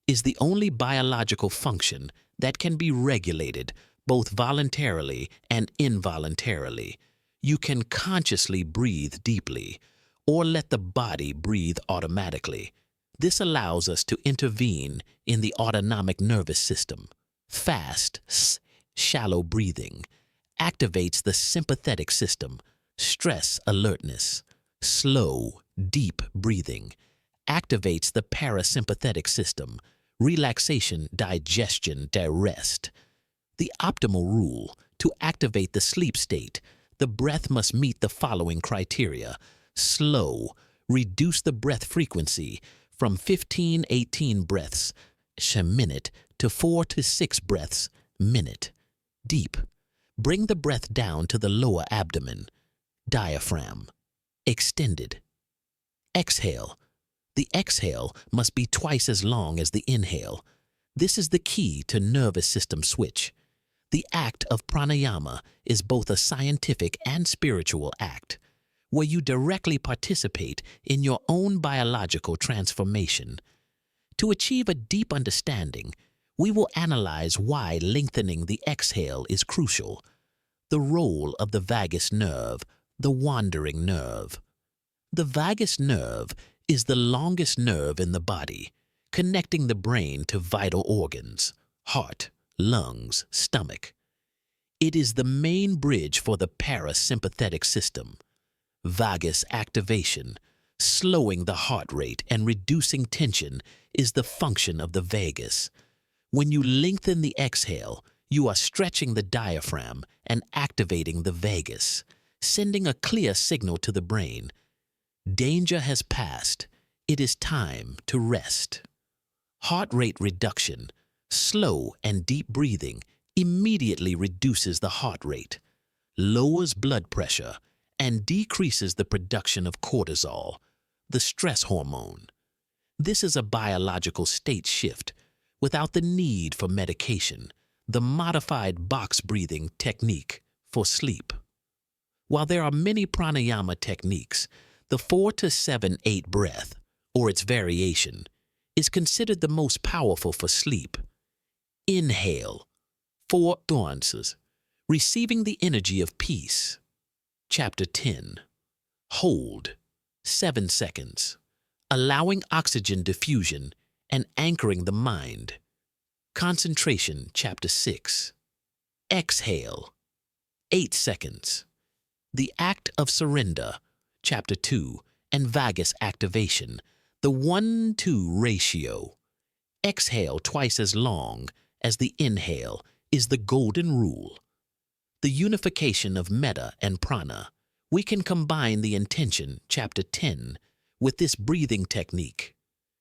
is the only biological function that can be regulated both voluntarily and involuntarily. You can consciously breathe deeply or let the body breathe automatically. This allows us to intervene in the autonomic nervous system. Fast, shallow breathing activates the sympathetic system, stress alertness. Slow, deep breathing activates the parasympathetic system, relaxation, digestion, rest. The optimal rule: to activate the sleep state, the breath must meet the following criteria. Slow, reduce the breath frequency from 15-18 breaths a minute to 4 to 6 breaths minute. Deep, bring the breath down to the lower abdomen. Diaphragm, extended. Exhale, the exhale must be twice as long as the inhale. This is the key to nervous system switch. The act of pranayama is both a scientific and spiritual act, where you directly participate in your own biological transformation. To achieve a deep understanding, we will analyze why lengthening the exhale is crucial. The role of the vagus nerve, the wandering nerve. The vagus nerve is the longest nerve in the body, connecting the brain to vital organs, heart, lungs, stomach. It is the main bridge for the parasympathetic system. Vagus activation, slowing the heart rate and reducing tension, is the function of the vagus. When you lengthen the exhale, you are stretching the diaphragm and activating the vagus, sending a clear signal to the brain. Danger has passed. It is time to rest. Heart rate reduction, slow and deep breathing immediately reduces the heart rate, lowers blood pressure, and decreases the production of cortisol, the stress hormone. This is a biological state shift without the need for medication, the modified box breathing technique for sleep. While there are many pranayama techniques, the 4 to 7-8 breath, or its variation, is considered the most powerful for sleep. Inhale, 4 nuances, receiving the energy of peace. Chapter 10. Hold, 7 seconds, allowing oxygen diffusion and anchoring the mind. Concentration, Chapter 6. Exhale, 8 seconds. The act of surrender, Chapter 2, and vagus activation, the 1-2 ratio. Exhale twice as long as the inhale is the golden rule. The unification of metta and prana. We can combine the intention, Chapter 10, with this breathing technique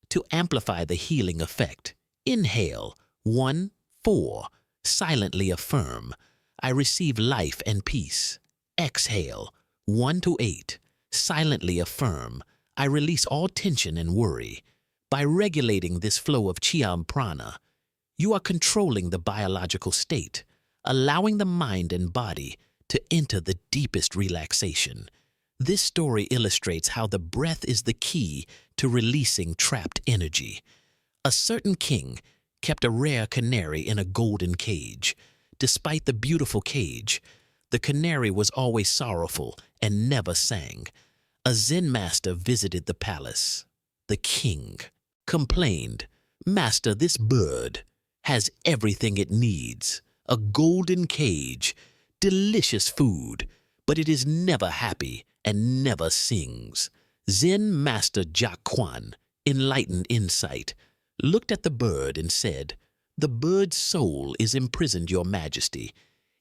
to amplify the healing effect. Inhale, 1-4, silently affirm, I receive life and peace. Exhale, 1-8, silently affirm, I release all tension and worry. By regulating this flow of qigong prana, you are controlling the biological state, allowing the mind and body to enter the deepest relaxation. This story illustrates how the breath is the key to releasing trapped energy. A certain king kept a rare canary in a golden cage. Despite the beautiful cage, the canary was always sorrowful and never sang. A Zen master visited the palace. The king complained, "Master, this bird has everything it needs, a golden cage, delicious food, but it is never happy and never sings." Zen master Quan, enlightened insight, looked at the bird and said, "The bird's soul is imprisoned, Your Majesty.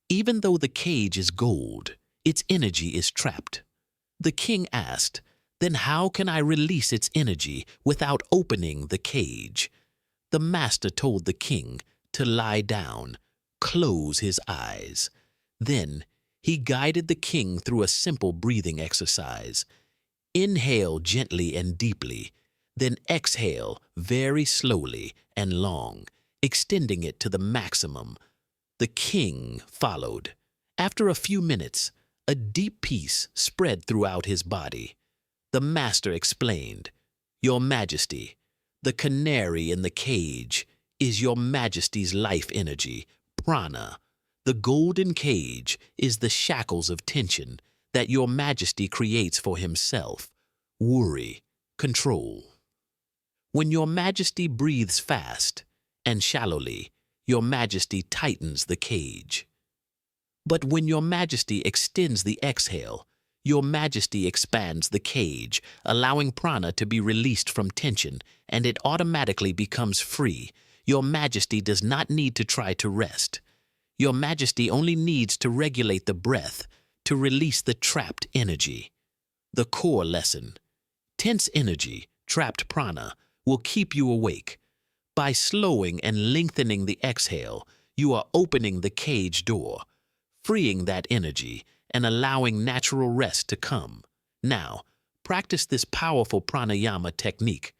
Even though the cage is gold, its energy is trapped. The king asked, "Then how can I release its energy without opening the cage?" The master told the king to lie down, close his eyes. Then he guided the king through a simple breathing exercise. Inhale gently and deeply, then exhale very slowly and long, extending it to the maximum. The king followed. After a few minutes, a deep peace spread throughout his body. The master explained, "Your Majesty, the canary in the cage is Your Majesty's life energy, prana. The golden cage is the shackles of tension that Your Majesty creates for himself, worry, control. When Your Majesty breathes fast and shallowly, Your Majesty tightens the cage. But when Your Majesty extends the exhale, Your Majesty expands the cage, allowing prana to be released from tension, and it automatically becomes free. Your Majesty does not need to try to rest. Your Majesty only needs to regulate the breath to release the trapped energy." The core lesson: tense energy, trapped prana, will keep you awake. By slowing and lengthening the exhale, you are opening the cage door, freeing that energy and allowing natural rest to come. Now, practice this powerful pranayama technique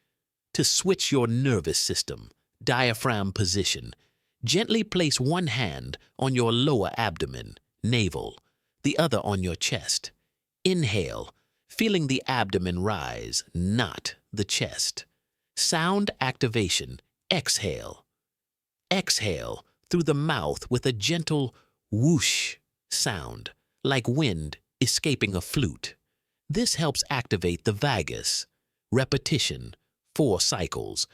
to switch your nervous system. Diaphragm position. Gently place one hand on your lower abdomen, navel, the other on your chest. Inhale, feeling the abdomen rise, not the chest. Sound activation. Exhale. Exhale through the mouth with a gentle whoosh sound, like wind escaping a flute. This helps activate the vagus. Repetition, 4 cycles.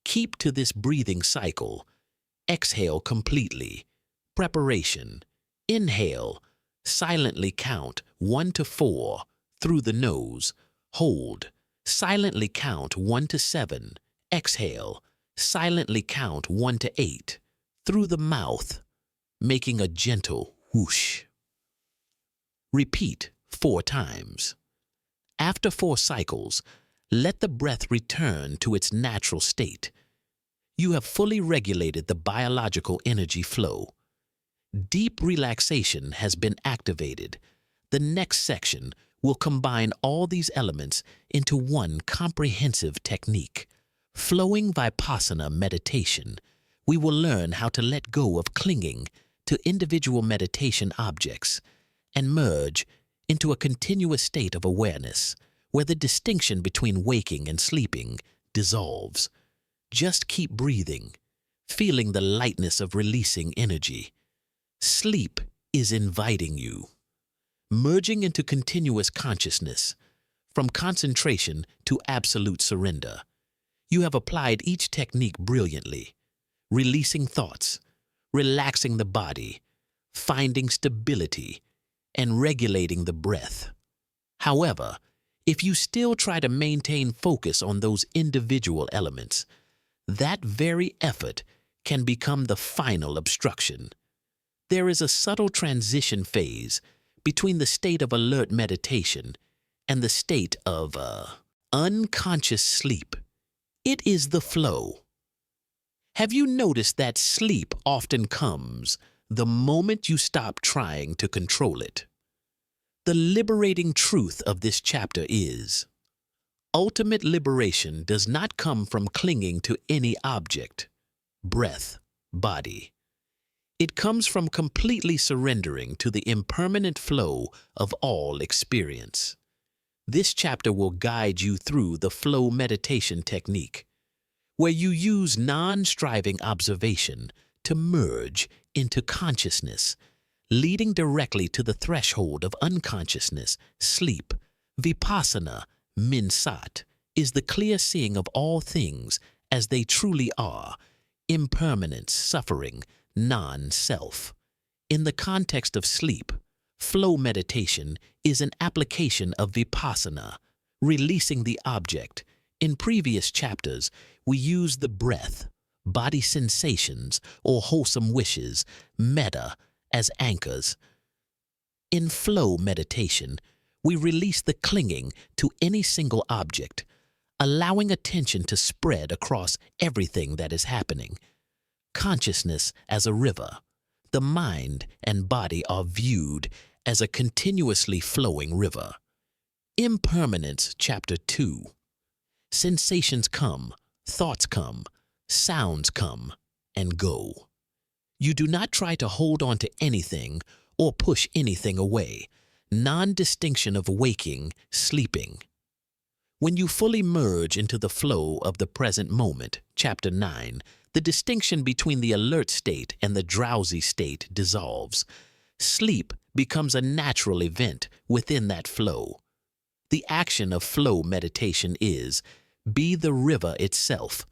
Keep to this breathing cycle. Exhale completely. Preparation. Inhale. Silently count 1 to 4 through the nose. Hold. Silently count 1 to 7. Exhale. Silently count 1 to 8 through the mouth, making a gentle whoosh. Repeat 4 times. After 4 cycles, let the breath return to its natural state. You have fully regulated the biological energy flow. Deep relaxation has been activated. The next section will combine all these elements into one comprehensive technique. Flowing Vipassana meditation. We will learn how to let go of clinging to individual meditation objects and merge into a continuous state of awareness where the distinction between waking and sleeping dissolves. Just keep breathing, feeling the lightness of releasing energy. Sleep is inviting you, merging into continuous consciousness, from concentration to absolute surrender. You have applied each technique brilliantly, releasing thoughts, relaxing the body, finding stability, and regulating the breath. However, if you still try to maintain focus on those individual elements, that very effort can become the final obstruction. There is a subtle transition phase between the state of alert meditation and the state of unconscious sleep. It is the flow. Have you noticed that sleep often comes the moment you stop trying to control it? The liberating truth of this chapter is, ultimate liberation does not come from clinging to any object, breath, body. It comes from completely surrendering to the impermanent flow of all experience. This chapter will guide you through the flow meditation technique, where you use non-striving observation to merge into consciousness, leading directly to the threshold of unconsciousness, sleep. Vipassana, minsat, is the clear seeing of all things as they truly are, impermanence, suffering, non-self. In the context of sleep, flow meditation is an application of Vipassana, releasing the object. In previous chapters, we used the breath, body sensations, or wholesome wishes, metta, as anchors. In flow meditation, We release the clinging to any single object, allowing attention to spread across everything that is happening. Consciousness as a river, the mind and body are viewed as a continuously flowing river. Impermanence, Chapter 2. Sensations come, thoughts come, sounds come, and go. You do not try to hold on to anything or push anything away. Non-distinction of waking, sleeping. When you fully merge into the flow of the present moment, Chapter 9, the distinction between the alert state and the drowsy state dissolves. Sleep becomes a natural event within that flow. The action of flow meditation is, be the river itself,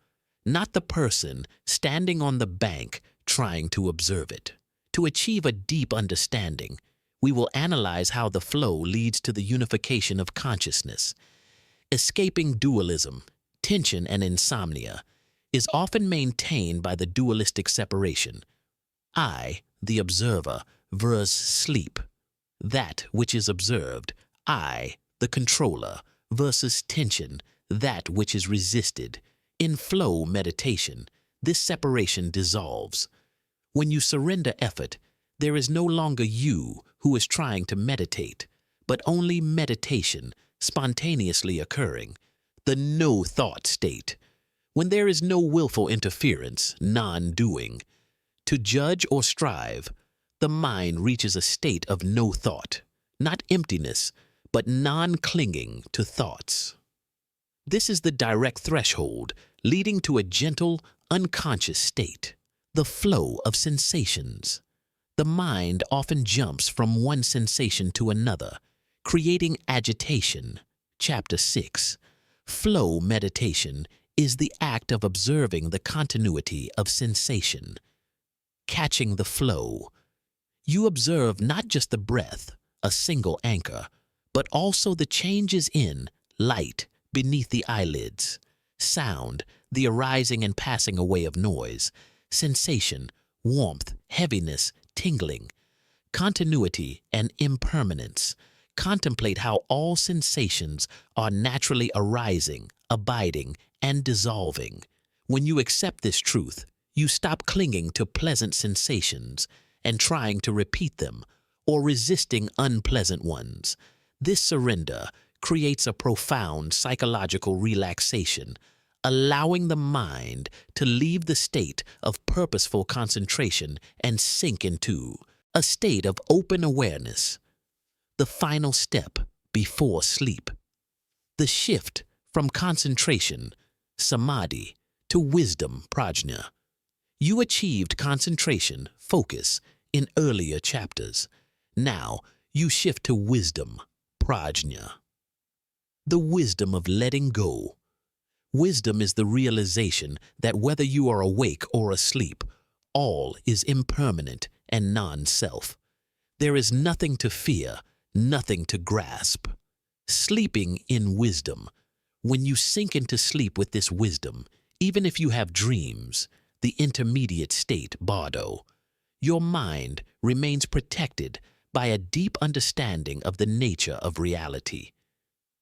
not the person standing on the bank trying to observe it. To achieve a deep understanding, we will analyze how the flow leads to the unification of consciousness. Escaping dualism, tension, and insomnia is often maintained by the dualistic separation. I, the observer, versus sleep. That which is observed, I, the controller, versus tension, that which is resisted. In flow meditation, this separation dissolves. When you surrender effort, there is no longer you who is trying to meditate, but only meditation spontaneously occurring, the no-thought state, when there is no willful interference, non-doing. To judge or strive, the mind reaches a state of no thought, not emptiness, but non-clinging to thoughts. This is the direct threshold leading to a gentle, unconscious state, the flow of sensations. The mind often jumps from one sensation to another, creating agitation. Chapter 6. Flow meditation is the act of observing the continuity of sensation. Catching the flow. You observe not just the breath, a single anchor, but also the changes in light beneath the eyelids, sound, the arising and passing away of noise, sensation, warmth, heaviness, tingling, continuity, and impermanence. Contemplate how all sensations are naturally arising, abiding, and dissolving. When you accept this truth, you stop clinging to pleasant sensations and trying to repeat them or resisting unpleasant ones. This surrender creates a profound psychological relaxation, allowing the mind to leave the state of purposeful concentration and sink into a state of open awareness. The final step before sleep. The shift from concentration, samadhi, to wisdom, prajna. You achieved concentration, focus, in earlier chapters. Now you shift to wisdom, prajna. The wisdom of letting go. Wisdom is the realization that whether you are awake or asleep, all is impermanent and non-self. There is nothing to fear, nothing to grasp. Sleeping in wisdom. When you sink into sleep with this wisdom, even if you have dreams, the intermediate state, bardo, your mind remains protected by a deep understanding of the nature of reality.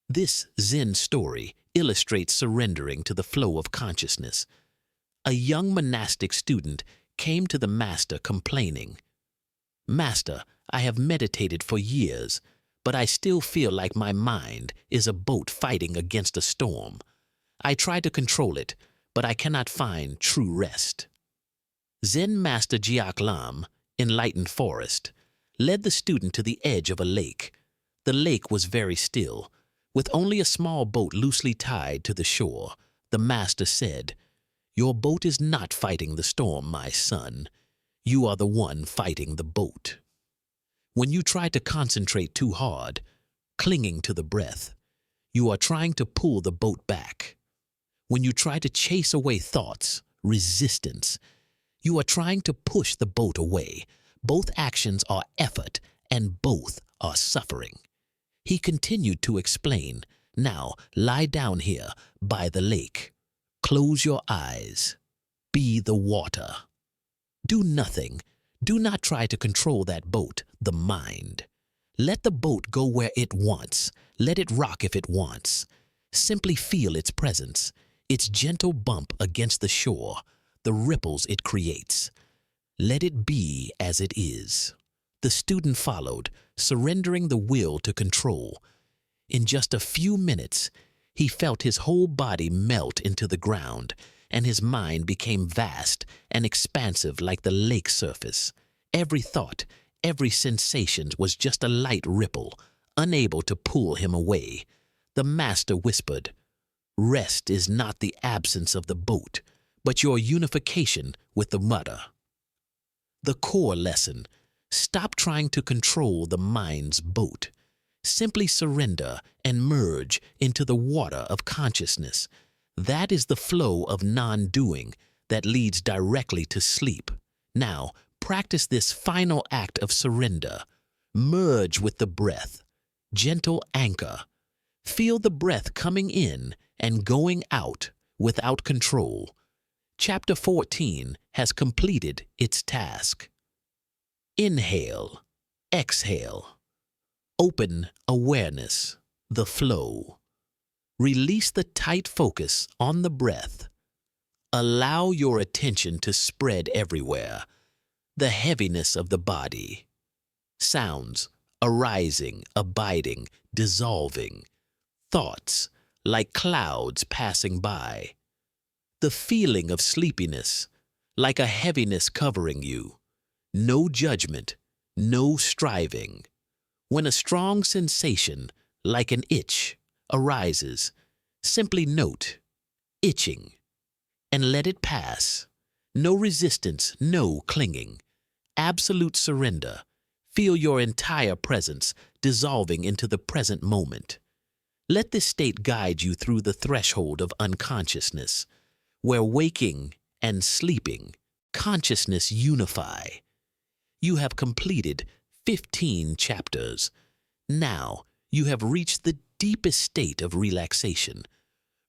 This Zen story illustrates surrendering to the flow of consciousness. A young monastic student came to the master complaining, "Master, I have meditated for years, but I still feel like my mind is a boat fighting against a storm. I try to control it, but I cannot find true rest." Zen Master Jiak Lam, enlightened forest, led the student to the edge of a lake. The lake was very still, with only a small boat loosely tied to the shore. The master said, "Your boat is not fighting the storm, my son. You are the one fighting the boat." When you try to concentrate too hard, clinging to the breath, you are trying to pull the boat back. When you try to chase away thoughts, resistance, you are trying to push the boat away. Both actions are effort and both are suffering. He continued to explain, "Now lie down here by the lake. Close your eyes. Be the water. Do nothing. Do not try to control that boat, the mind. Let the boat go where it wants. Let it rock if it wants. Simply feel its presence, its gentle bump against the shore, the ripples it creates. Let it be as it is. The student followed, surrendering the will to control. In just a few minutes, he felt his whole body melt into the ground, and his mind became vast and expansive like the lake surface. Every thought, every sensation was just a light ripple, unable to pull him away. The master whispered, "Rest is not the absence of the boat, but your unification with the mother." The core lesson: stop trying to control the mind's boat. Simply surrender and merge into the water of consciousness. That is the flow of non-doing that leads directly to sleep. Now, practice this final act of surrender. Merge with the breath. Gentle anchor. Feel the breath coming in and going out without control. Chapter 14 has completed its task. Inhale, exhale. Open awareness, the flow. Release the tight focus on the breath. Allow your attention to spread everywhere. The heaviness of the body. Sounds arising, abiding, dissolving. Thoughts like clouds passing by. The feeling of sleepiness, like a heaviness covering you. No judgment, no striving. When a strong sensation, like an itch, arises, simply note, itching, and let it pass. No resistance, no clinging. Absolute surrender. Feel your entire presence dissolving into the present moment. Let this state guide you through the threshold of unconsciousness, where waking and sleeping, consciousness unify. You have completed 15 chapters. Now you have reached the deepest state of relaxation,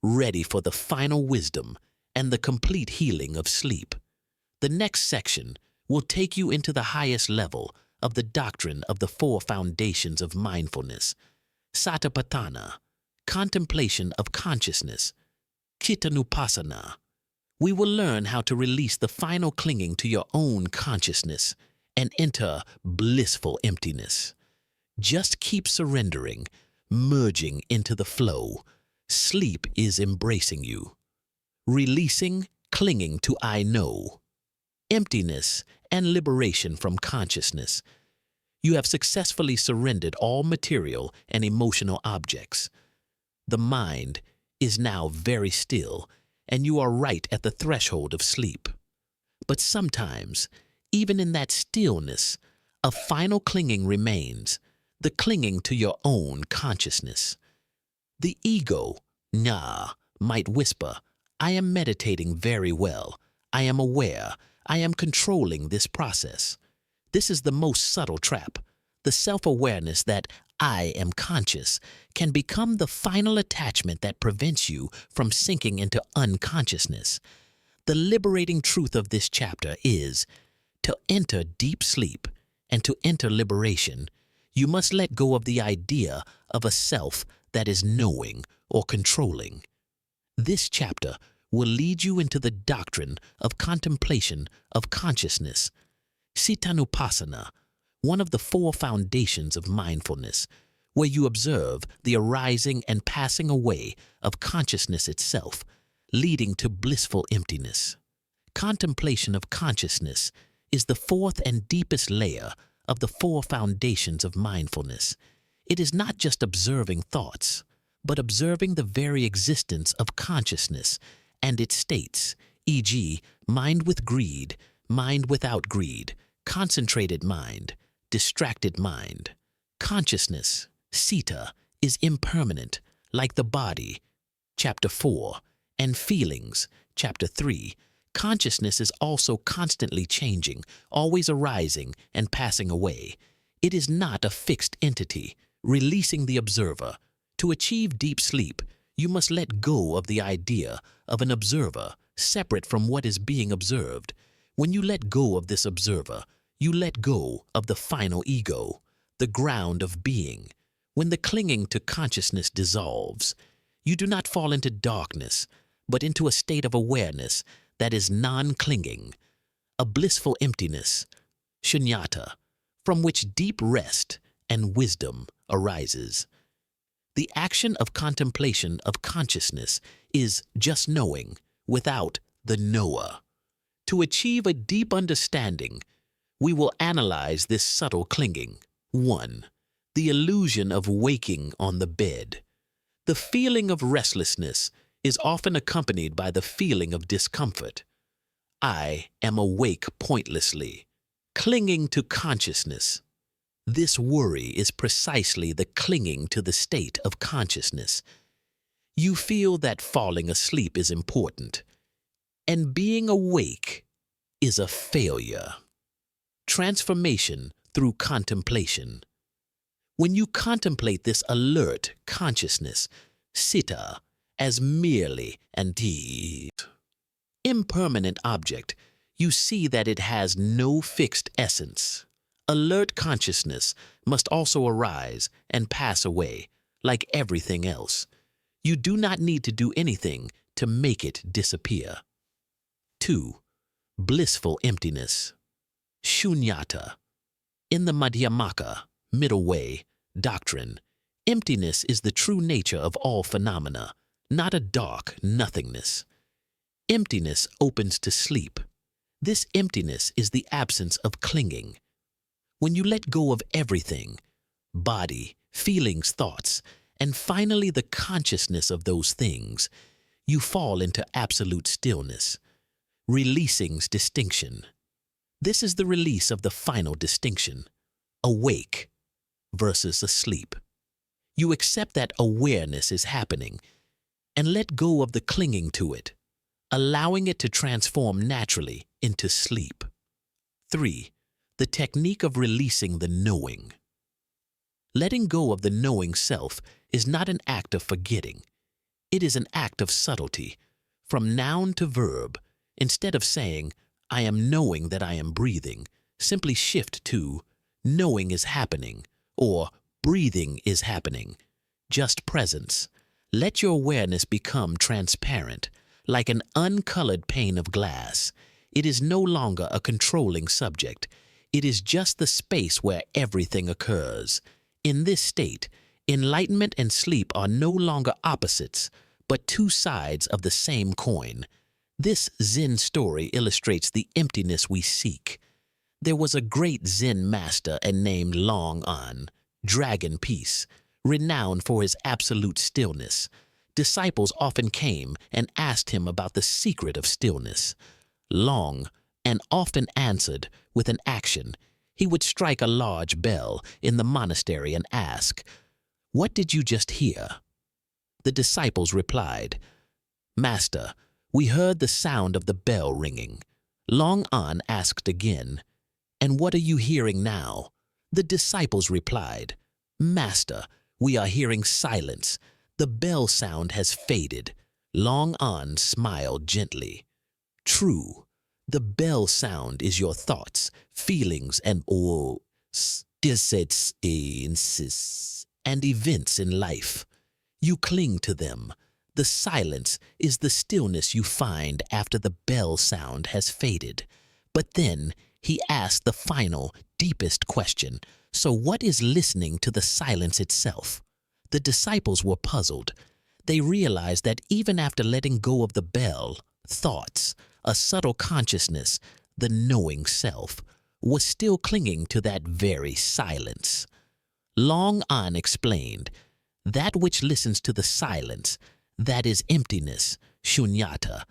ready for the final wisdom and the complete healing of sleep. The next section will take you into the highest level of the doctrine of the four foundations of mindfulness: Satipatthana, contemplation of consciousness; Chittanupassana. We will learn how to release the final clinging to your own consciousness and enter blissful emptiness. Just keep surrendering, merging into the flow. Sleep is embracing you. Releasing, clinging to I know. Emptiness and liberation from consciousness. You have successfully surrendered all material and emotional objects. The mind is now very still, and you are right at the threshold of sleep. But sometimes, even in that stillness, a final clinging remains, the clinging to your own consciousness. The ego, might whisper, "I am meditating very well. I am aware. I am controlling this process." This is the most subtle trap. The self-awareness that I am conscious can become the final attachment that prevents you from sinking into unconsciousness. The liberating truth of this chapter is, to enter deep sleep and to enter liberation, you must let go of the idea of a self that is knowing or controlling. This chapter will lead you into the doctrine of contemplation of consciousness, Chittanupassana, one of the four foundations of mindfulness, where you observe the arising and passing away of consciousness itself, leading to blissful emptiness. Contemplation of consciousness is the fourth and deepest layer of the four foundations of mindfulness. It is not just observing thoughts, but observing the very existence of consciousness and its states, e.g., mind with greed, mind without greed, concentrated mind, distracted mind. Consciousness, citta, is impermanent, like the body, Chapter 4, and feelings, Chapter 3. Consciousness is also constantly changing, always arising and passing away. It is not a fixed entity, releasing the observer. To achieve deep sleep, you must let go of the idea of an observer separate from what is being observed. When you let go of this observer, you let go of the final ego. the ground of being. When the clinging to consciousness dissolves, you do not fall into darkness, but into a state of awareness that is non-clinging, a blissful emptiness, shunyata, from which deep rest and wisdom arises. The action of contemplation of consciousness is just knowing without the knower. To achieve a deep understanding, we will analyze this subtle clinging. 1. The illusion of waking on the bed. The feeling of restlessness is often accompanied by the feeling of discomfort. I am awake pointlessly, clinging to consciousness. This worry is precisely the clinging to the state of consciousness. You feel that falling asleep is important, and being awake is a failure. Transformation through contemplation. When you contemplate this alert consciousness, citta, as merely an impermanent object, you see that it has no fixed essence. Alert consciousness must also arise and pass away, like everything else. You do not need to do anything to make it disappear. 2. Blissful emptiness. Shunyata. In the Madhyamaka, middle way, doctrine, emptiness is the true nature of all phenomena, not a dark nothingness. Emptiness opens to sleep. This emptiness is the absence of clinging. When you let go of everything, body, feelings, thoughts, and finally the consciousness of those things, you fall into absolute stillness, releasing's distinction. This is the release of the final distinction, awake versus asleep. You accept that awareness is happening and let go of the clinging to it, allowing it to transform naturally into sleep. 3. The technique of releasing the knowing. Letting go of the knowing self is not an act of forgetting. It is an act of subtlety, from noun to verb. Instead of saying, I am knowing that I am breathing, simply shift to, knowing is happening, or breathing is happening. Just presence. Let your awareness become transparent, like an uncolored pane of glass. It is no longer a controlling subject. It is just the space where everything occurs. In this state, enlightenment and sleep are no longer opposites, but two sides of the same coin. This Zen story illustrates the emptiness we seek. There was a great Zen master named Long An, Dragon Peace, renowned for his absolute stillness. Disciples often came and asked him about the secret of stillness. Long and often answered with an action. He would strike a large bell in the monastery and ask, "What did you just hear?" The disciples replied, "Master, we heard the sound of the bell ringing." Long An asked again, "And what are you hearing now?" The disciples replied, "Master, we are hearing silence. The bell sound has faded." Long An smiled gently. True, the bell sound is your thoughts, feelings, and events in life. You cling to them. The silence is the stillness you find after the bell sound has faded. But then he asked the final, deepest question. So what is listening to the silence itself? The disciples were puzzled. They realized that even after letting go of the bell, thoughts, a subtle consciousness, the knowing self, was still clinging to that very silence. Long An explained, that which listens to the silence, that is emptiness, shunyata.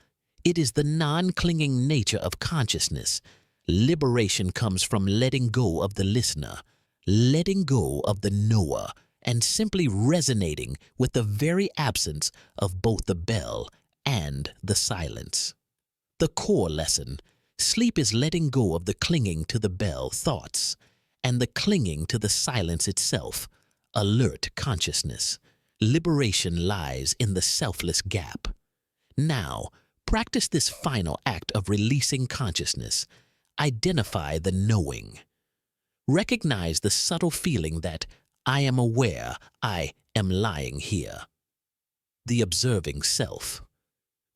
It is the non-clinging nature of consciousness. Liberation comes from letting go of the listener, letting go of the knower, and simply resonating with the very absence of both the bell and the silence. The core lesson: sleep is letting go of the clinging to the bell thoughts and the clinging to the silence itself, alert consciousness. Liberation lies in the selfless gap. Now, practice this final act of releasing consciousness. Identify the knowing. Recognize the subtle feeling that I am aware I am lying here. The observing self.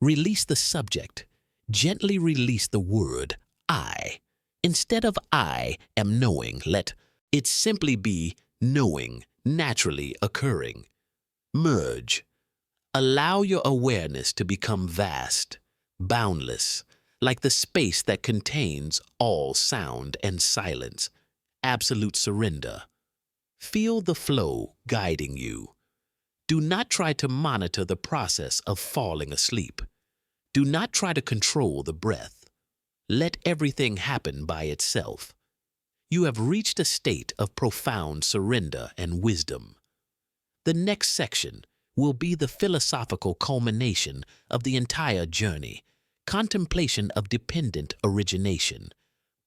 Release the subject. Gently release the word I. Instead of I am knowing, let it simply be knowing, naturally occurring. Merge. Allow your awareness to become vast, boundless, like the space that contains all sound and silence. Absolute surrender. Feel the flow guiding you. Do not try to monitor the process of falling asleep. Do not try to control the breath. Let everything happen by itself. You have reached a state of profound surrender and wisdom. The next section will be the philosophical culmination of the entire journey, contemplation of dependent origination,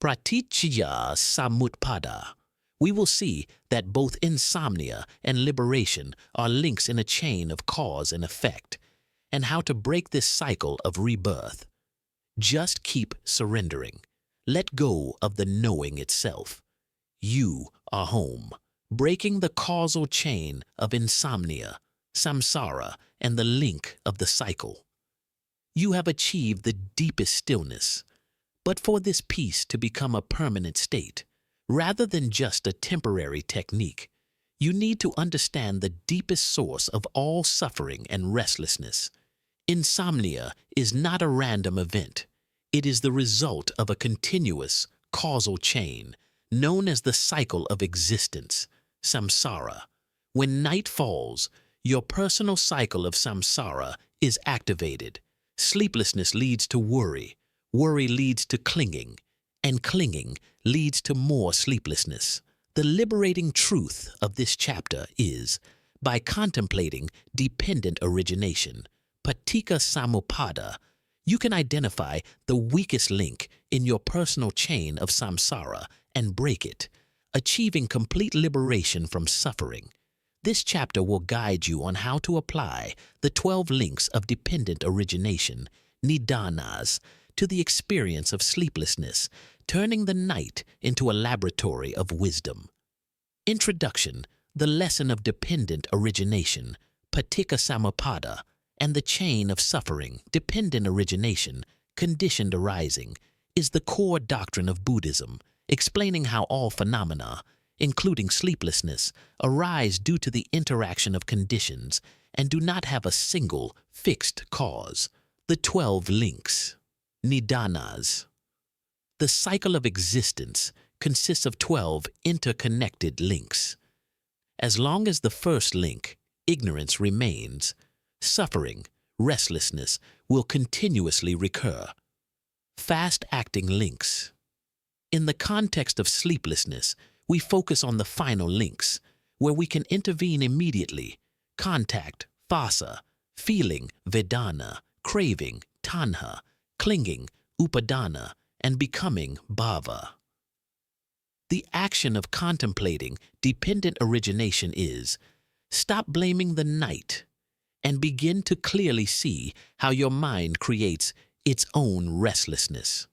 praticya samutpada. We will see that both insomnia and liberation are links in a chain of cause and effect, and how to break this cycle of rebirth. Just keep surrendering. Let go of the knowing itself. You are home, breaking the causal chain of insomnia, samsara, and the link of the cycle. You have achieved the deepest stillness, but for this peace to become a permanent state, rather than just a temporary technique, you need to understand the deepest source of all suffering and restlessness. Insomnia is not a random event. It is the result of a continuous, causal chain, known as the cycle of existence, samsara. When night falls, your personal cycle of samsara is activated. Sleeplessness leads to worry, worry leads to clinging, and clinging leads to more sleeplessness. The liberating truth of this chapter is, by contemplating dependent origination, paticca samuppada, you can identify the weakest link in your personal chain of samsara and break it, achieving complete liberation from suffering. This chapter will guide you on how to apply the 12 links of dependent origination, nidanas, to the experience of sleeplessness, turning the night into a laboratory of wisdom. Introduction: the lesson of dependent origination, paticca samuppada, and the chain of suffering, dependent origination, conditioned arising, is the core doctrine of Buddhism, explaining how all phenomena, including sleeplessness, arise due to the interaction of conditions and do not have a single, fixed cause. The 12 links. Nidanas. The cycle of existence consists of 12 interconnected links. As long as the first link, ignorance, remains, suffering, restlessness, will continuously recur. Fast-acting links. In the context of sleeplessness, we focus on the final links, where we can intervene immediately: contact, phassa; feeling, vedana; craving, tanha; clinging, upadana; and becoming, bhava. The action of contemplating dependent origination is: stop blaming the night and begin to clearly see how your mind creates its own restlessness.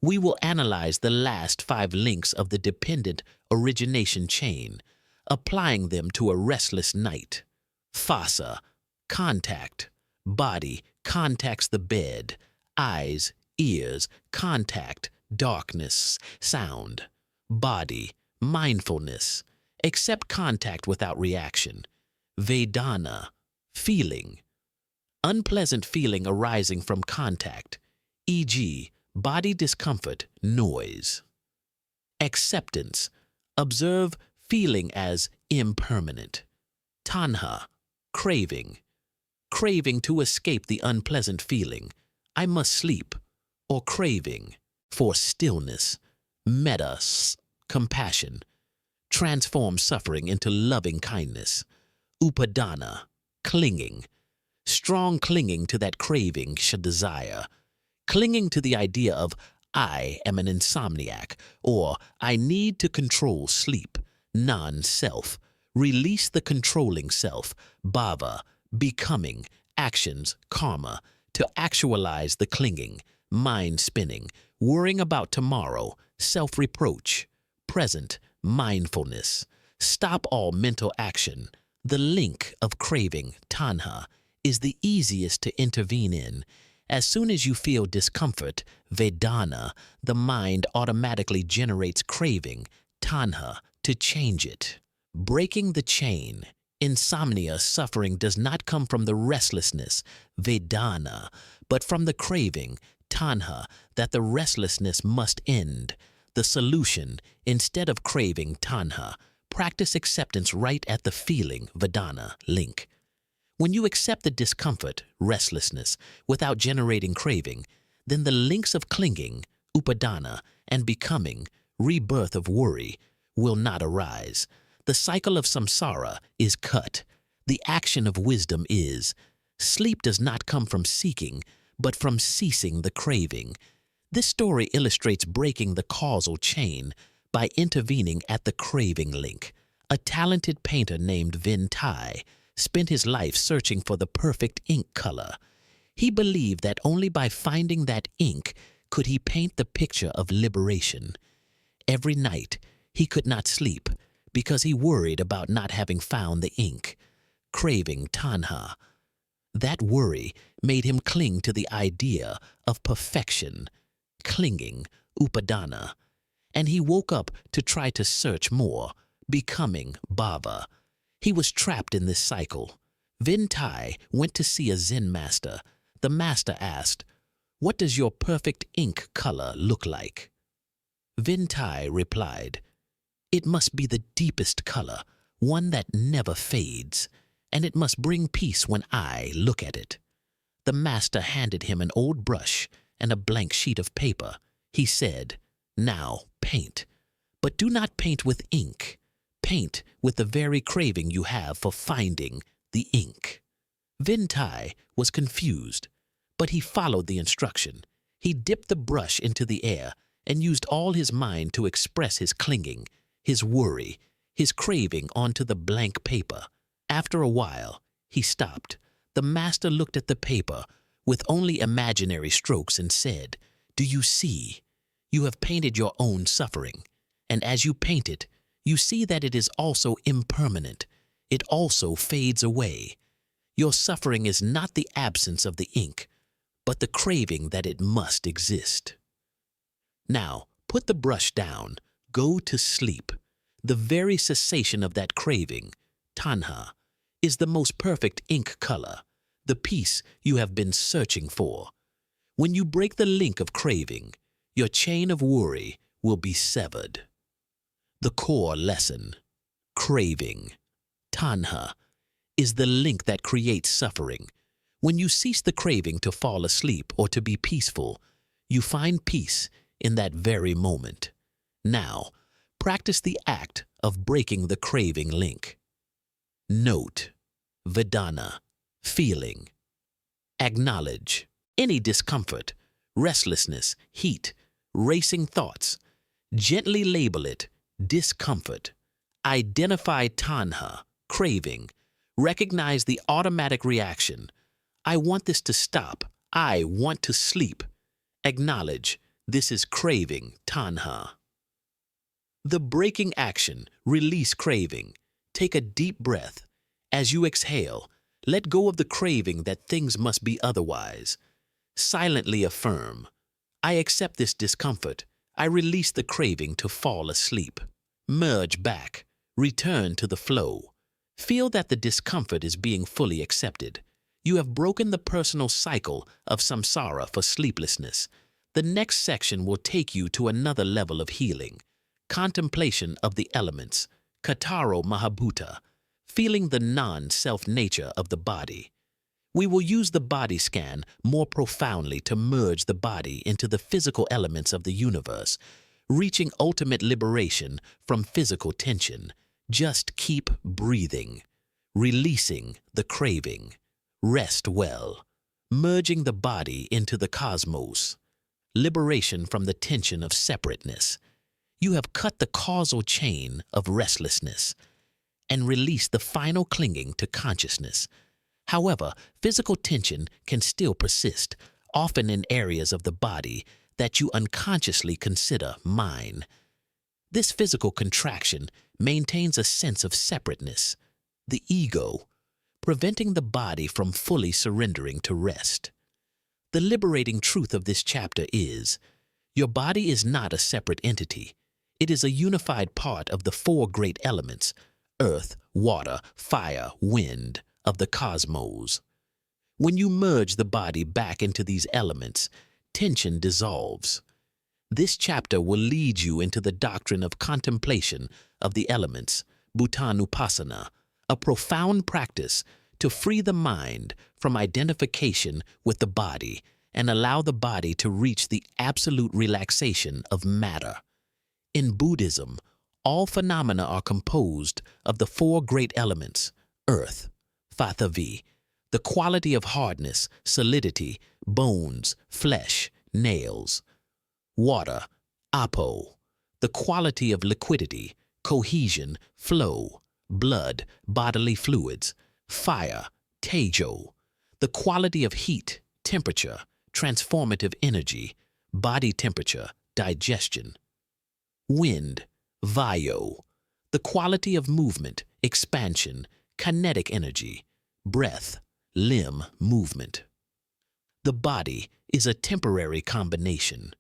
We will analyze the last 5 links of the dependent origination chain, applying them to a restless night. Phassa, contact. Body contacts the bed. Eyes, ears, contact, darkness, sound. Body, mindfulness. Accept contact without reaction. Vedana, feeling. Unpleasant feeling arising from contact, e.g., body discomfort, noise. Acceptance. Observe feeling as impermanent. Tanha, craving. Craving to escape the unpleasant feeling, I must sleep, or craving for stillness. Metta, compassion. Transform suffering into loving kindness. Upadana, clinging. Strong clinging to that craving, desire. Clinging to the idea of I am an insomniac, or I need to control sleep. Non-self. Release the controlling self. Bhava, becoming. Actions, karma. To actualize the clinging. Mind spinning. Worrying about tomorrow. Self-reproach. Present, mindfulness. Stop all mental action. The link of craving, tanha, is the easiest to intervene in. As soon as you feel discomfort, vedana, the mind automatically generates craving, tanha, to change it. Breaking the chain. Insomnia suffering does not come from the restlessness, vedana, but from the craving, tanha, that the restlessness must end. The solution, instead of craving, tanha, practice acceptance right at the feeling, vedana, link. When you accept the discomfort, restlessness, without generating craving, then the links of clinging, upadana, and becoming, rebirth of worry, will not arise. The cycle of samsara is cut. The action of wisdom is, sleep does not come from seeking, but from ceasing the craving. This story illustrates breaking the causal chain by intervening at the craving link. A talented painter named Vin Tai spent his life searching for the perfect ink color. He believed that only by finding that ink could he paint the picture of liberation. Every night, he could not sleep because he worried about not having found the ink. Craving, tanha. That worry made him cling to the idea of perfection, clinging, upadana. And he woke up to try to search more, becoming bhava. He was trapped in this cycle. Vin Tai went to see a Zen master. The master asked, "What does your perfect ink color look like?" Vin Tai replied, "It must be the deepest color, one that never fades, and it must bring peace when I look at it." The master handed him an old brush and a blank sheet of paper. He said, "Now paint, but do not paint with ink. Paint with the very craving you have for finding the ink." Vin Tai was confused, but he followed the instruction. He dipped the brush into the air and used all his mind to express his clinging, his worry, his craving onto the blank paper. After a while, he stopped. The master looked at the paper with only imaginary strokes and said, "Do you see? You have painted your own suffering, and as you paint it, you see that it is also impermanent. It also fades away. Your suffering is not the absence of the ink, but the craving that it must exist. Now, put the brush down. Go to sleep. The very cessation of that craving, tanha, is the most perfect ink color, the peace you have been searching for. When you break the link of craving, your chain of worry will be severed." The core lesson, craving, tanha, is the link that creates suffering. When you cease the craving to fall asleep or to be peaceful, you find peace in that very moment. Now, practice the act of breaking the craving link. Note, vedana, feeling. Acknowledge any discomfort, restlessness, heat, racing thoughts. Gently label it discomfort. Identify tanha, craving. Recognize the automatic reaction. I want this to stop. I want to sleep. Acknowledge this is craving, tanha. The breaking action, release craving. Take a deep breath. As you exhale, let go of the craving that things must be otherwise. Silently affirm, I accept this discomfort. I release the craving to fall asleep. Merge back. Return to the flow. Feel that the discomfort is being fully accepted. You have broken the personal cycle of samsara for sleeplessness. The next section will take you to another level of healing. Contemplation of the elements, Kataro Mahabhuta, feeling the non-self nature of the body. We will use the body scan more profoundly to merge the body into the physical elements of the universe, reaching ultimate liberation from physical tension. Just keep breathing, releasing the craving. Rest well, merging the body into the cosmos. Liberation from the tension of separateness. You have cut the causal chain of restlessness and released the final clinging to consciousness. However, physical tension can still persist, often in areas of the body that you unconsciously consider mine. This physical contraction maintains a sense of separateness, the ego, preventing the body from fully surrendering to rest. The liberating truth of this chapter is, your body is not a separate entity. It is a unified part of the four great elements, earth, water, fire, wind, of the cosmos. When you merge the body back into these elements, tension dissolves. This chapter will lead you into the doctrine of contemplation of the elements, Bhutanupasana, a profound practice to free the mind from identification with the body and allow the body to reach the absolute relaxation of matter. In Buddhism, all phenomena are composed of the four great elements, earth, Fathavi, the quality of hardness, solidity, bones, flesh, nails; water, Apo, the quality of liquidity, cohesion, flow, blood, bodily fluids; fire, Tejo, the quality of heat, temperature, transformative energy, body temperature, digestion; wind, Vayo, the quality of movement, expansion, kinetic energy, breath, limb movement. The body is a temporary combination.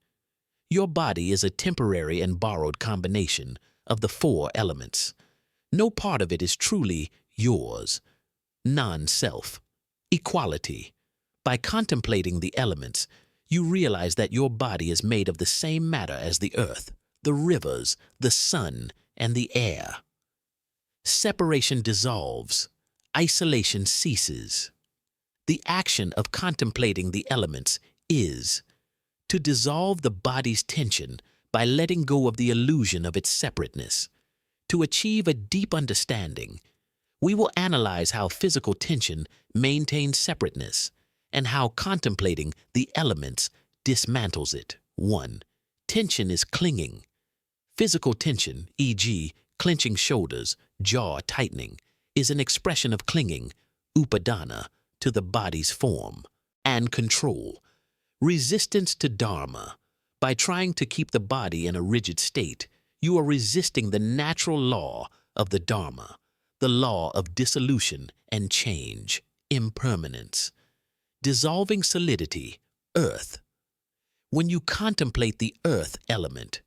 Your body is a temporary and borrowed combination of the four elements. No part of it is truly yours. Non-self. Equality. By contemplating the elements, you realize that your body is made of the same matter as the earth, the rivers, the sun, and the air. Separation dissolves. Isolation ceases. The action of contemplating the elements is to dissolve the body's tension by letting go of the illusion of its separateness. To achieve a deep understanding, we will analyze how physical tension maintains separateness and how contemplating the elements dismantles it. 1. Tension is clinging. Physical tension, e.g., clenching shoulders, jaw tightening, is an expression of clinging, upadana, to the body's form, and control. Resistance to dharma. By trying to keep the body in a rigid state, you are resisting the natural law of the dharma, the law of dissolution and change, impermanence. Dissolving solidity, earth. When you contemplate the earth element,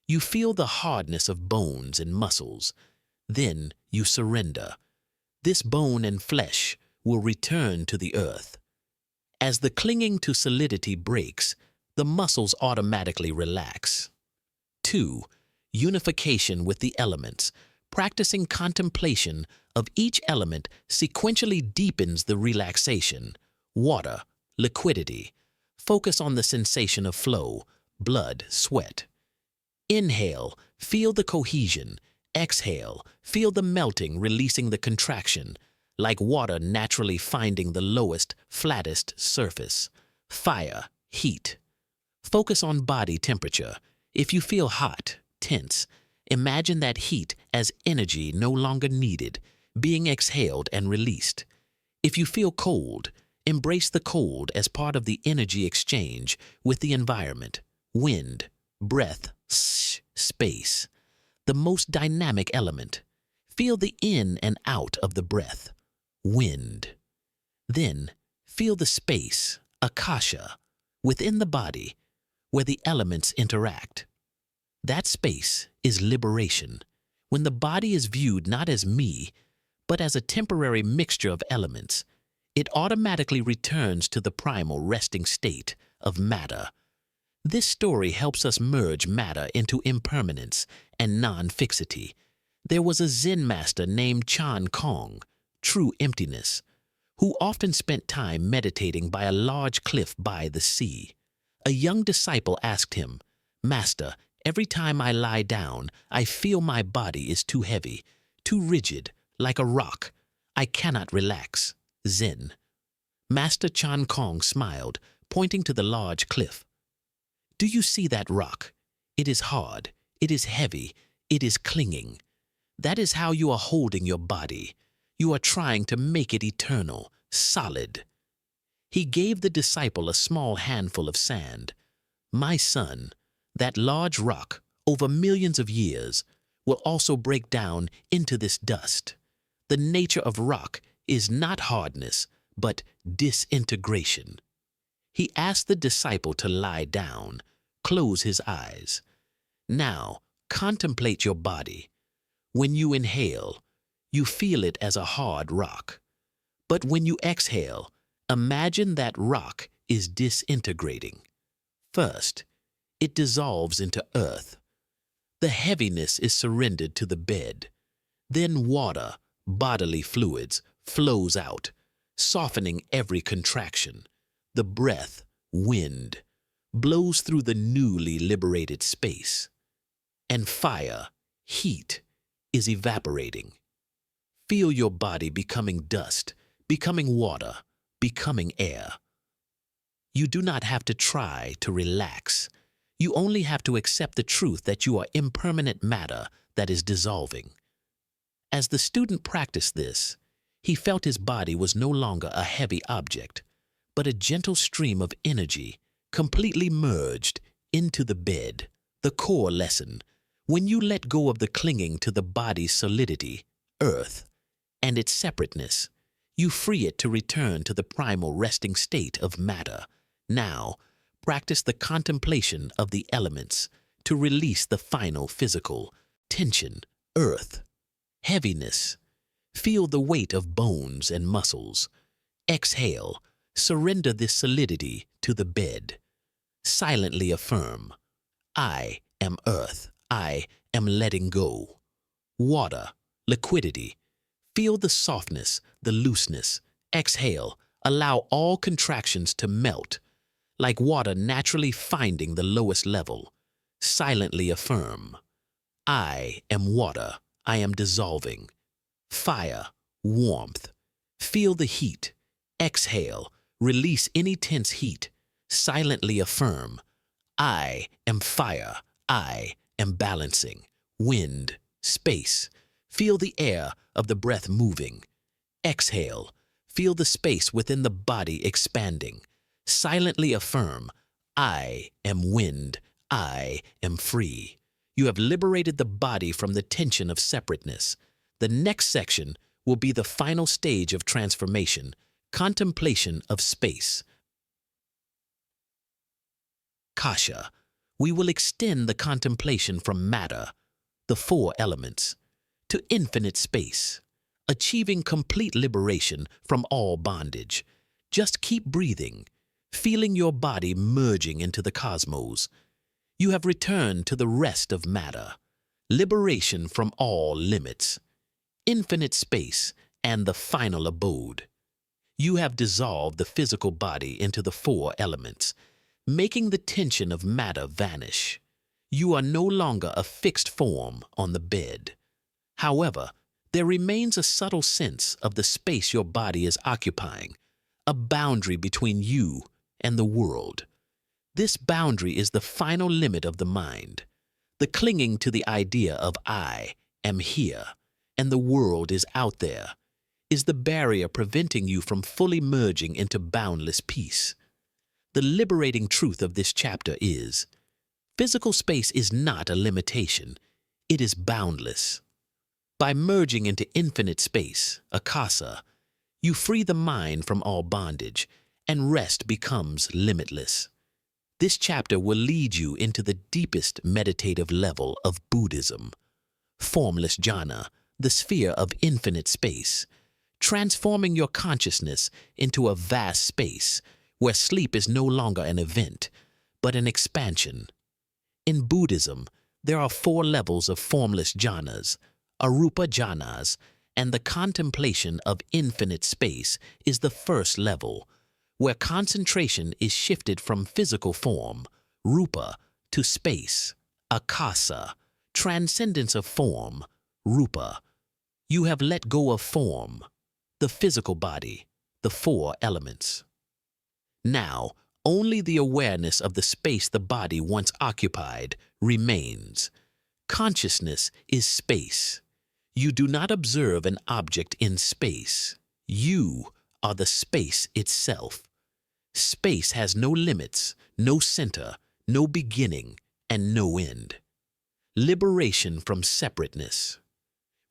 you feel the hardness of bones and muscles. Then you surrender. This bone and flesh will return to the earth. As the clinging to solidity breaks, the muscles automatically relax. 2. Unification with the elements. Practicing contemplation of each element sequentially deepens the relaxation. Water, liquidity. Focus on the sensation of flow, blood, sweat. Inhale, feel the cohesion. Exhale, feel the melting, releasing the contraction, like water naturally finding the lowest, flattest surface. Fire, heat. Focus on body temperature. If you feel hot, tense, imagine that heat as energy no longer needed, being exhaled and released. If you feel cold, embrace the cold as part of the energy exchange with the environment. Wind, breath, space. The most dynamic element. Feel the in and out of the breath. Wind. Then feel the space, akasha, within the body, where the elements interact. That space is liberation, when the body is viewed not as me, but as a temporary mixture of elements. It automatically returns to the primal resting state of matter. This story helps us merge matter into impermanence and non-fixity. There was a Zen master named Chan Kong, true emptiness, who often spent time meditating by a large cliff by the sea. A young disciple asked him, "Master, every time I lie down, I feel my body is too heavy, too rigid, like a rock. I cannot relax." Zen. Master Chan Kong smiled, pointing to the large cliff. "Do you see that rock? It is hard, it is heavy, it is clinging. That is how you are holding your body. You are trying to make it eternal, solid." He gave the disciple a small handful of sand. "My son, that large rock over millions of years, will also break down into this dust. The nature of rock is not hardness, but disintegration. He asked the disciple to lie down, close his eyes. Now, contemplate your body. When you inhale, you feel it as a hard rock. But when you exhale, imagine that rock is disintegrating. First, it dissolves into earth. The heaviness is surrendered to the bed. Then water, bodily fluids, flows out, softening every contraction. The breath, wind, blows through the newly liberated space. And fire, heat, is evaporating. Feel your body becoming dust, becoming water, becoming air. You do not have to try to relax. You only have to accept the truth that you are impermanent matter that is dissolving. As the student practiced this, he felt his body was no longer a heavy object, but a gentle stream of energy, completely merged into the bed. The core lesson: when you let go of the clinging to the body's solidity, earth, and its separateness, you free it to return to the primal resting state of matter. Now, practice the contemplation of the elements to release the final physical tension, earth, heaviness. Feel the weight of bones and muscles. Exhale, surrender this solidity to the bed. Silently affirm, I am earth, I am letting go. Water, liquidity. Feel the softness, the looseness. Exhale, allow all contractions to melt, like water naturally finding the lowest level. Silently affirm, I am water, I am dissolving. Fire, warmth. Feel the heat. Exhale, release any tense heat. Silently affirm, I am fire, I am balancing. Wind, space. Feel the air of the breath moving. Exhale, feel the space within the body expanding. Silently affirm, I am wind, I am free. You have liberated the body from the tension of separateness. The next section will be the final stage of transformation, contemplation of space. Kasha, we will extend the contemplation from matter, the four elements, to infinite space, achieving complete liberation from all bondage. Just keep breathing, feeling your body merging into the cosmos. You have returned to the rest of matter, liberation from all limits, infinite space, and the final abode. You have dissolved the physical body into the four elements, making the tension of matter vanish. You are no longer a fixed form on the bed. However, there remains a subtle sense of the space your body is occupying, a boundary between you and the world. This boundary is the final limit of the mind. The clinging to the idea of I am here and the world is out there is the barrier preventing you from fully merging into boundless peace. The liberating truth of this chapter is, physical space is not a limitation, it is boundless. By merging into infinite space, akasa, you free the mind from all bondage, and rest becomes limitless. This chapter will lead you into the deepest meditative level of Buddhism, formless jhana, the sphere of infinite space, transforming your consciousness into a vast space where sleep is no longer an event, but an expansion. In Buddhism, there are four levels of formless jhanas, arupa jhanas, and the contemplation of infinite space is the first level, where concentration is shifted from physical form, rupa, to space, akasa, transcendence of form, rupa. You have let go of form, the physical body, the four elements. Now, only the awareness of the space the body once occupied remains. Consciousness is space. You do not observe an object in space. You are the space itself. Space has no limits, no center, no beginning, and no end. Liberation from separateness.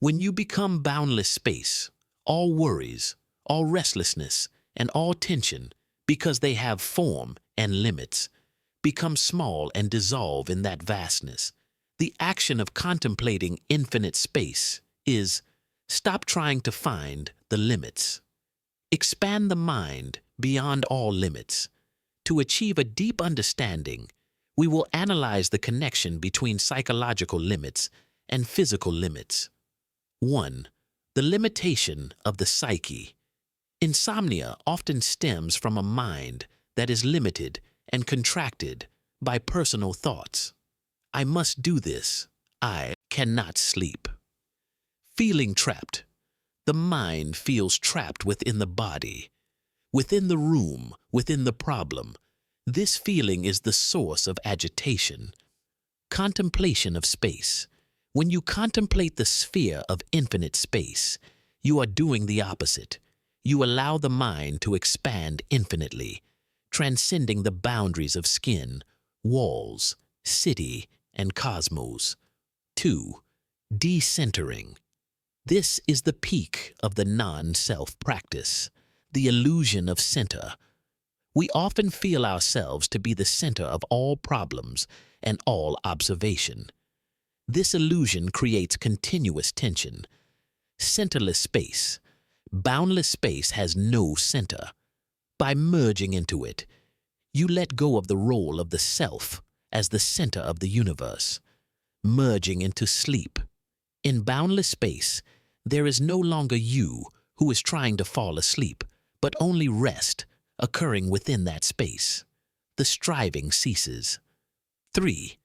When you become boundless space, all worries, all restlessness, and all tension, because they have form and limits, become small and dissolve in that vastness. The action of contemplating infinite space is stop trying to find the limits. Expand the mind beyond all limits. To achieve a deep understanding, we will analyze the connection between psychological limits and physical limits. 1. The limitation of the psyche. Insomnia often stems from a mind that is limited and contracted by personal thoughts. I must do this. I cannot sleep. Feeling trapped. The mind feels trapped within the body, within the room, within the problem. This feeling is the source of agitation. Contemplation of space. When you contemplate the sphere of infinite space, you are doing the opposite. You allow the mind to expand infinitely, transcending the boundaries of skin, walls, city, and cosmos. 2. Decentering. This is the peak of the non-self practice, the illusion of center. We often feel ourselves to be the center of all problems and all observation. This illusion creates continuous tension. Centerless space. Boundless space has no center. By merging into it, you let go of the role of the self as the center of the universe, merging into sleep. In boundless space, there is no longer you who is trying to fall asleep, but only rest occurring within that space. The striving ceases. 3.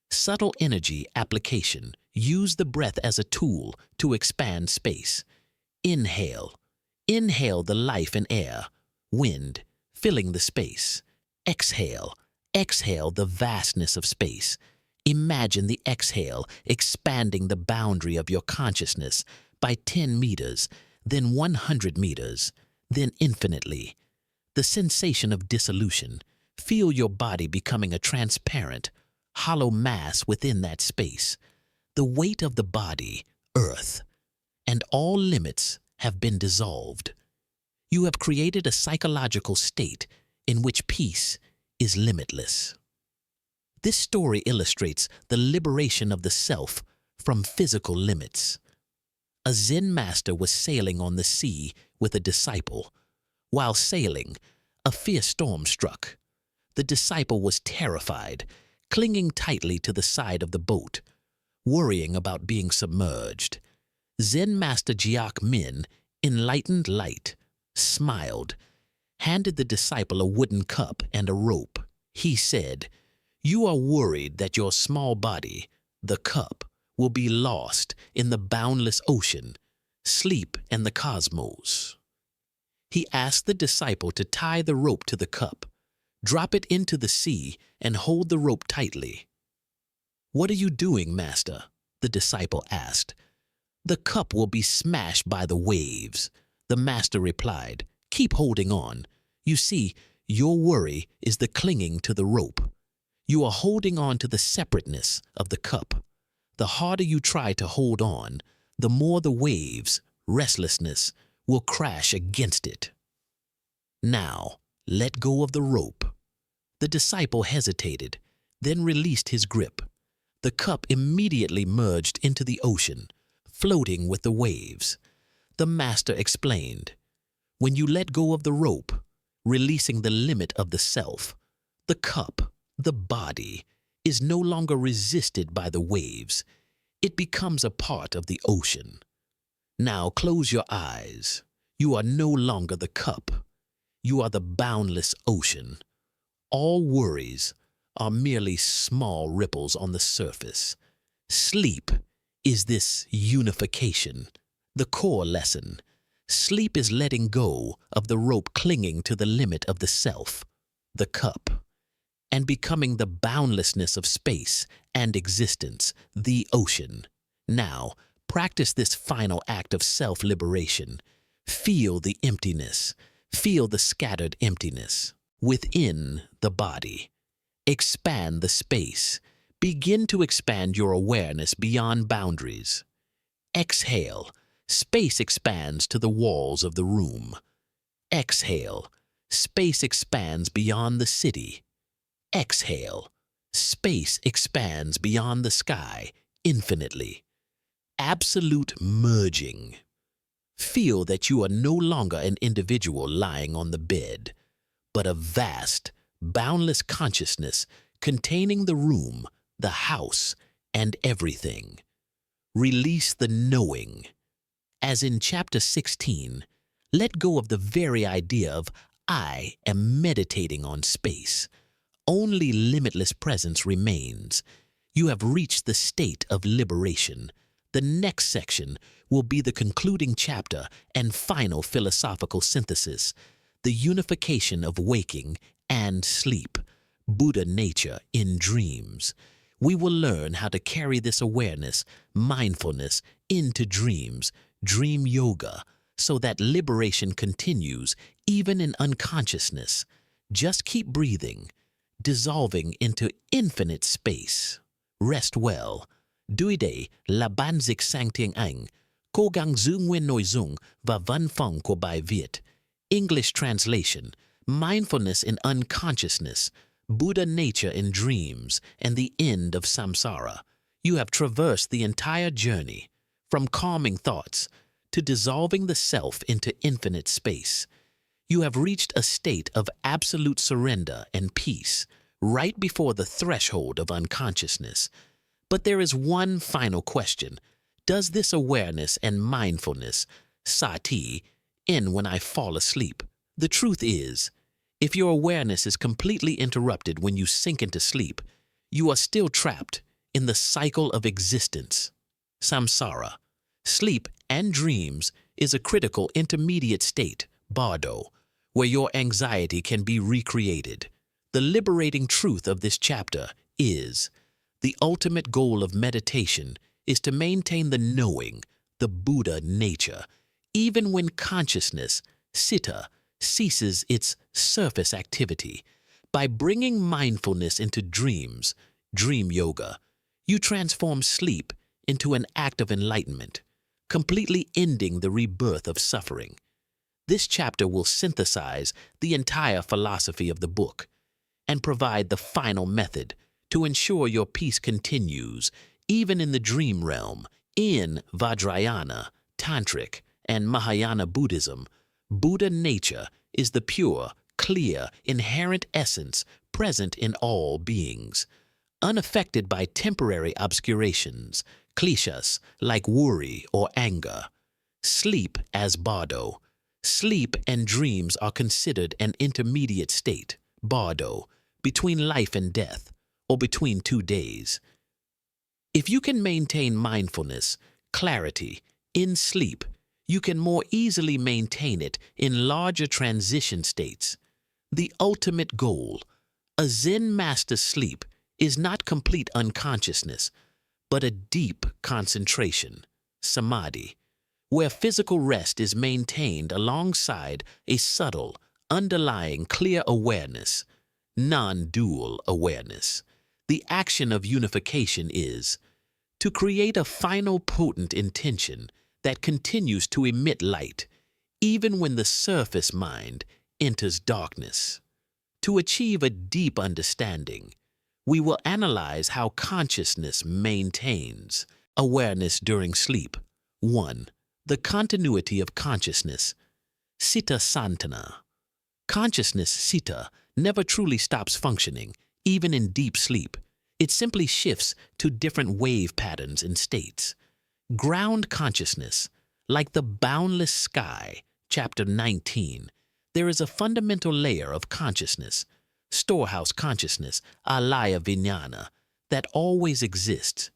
Subtle energy application. Use the breath as a tool to expand space. Inhale. Inhale the life and air, wind, filling the space. Exhale. Exhale the vastness of space. Imagine the exhale expanding the boundary of your consciousness by 10 meters, then 100 meters, then infinitely. The sensation of dissolution. Feel your body becoming a transparent, hollow mass within that space. The weight of the body, earth, and all limits have been dissolved. You have created a psychological state in which peace is limitless. This story illustrates the liberation of the self from physical limits. A Zen master was sailing on the sea with a disciple. While sailing, a fierce storm struck. The disciple was terrified, clinging tightly to the side of the boat, worrying about being submerged. Zen master Jiak Min, enlightened light, smiled, handed the disciple a wooden cup and a rope. He said, "You are worried that your small body, the cup, will be lost in the boundless ocean, sleep and the cosmos." He asked the disciple to tie the rope to the cup, drop it into the sea, and hold the rope tightly. "What are you doing, master?" the disciple asked. "The cup will be smashed by the waves," the master replied. "Keep holding on. You see, your worry is the clinging to the rope. You are holding on to the separateness of the cup. The harder you try to hold on, the more the waves, restlessness, will crash against it. Now, let go of the rope." The disciple hesitated, then released his grip. The cup immediately merged into the ocean, floating with the waves. The master explained, "When you let go of the rope, releasing the limit of the self, the cup, the body, is no longer resisted by the waves. It becomes a part of the ocean. Now close your eyes. You are no longer the cup. You are the boundless ocean. All worries are merely small ripples on the surface. Sleep is this unification, the core lesson. Sleep is letting go of the rope clinging to the limit of the self, the cup, and becoming the boundlessness of space and existence, the ocean. Now, practice this final act of self-liberation. Feel the emptiness. Feel the scattered emptiness within the body. Expand the space. Begin to expand your awareness beyond boundaries. Exhale. Space expands to the walls of the room. Exhale. Space expands beyond the city. Exhale. Space expands beyond the sky, infinitely. Absolute merging. Feel that you are no longer an individual lying on the bed, but a vast, boundless consciousness containing the room, the house, and everything. Release the knowing. As in Chapter 16, let go of the very idea of I am meditating on space. Only limitless presence remains. You have reached the state of liberation. The next section will be the concluding chapter and final philosophical synthesis, the unification of waking and sleep, Buddha nature in dreams. We will learn how to carry this awareness, mindfulness, into dreams, dream yoga, so that liberation continues even in unconsciousness. Just keep breathing, dissolving into infinite space. Rest well. Duide la banzik sang tieng ang, ko gang zung wen noi zung va van fong ko bai viet. English translation: mindfulness in unconsciousness, Buddha nature in dreams, and the end of samsara. You have traversed the entire journey, from calming thoughts to dissolving the self into infinite space. You have reached a state of absolute surrender and peace, right before the threshold of unconsciousness. But there is one final question. Does this awareness and mindfulness, sati, end when I fall asleep? The truth is, if your awareness is completely interrupted when you sink into sleep, you are still trapped in the cycle of existence, samsara. Sleep and dreams is a critical intermediate state, bardo, where your anxiety can be recreated. The liberating truth of this chapter is, the ultimate goal of meditation is to maintain the knowing, the Buddha nature, even when consciousness, citta, ceases its surface activity. By bringing mindfulness into dreams, dream yoga, you transform sleep into an act of enlightenment, completely ending the rebirth of suffering. This chapter will synthesize the entire philosophy of the book and provide the final method to ensure your peace continues even in the dream realm. In Vajrayana, Tantric, and Mahayana Buddhism, Buddha nature is the pure, clear, inherent essence present in all beings, unaffected by temporary obscurations, klishas like worry or anger. Sleep as bardo. Sleep and dreams are considered an intermediate state, bardo, between life and death, or between 2 days. If you can maintain mindfulness, clarity, in sleep, you can more easily maintain it in larger transition states. The ultimate goal, a Zen master's sleep, is not complete unconsciousness, but a deep concentration, samadhi, where physical rest is maintained alongside a subtle, underlying clear awareness, non-dual awareness. The action of unification is to create a final potent intention that continues to emit light, even when the surface mind enters darkness. To achieve a deep understanding, we will analyze how consciousness maintains awareness during sleep. 1. The continuity of consciousness. Citta santana. Consciousness, citta, never truly stops functioning, even in deep sleep. It simply shifts to different wave patterns and states. Ground consciousness, like the boundless sky, Chapter 19, there is a fundamental layer of consciousness, storehouse consciousness, alaya vijnana, that always exists.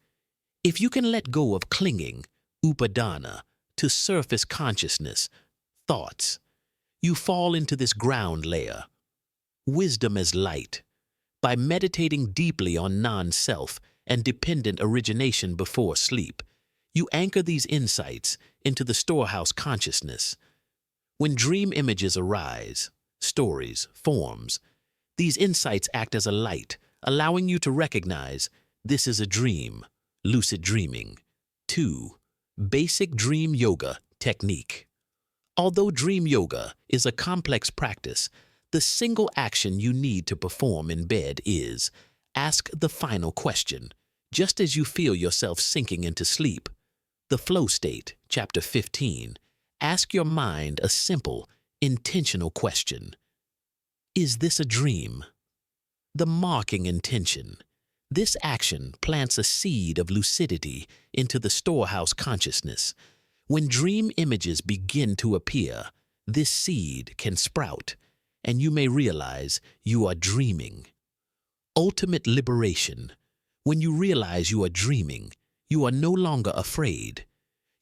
If you can let go of clinging, upadana, to surface consciousness, thoughts, you fall into this ground layer. Wisdom as light. By meditating deeply on non-self and dependent origination before sleep, you anchor these insights into the storehouse consciousness. When dream images arise, stories, forms, these insights act as a light, allowing you to recognize This is a dream, lucid dreaming. 2. Basic dream yoga technique. Although dream yoga is a complex practice, the single action you need to perform in bed is ask the final question, just as you feel yourself sinking into sleep. The flow state, chapter 15. Ask your mind a simple, intentional question. Is this a dream? The marking intention. This action plants a seed of lucidity into the storehouse consciousness. When dream images begin to appear, this seed can sprout, and you may realize you are dreaming. Ultimate liberation. When you realize you are dreaming, you are no longer afraid.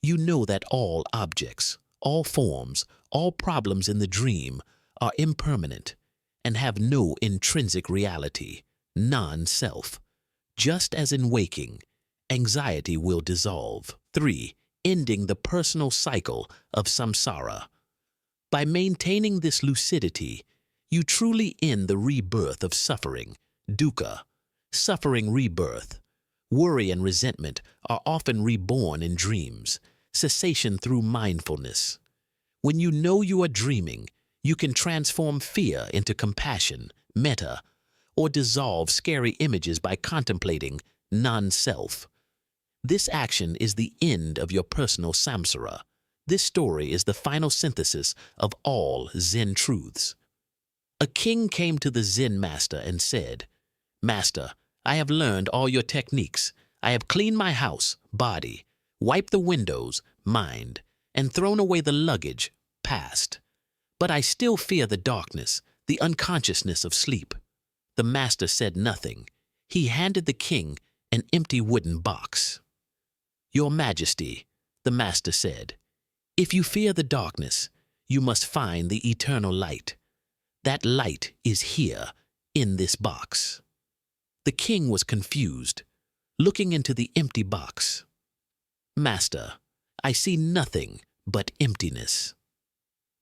You know that all objects, all forms, all problems in the dream are impermanent and have no intrinsic reality, non-self. Just as in waking, anxiety will dissolve. 3. Ending the personal cycle of samsara. By maintaining this lucidity, you truly end the rebirth of suffering, dukkha, suffering rebirth. Worry and resentment are often reborn in dreams, cessation through mindfulness. When you know you are dreaming, you can transform fear into compassion, metta, or dissolve scary images by contemplating non-self. This action is the end of your personal samsara. This story is the final synthesis of all Zen truths. A king came to the Zen master and said, "Master, I have learned all your techniques. I have cleaned my house, body, wiped the windows, mind, and thrown away the luggage, past. But I still fear the darkness, the unconsciousness of sleep." The master said nothing. He handed the king an empty wooden box. "Your Majesty," the master said, "if you fear the darkness, you must find the eternal light. That light is here, in this box." The king was confused, looking into the empty box. "Master, I see nothing but emptiness."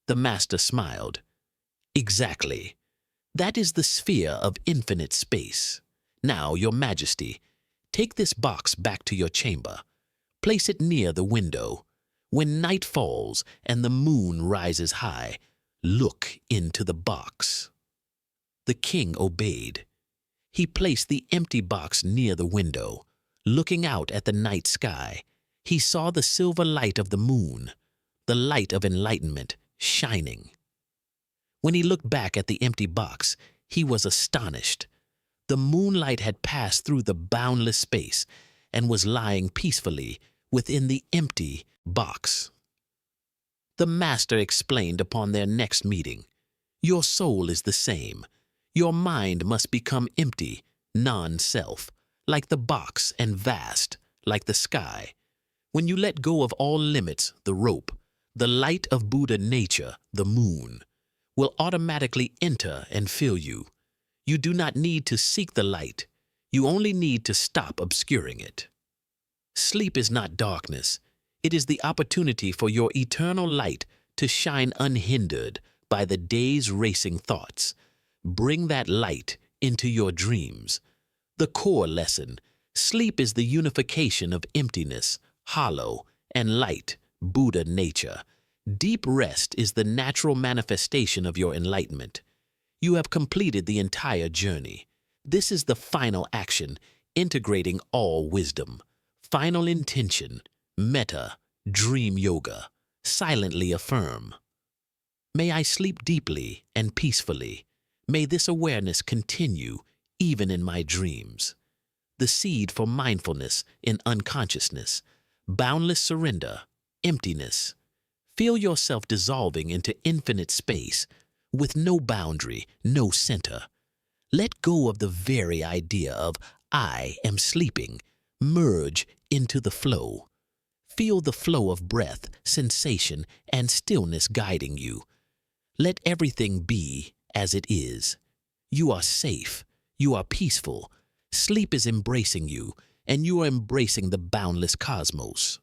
The master smiled. "Exactly. That is the sphere of infinite space. Now, Your Majesty, take this box back to your chamber. Place it near the window. When night falls and the moon rises high, look into the box." The king obeyed. He placed the empty box near the window. Looking out at the night sky, he saw the silver light of the moon, the light of enlightenment, shining. When he looked back at the empty box, he was astonished. The moonlight had passed through the boundless space and was lying peacefully within the empty box. The master explained upon their next meeting, "Your soul is the same. Your mind must become empty, non-self, like the box, and vast, like the sky. When you let go of all limits, the rope, the light of Buddha nature, the moon, will automatically enter and fill you. You do not need to seek the light. You only need to stop obscuring it." Sleep is not darkness. It is the opportunity for your eternal light to shine unhindered by the day's racing thoughts. Bring that light into your dreams. The core lesson: sleep is the unification of emptiness, hollow, and light, Buddha nature. Deep rest is the natural manifestation of your enlightenment. You have completed the entire journey. This is the final action, integrating all wisdom. Final intention, metta, dream yoga. Silently affirm, "May I sleep deeply and peacefully. May this awareness continue even in my dreams." The seed for mindfulness in unconsciousness, boundless surrender, emptiness. Feel yourself dissolving into infinite space with no boundary, no center. Let go of the very idea of "I am sleeping." Merge into the flow. Feel the flow of breath, sensation, and stillness guiding you. Let everything be as it is. You are safe. You are peaceful. Sleep is embracing you, and you are embracing the boundless cosmos.